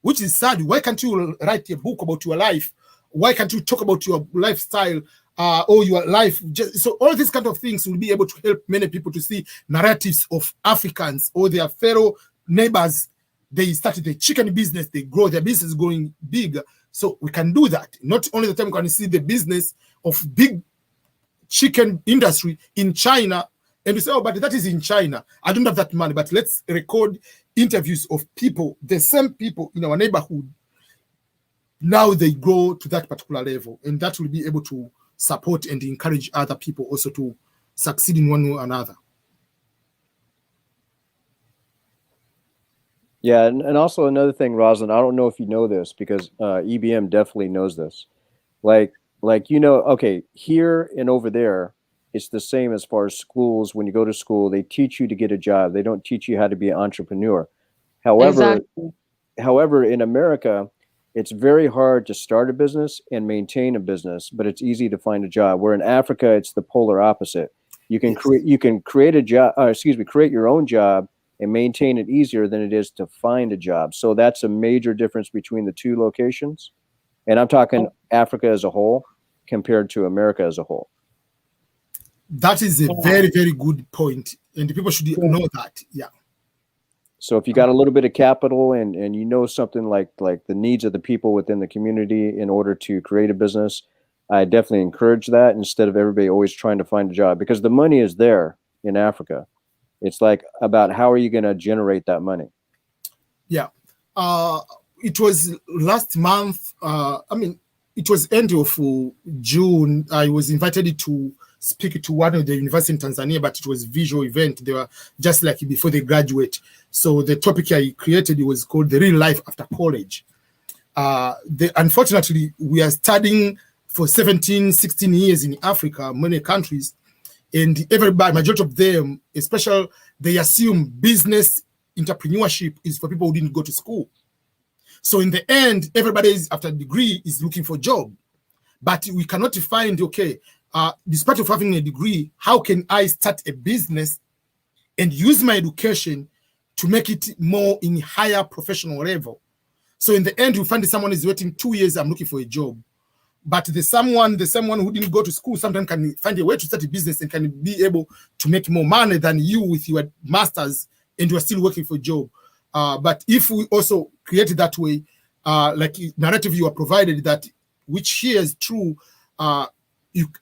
which is sad. Why can't you write a book about your life? Why can't you talk about your lifestyle or your life? So all these kind of things will be able to help many people to see narratives of Africans or their fellow neighbors. They started the chicken business, they grow, their business is going big. So we can do that. Not only the time we can see the business of big chicken industry in China, and we say, oh, but that is in China. I don't have that money, but let's record interviews of people, the same people in our neighborhood. Now they grow to that particular level, and that will be able to support and encourage other people also to succeed in one way or another. Yeah, and also another thing, Rosalind, I don't know if you know this, because EBM definitely knows this. Like okay, here and over there, it's the same as far as schools. When you go to school, they teach you to get a job. They don't teach you how to be an entrepreneur. However, in America, it's very hard to start a business and maintain a business, but it's easy to find a job. Where in Africa, it's the polar opposite. You can create a job, create your own job and maintain it easier than it is to find a job. So that's a major difference between the two locations. And I'm talking Africa as a whole compared to America as a whole. That is a very, very good point. And the people should know that. Yeah. So if you got a little bit of capital and you know something like the needs of the people within the community in order to create a business, I definitely encourage that instead of everybody always trying to find a job, because the money is there in Africa. It's like about how are you going to generate that money? Yeah. It was last month. It was end of June. I was invited to speak to one of the universities in Tanzania, but it was a visual event. They were just like before they graduate. So the topic I created, it was called The Real Life After College. Unfortunately, we are studying for 17, 16 years in Africa, many countries, and everybody, majority of them, especially, they assume business entrepreneurship is for people who didn't go to school. So in the end, everybody is, after a degree is looking for a job, but we cannot find, okay, despite of having a degree, how can I start a business and use my education to make it more in higher professional level? So in the end, you find someone is waiting 2 years, I'm looking for a job. But the someone who didn't go to school sometimes can find a way to start a business and can be able to make more money than you with your master's, and you are still working for a job. But if we also create it that way, like narrative you are provided, that which here is true,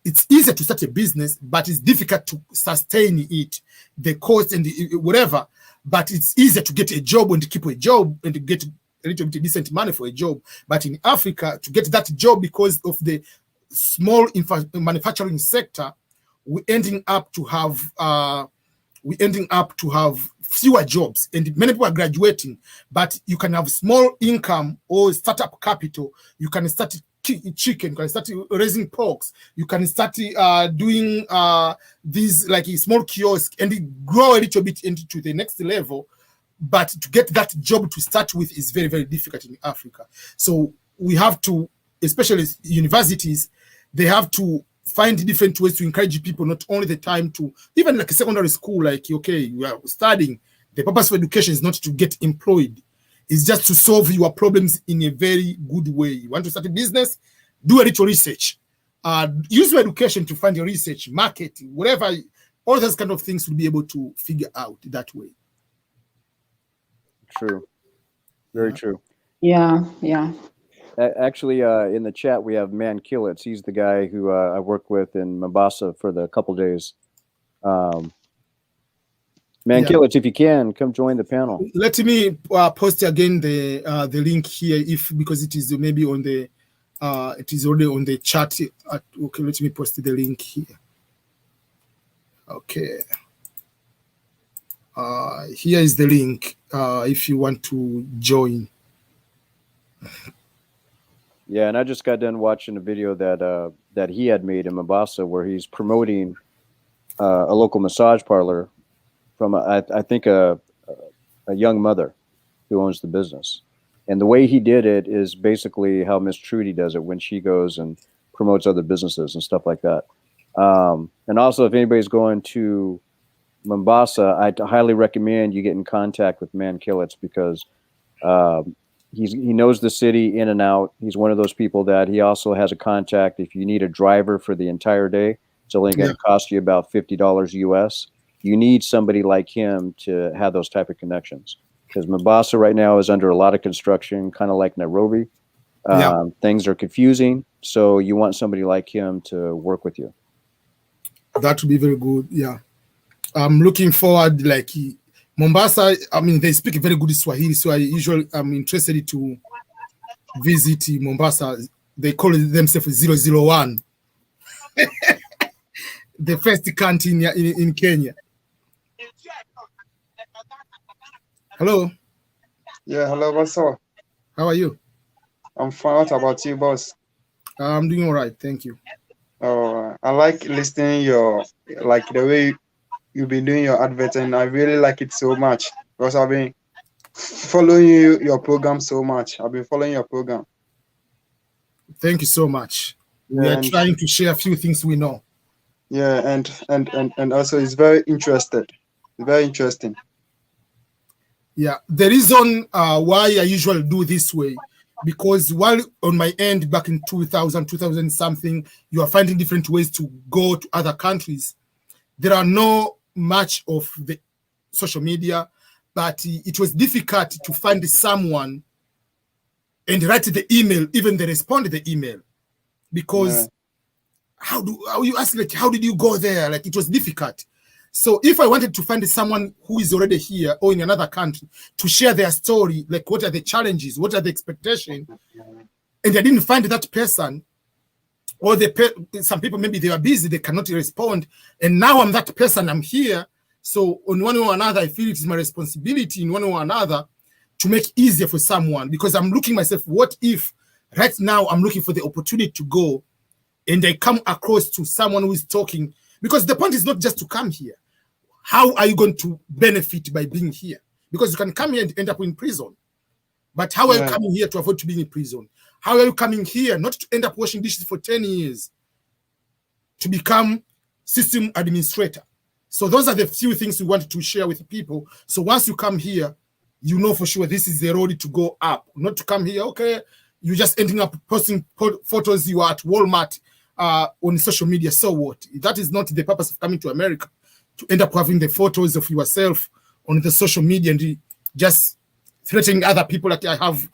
it's easier to start a business, but it's difficult to sustain it, the cost and whatever. But it's easier to get a job and to keep a job and to get a little bit decent money for a job. But in Africa, to get that job because of the small manufacturing sector, we're ending up to have fewer jobs, and many people are graduating. But you can have small income or startup capital. You can start chicken, you can start raising porks, you can start doing these like a small kiosk and grow a little bit into the next level. But to get that job to start with is very, very difficult in Africa. So we have to, especially universities, they have to find different ways to encourage people, not only the time to, even like a secondary school, like, okay, you are studying, the purpose of education is not to get employed. It's just to solve your problems in a very good way. You want to start a business, do a little research. Use your education to find your research, market, whatever, all those kind of things will be able to figure out that way. True. Very true. Yeah. Actually, in the chat, we have Man Killets. He's the guy who I worked with in Mombasa for the couple days. Man Killets, if you can, come join the panel. Let me post again the link here, because it is maybe on the it is already on the chat. Okay, let me post the link here. Okay. Here is the link if you want to join. Yeah, and I just got done watching a video that he had made in Mombasa where he's promoting a local massage parlor from I think a young mother who owns the business. And the way he did it is basically how Miss Trudy does it when she goes and promotes other businesses and stuff like that. And also, if anybody's going to Mombasa, I highly recommend you get in contact with Man Killets, because he knows the city in and out. He's one of those people that he also has a contact. If you need a driver for the entire day, it's only going to cost you about $50 US. You need somebody like him to have those type of connections, because Mombasa right now is under a lot of construction, kind of like Nairobi. Things are confusing, so you want somebody like him to work with you. That would be very good. Yeah. I'm looking forward, like Mombasa, I mean, they speak very good Swahili, so I'm interested to visit Mombasa. They call themselves 001. The first country in Kenya. Hello. Yeah, hello, what's up? How are you? I'm fine. What about you, boss? I'm doing all right, thank you. Oh, I like listening the way you've been doing your advert, and I really like it so much because I've been following your program so much. I've been following your program. Thank you so much. We are trying to share a few things we know. Yeah, and also it's very interesting. Very interesting. Yeah, the reason why I usually do this way, because while on my end back in 2000 something, you are finding different ways to go to other countries. There are no much of the social media, but it was difficult to find someone and write the email, even they respond to the email, because how you ask, like, how did you go there? Like, it was difficult. So if I wanted to find someone who is already here or in another country to share their story, like what are the challenges, what are the expectations, and I didn't find that person, or some people, maybe they are busy, they cannot respond, and now I'm that person, I'm here. So on one way or another, I feel it is my responsibility in one way or another to make easier for someone, because I'm looking myself, what if right now I'm looking for the opportunity to go and I come across to someone who is talking, Because the point is not just to come here. How are you going to benefit by being here? Because you can come here and end up in prison. But how are you coming here to avoid being in prison? How are you coming here not to end up washing dishes for 10 years to become system administrator? So those are the few things we want to share with people. So once you come here, you know for sure this is the road to go up. Not to come here, okay, you're just ending up posting photos you are at Walmart on social media. So what? That is not the purpose of coming to America, to end up having the photos of yourself on the social media and just threatening other people that I have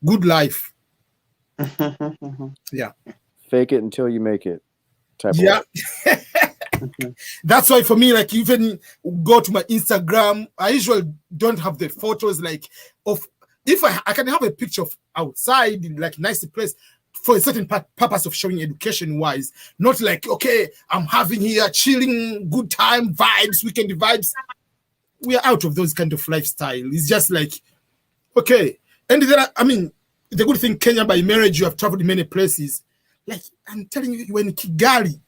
good life. Yeah. Fake it until you make it. Yeah. That's why for me, like, even go to my Instagram, I usually don't have the photos like of, if I can have a picture of outside, like nice place for a certain purpose of showing education wise, not like, okay, I'm having here chilling, good time vibes, weekend vibes. We are out of those kind of lifestyle. It's just like, okay. And then, I mean, the good thing, Kenya, by marriage, you have traveled many places. Like, I'm telling you, when Kigali,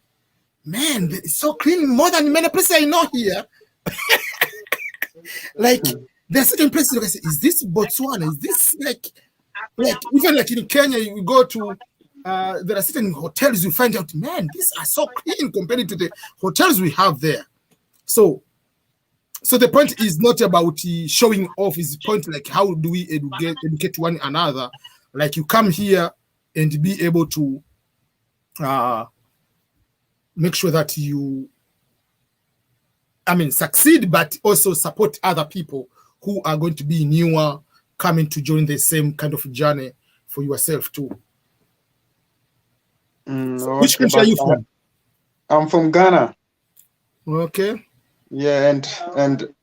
man, it's so clean, more than many places I know here. Like, there are certain places like I say, is this Botswana? Is this like even like in Kenya, you go to there are certain hotels, you find out, man, these are so clean compared to the hotels we have there. So the point is not about showing off, is the point like how do we educate one another? Like, you come here and be able to make sure that you, I mean, succeed, but also support other people who are going to be newer, coming to join the same kind of journey for yourself too. Which country are you from? I'm from Ghana. Okay. Yeah,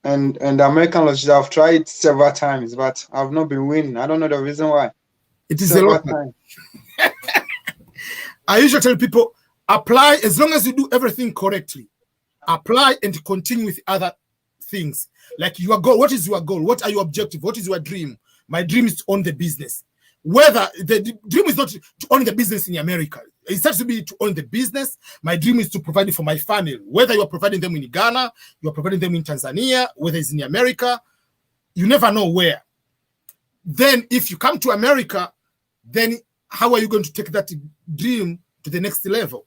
and American Lodge, I've tried several times, but I've not been winning. I don't know the reason why. It is a lot. I usually tell people, apply as long as you do everything correctly. Apply and continue with other things. Like your goal. What is your goal? What are your objective? What is your dream? My dream is to own the business. Whether the dream is not to own the business in America, it starts to be to own the business. My dream is to provide it for my family. Whether you are providing them in Ghana, you are providing them in Tanzania, whether it's in America, you never know where. Then if you come to America, then how are you going to take that dream to the next level?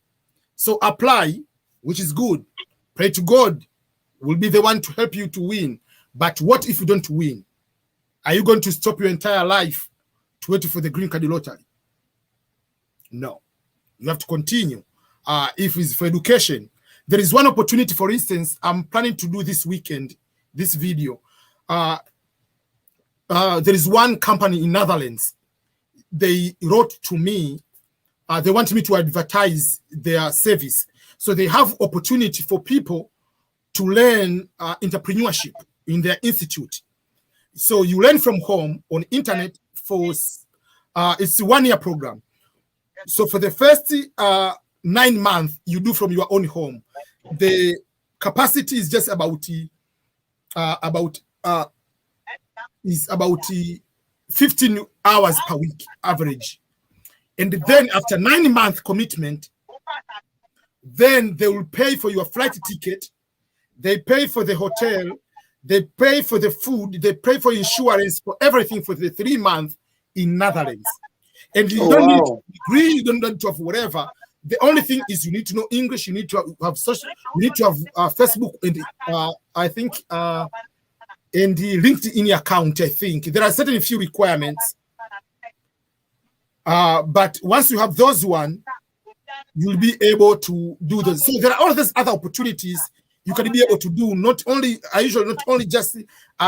So apply, which is good. Pray to God will be the one to help you to win. But what if you don't win? Are you going to stop your entire life to wait for the green card lottery? No. You have to continue. If it's for education, there is one opportunity, for instance, I'm planning to do this weekend, this video. There is one company in Netherlands. They wrote to me. They want me to advertise their service. So they have opportunity for people to learn entrepreneurship in their institute. So you learn from home on internet for, it's a 1-year program. So for the first 9 months, you do from your own home. The capacity is just about 15 hours per week average. And then after 9-month commitment, then they will pay for your flight ticket, they pay for the hotel, they pay for the food, they pay for insurance, for everything for the 3 months in Netherlands. And you don't need to agree, you don't need to have whatever. The only thing is you need to know English, you need to have social, you need to have Facebook and I think and the LinkedIn account. I think there are certain few requirements. But once you have those one, you'll be able to do those. So there are all these other opportunities you can be able to do. Not only just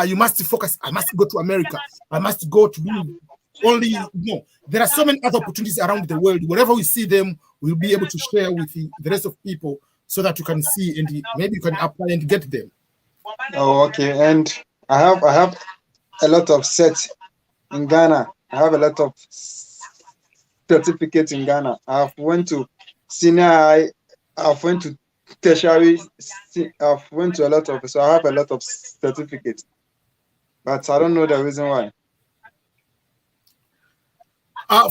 you must focus, I must go to America, I must go to do only, no. There are so many other opportunities around the world. Wherever we see them, we'll be able to share with the rest of people so that you can see and maybe you can apply and get them. Oh, okay. And I have a lot of sets in Ghana. I have a lot of certificates in Ghana. I've went to senior high, I've went to tertiary, I've went to a lot of, so I have a lot of certificates. But I don't know the reason why.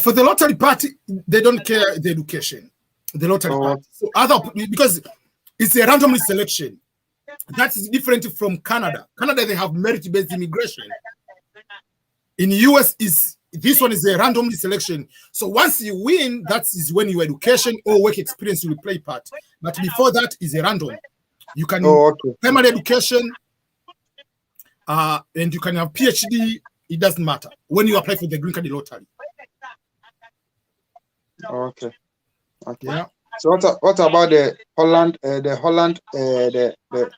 For the lottery party, they don't care the education. The lottery party. So because It's a randomly selection. That is different from Canada. Canada, they have merit-based immigration. In US, this one is a randomly selection. So once you win, that is when your education or work experience will play part. But before that is a random. You can primary education, and you can have PhD. It doesn't matter when you apply for the green card lottery. Okay. Yeah. So what about the Holland?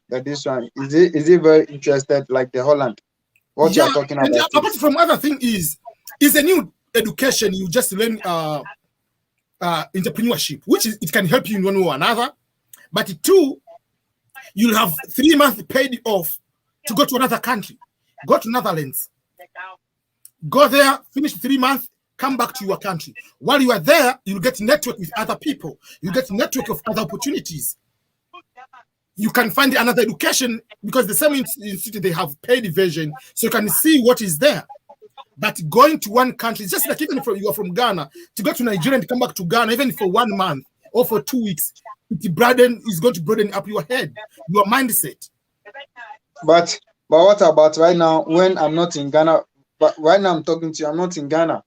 This one is it very interested like the Holland? What you are talking about? Apart from other thing is a new education. You just learn entrepreneurship, which is it can help you in one way or another. But two, you'll have 3 months paid off to go to another country, go to Netherlands, go there, finish 3 months. Come back to your country. While you are there, you'll get network with other people. You get network of other opportunities. You can find another education because the same institute, they have paid version, so you can see what is there. But going to one country, just like even if you are from Ghana, to go to Nigeria and come back to Ghana, even for 1 month or for 2 weeks, is going to broaden up your head, your mindset. But what about right now when I'm not in Ghana? But right now I'm talking to you, I'm not in Ghana.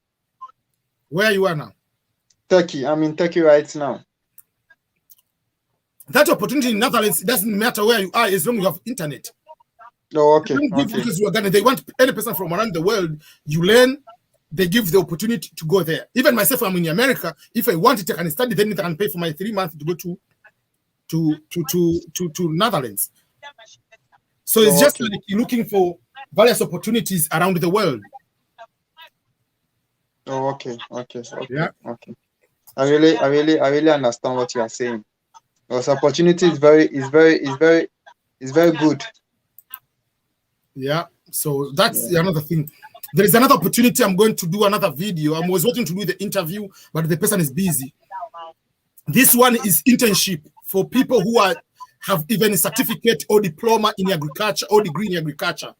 Where you are now? Turkey. I'm in Turkey right now. That opportunity in Netherlands, it doesn't matter where you are as long as you have internet. Oh, okay. Because you are Ghana, they want any person from around the world. You learn, they give the opportunity to go there. Even myself, I'm in America. If I want it, I can study. Then I can pay for my 3 months to go to Netherlands. So it's just like you're looking for various opportunities around the world. Oh, okay. Yeah. Okay. I really understand what you are saying. Because opportunity is very good. Yeah. So that's another thing. There is another opportunity. I'm going to do another video. I was waiting to do the interview, but the person is busy. This one is internship for people who have even a certificate or diploma in agriculture or degree in agriculture.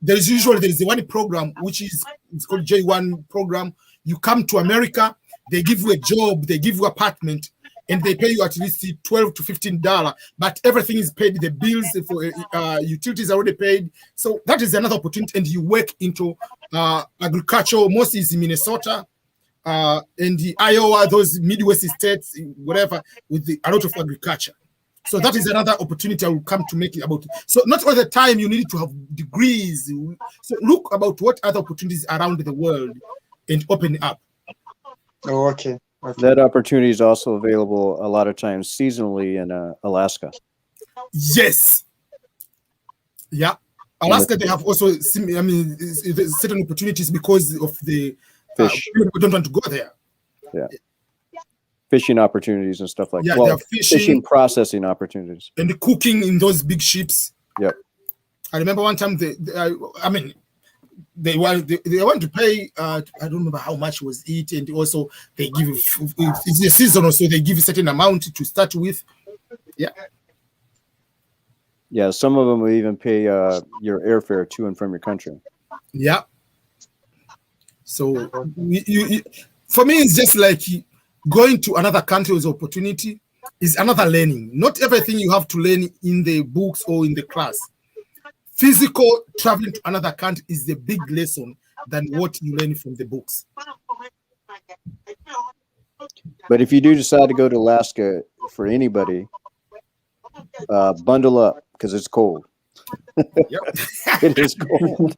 There is the one program which it's called J1 program. You come to America, they give you a job, they give you apartment, and they pay you at least $12 to $15. But everything is paid. The bills for utilities are already paid. So that is another opportunity. And you work into agriculture. Mostly is in Minnesota and the Iowa, those Midwest states, whatever, with a lot of agriculture. So that is another opportunity I will come to make it about. So not all the time you need to have degrees. So look about what other opportunities around the world and open up. Oh, okay. That opportunity is also available a lot of times seasonally in Alaska. Yes. Yeah. Alaska, they have also, certain opportunities because of the fish. People don't want to go there. Yeah. Fishing opportunities and stuff like that. Yeah, Fishing processing opportunities. And the cooking in those big ships. Yep. I remember one time they want to pay. I don't remember how much was it, and also they give it's the season, or so they give a certain amount to start with. Yeah. Yeah, some of them will even pay your airfare to and from your country. Yeah. So for me, it's just like going to another country with opportunity is another learning. Not everything you have to learn in the books or in the class. Physical traveling to another country is the big lesson than what you learn from the books. But if you do decide to go to Alaska, for anybody, bundle up because it's cold. Yep. It is cold.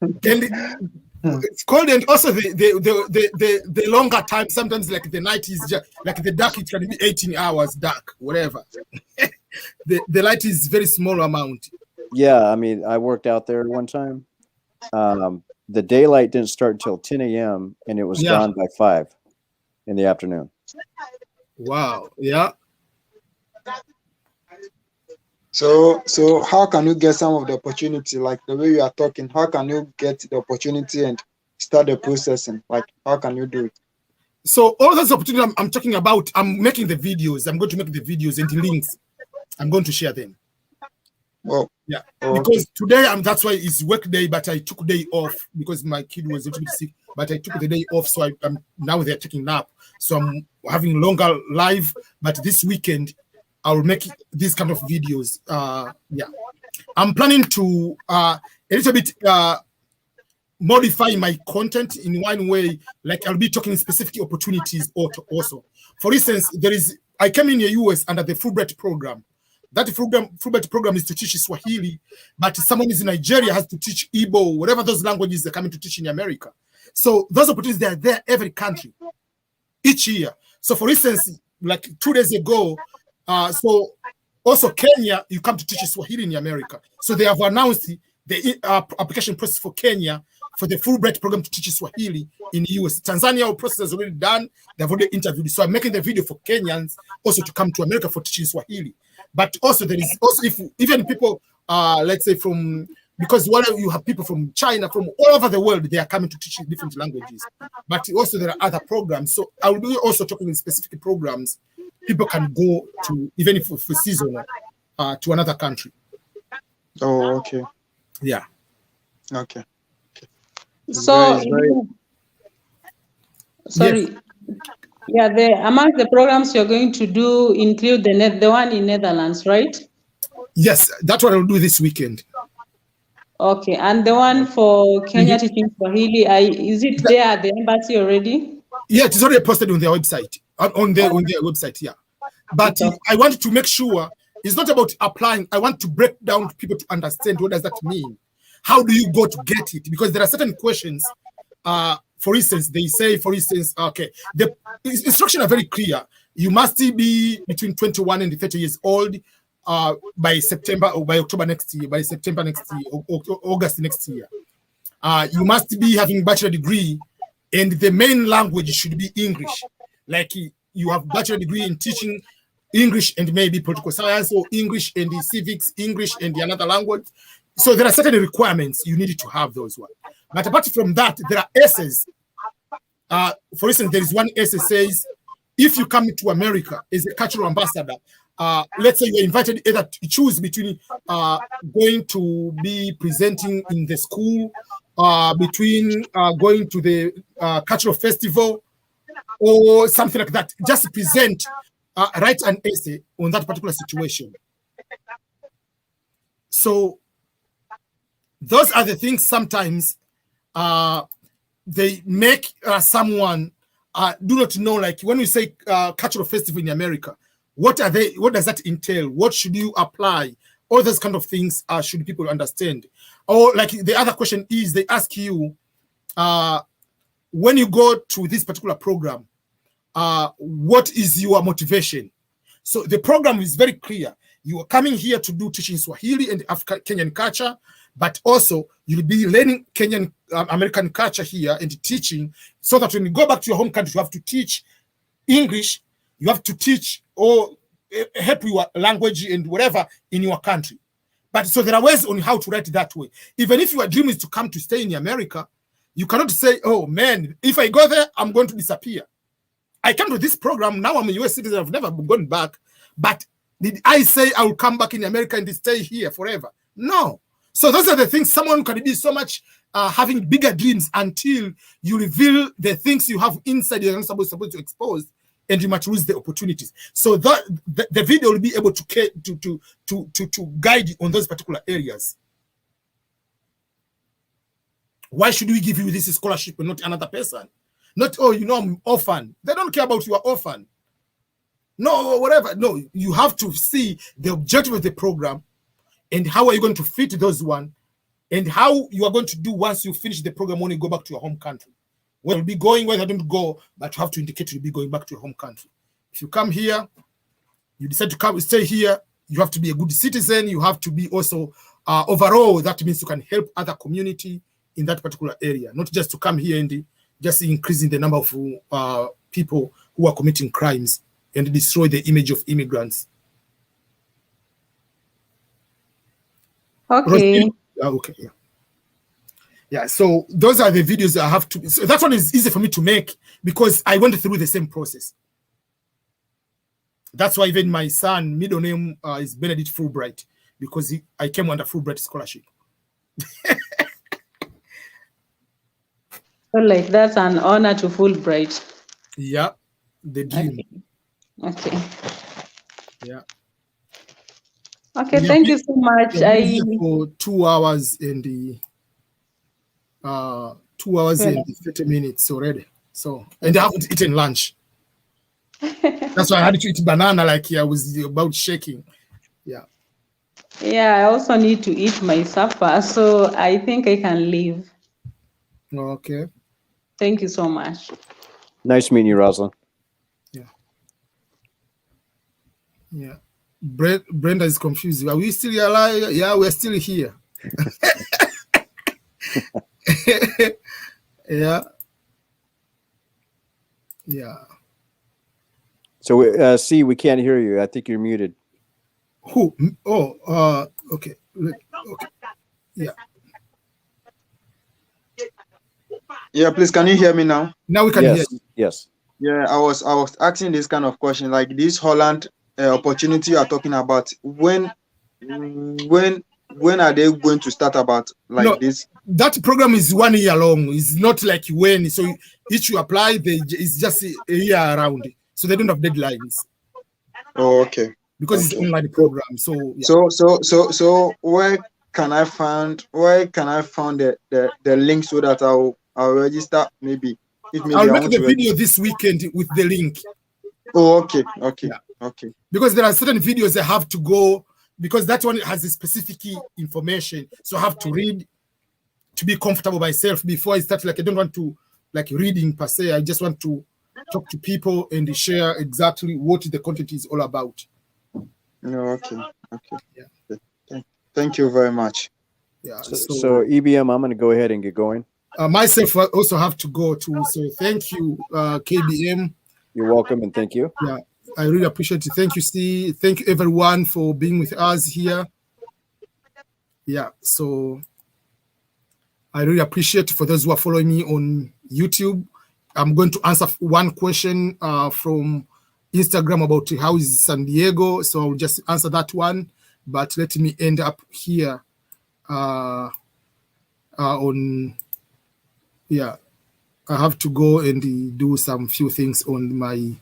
It's cold, and also the longer time. Sometimes, like the night is just like the dark. It can be 18 hours dark, whatever. the light is very small amount. Yeah, I mean, I worked out there one time. The daylight didn't start until 10 a.m. and it was gone by 5 in the afternoon. Wow. Yeah. So how can you get some of the opportunity, like the way you are talking? How can you get the opportunity and start the processing? Like, how can you do it? So all those opportunities I'm talking about, I'm making the videos. I'm going to make the videos and the links. I'm going to share them. Oh, yeah. Oh, because today that's why it's work day, but I took day off because my kid was a little bit sick. But I took the day off, so I'm now they're taking nap. So I'm having longer live. But this weekend, I'll make these kind of videos. Yeah, I'm planning to a little bit modify my content in one way. Like I'll be talking specific opportunities also. For instance, I came in the US under the Fulbright program. That Fulbright program is to teach Swahili, but someone is in Nigeria has to teach Igbo, whatever those languages they're coming to teach in America. So those opportunities, they are there every country, each year. So for instance, like 2 days ago, so also Kenya, you come to teach Swahili in America. So they have announced the application process for Kenya for the Fulbright program to teach Swahili in the US. Tanzania process is already done. They've already interviewed. So I'm making the video for Kenyans also to come to America for teaching Swahili. But also there is also, if even people, let's say because while you have people from China, from all over the world, they are coming to teach different languages. But also there are other programs. So I will be also talking in specific programs. People can go to, even if for season, to another country. Oh, okay. Yeah. Okay. So, sorry. Yes. Yeah, among the programs you're going to do include the one in Netherlands, right? Yes, that's what I'll do this weekend. Okay, and the one for Kenya teaching Swahili, is it there at the embassy already? Yeah, it's already posted on their website, on their website, yeah. But I want to make sure it's not about applying. I want to break down to people to understand what does that mean. How do you go to get it? Because there are certain questions. For instance, they say, okay, the instructions are very clear. You must be between 21 and 30 years old by September or by October next year, by September next year, or August next year. You must be having bachelor degree, and the main language should be English. Like you have bachelor degree in teaching English and maybe political science, or English and the civics, English and the another language. So there are certain requirements you need to have those ones. But apart from that, there are essays. For instance, there is one essay says, if you come to America as a cultural ambassador, let's say you're invited either to choose between going to be presenting in the school, between going to the cultural festival or something like that. Just present, write an essay on that particular situation. So those are the things sometimes they make someone do not know, like when we say cultural festival in America, what are they, what does that entail? What should you apply? All those kind of things should people understand. Or like the other question is, they ask you, when you go to this particular program, what is your motivation? So the program is very clear. You are coming here to do teaching Swahili and Kenyan culture, but also you'll be learning Kenyan American culture here and teaching, so that when you go back to your home country, you have to teach English, you have to teach or help your language and whatever in your country. But so there are ways on how to write that way. Even if your dream is to come to stay in America, you cannot say, oh man, if I go there, I'm going to disappear. I came to this program, now I'm a US citizen, I've never gone back, but did I say I will come back in America and stay here forever? No. So those are the things. Someone can be so much having bigger dreams until you reveal the things you have inside you're not supposed to expose, and you might lose the opportunities. So the video will be able to guide you on those particular areas. Why should we give you this scholarship and not another person? Not, oh, you know, I'm orphan. They don't care about your orphan. No, whatever. No, you have to see the objective of the program and how are you going to fit those one, and how you are going to do once you finish the program when you go back to your home country. Where you'll be going, where you don't go, but you have to indicate you'll be going back to your home country. If you come here, you decide to come stay here, you have to be a good citizen. You have to be also overall, that means you can help other community in that particular area, not just to come here and just increasing the number of people who are committing crimes and destroy the image of immigrants. Okay. Okay. Yeah. Yeah. So those are the videos I have to. So that one is easy for me to make because I went through the same process. That's why even my son, middle name is Benedict Fulbright, because I came under Fulbright scholarship. So like that's an honor to Fulbright. Yeah, the dream. Okay. Yeah. Okay, Yeah, thank you so much. We've been here for 2 hours and 2 hours and 30 minutes already. So, and I haven't eaten lunch. That's why I had to eat banana like I was about shaking. Yeah. Yeah, I also need to eat my supper, so I think I can leave. Okay. Thank you so much. Nice meeting you, Rosalind. Yeah. Brenda is confused. Are we still alive? Yeah, we're still here. Yeah. Yeah. So, C, we can't hear you. I think you're muted. Who? Oh, okay. Okay. Yeah. Yeah, please, can you hear me now? Now we can hear Yes. you. Yes. Yeah, I was asking this kind of question, like this Holland opportunity you are talking about. When are they going to start about like No, this? that program is 1 year long. It's not like when. So each you apply, it's just a year around. So they don't have deadlines Oh, okay. because it's Okay. online program. So yeah. So where can I find the link so that I'll register maybe if maybe I'll I make want the to video this weekend with the link. Oh, okay, okay, Yeah. okay. Because there are certain videos I have to go because that one has a specific information. So I have to read to be comfortable myself before I start. Like I don't want to like reading per se. I just want to talk to people and share exactly what the content is all about. No, okay, okay. Yeah. Thank you very much. Yeah. So EBM, I'm going to go ahead and get going. Myself, I also have to go too. So thank you, KBM. You're welcome and thank you. Yeah, I really appreciate it. Thank you, Steve. Thank you, everyone, for being with us here. Yeah, so I really appreciate for those who are following me on YouTube. I'm going to answer one question from Instagram about how is San Diego. So I'll just answer that one. But let me end up here on, yeah, I have to go and do some few things on my,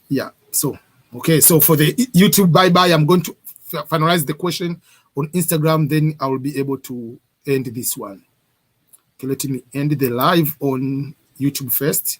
yeah. So, okay. So for the YouTube bye-bye, I'm going to finalize the question on Instagram. Then I will be able to end this one. Okay, let me end the live on YouTube first.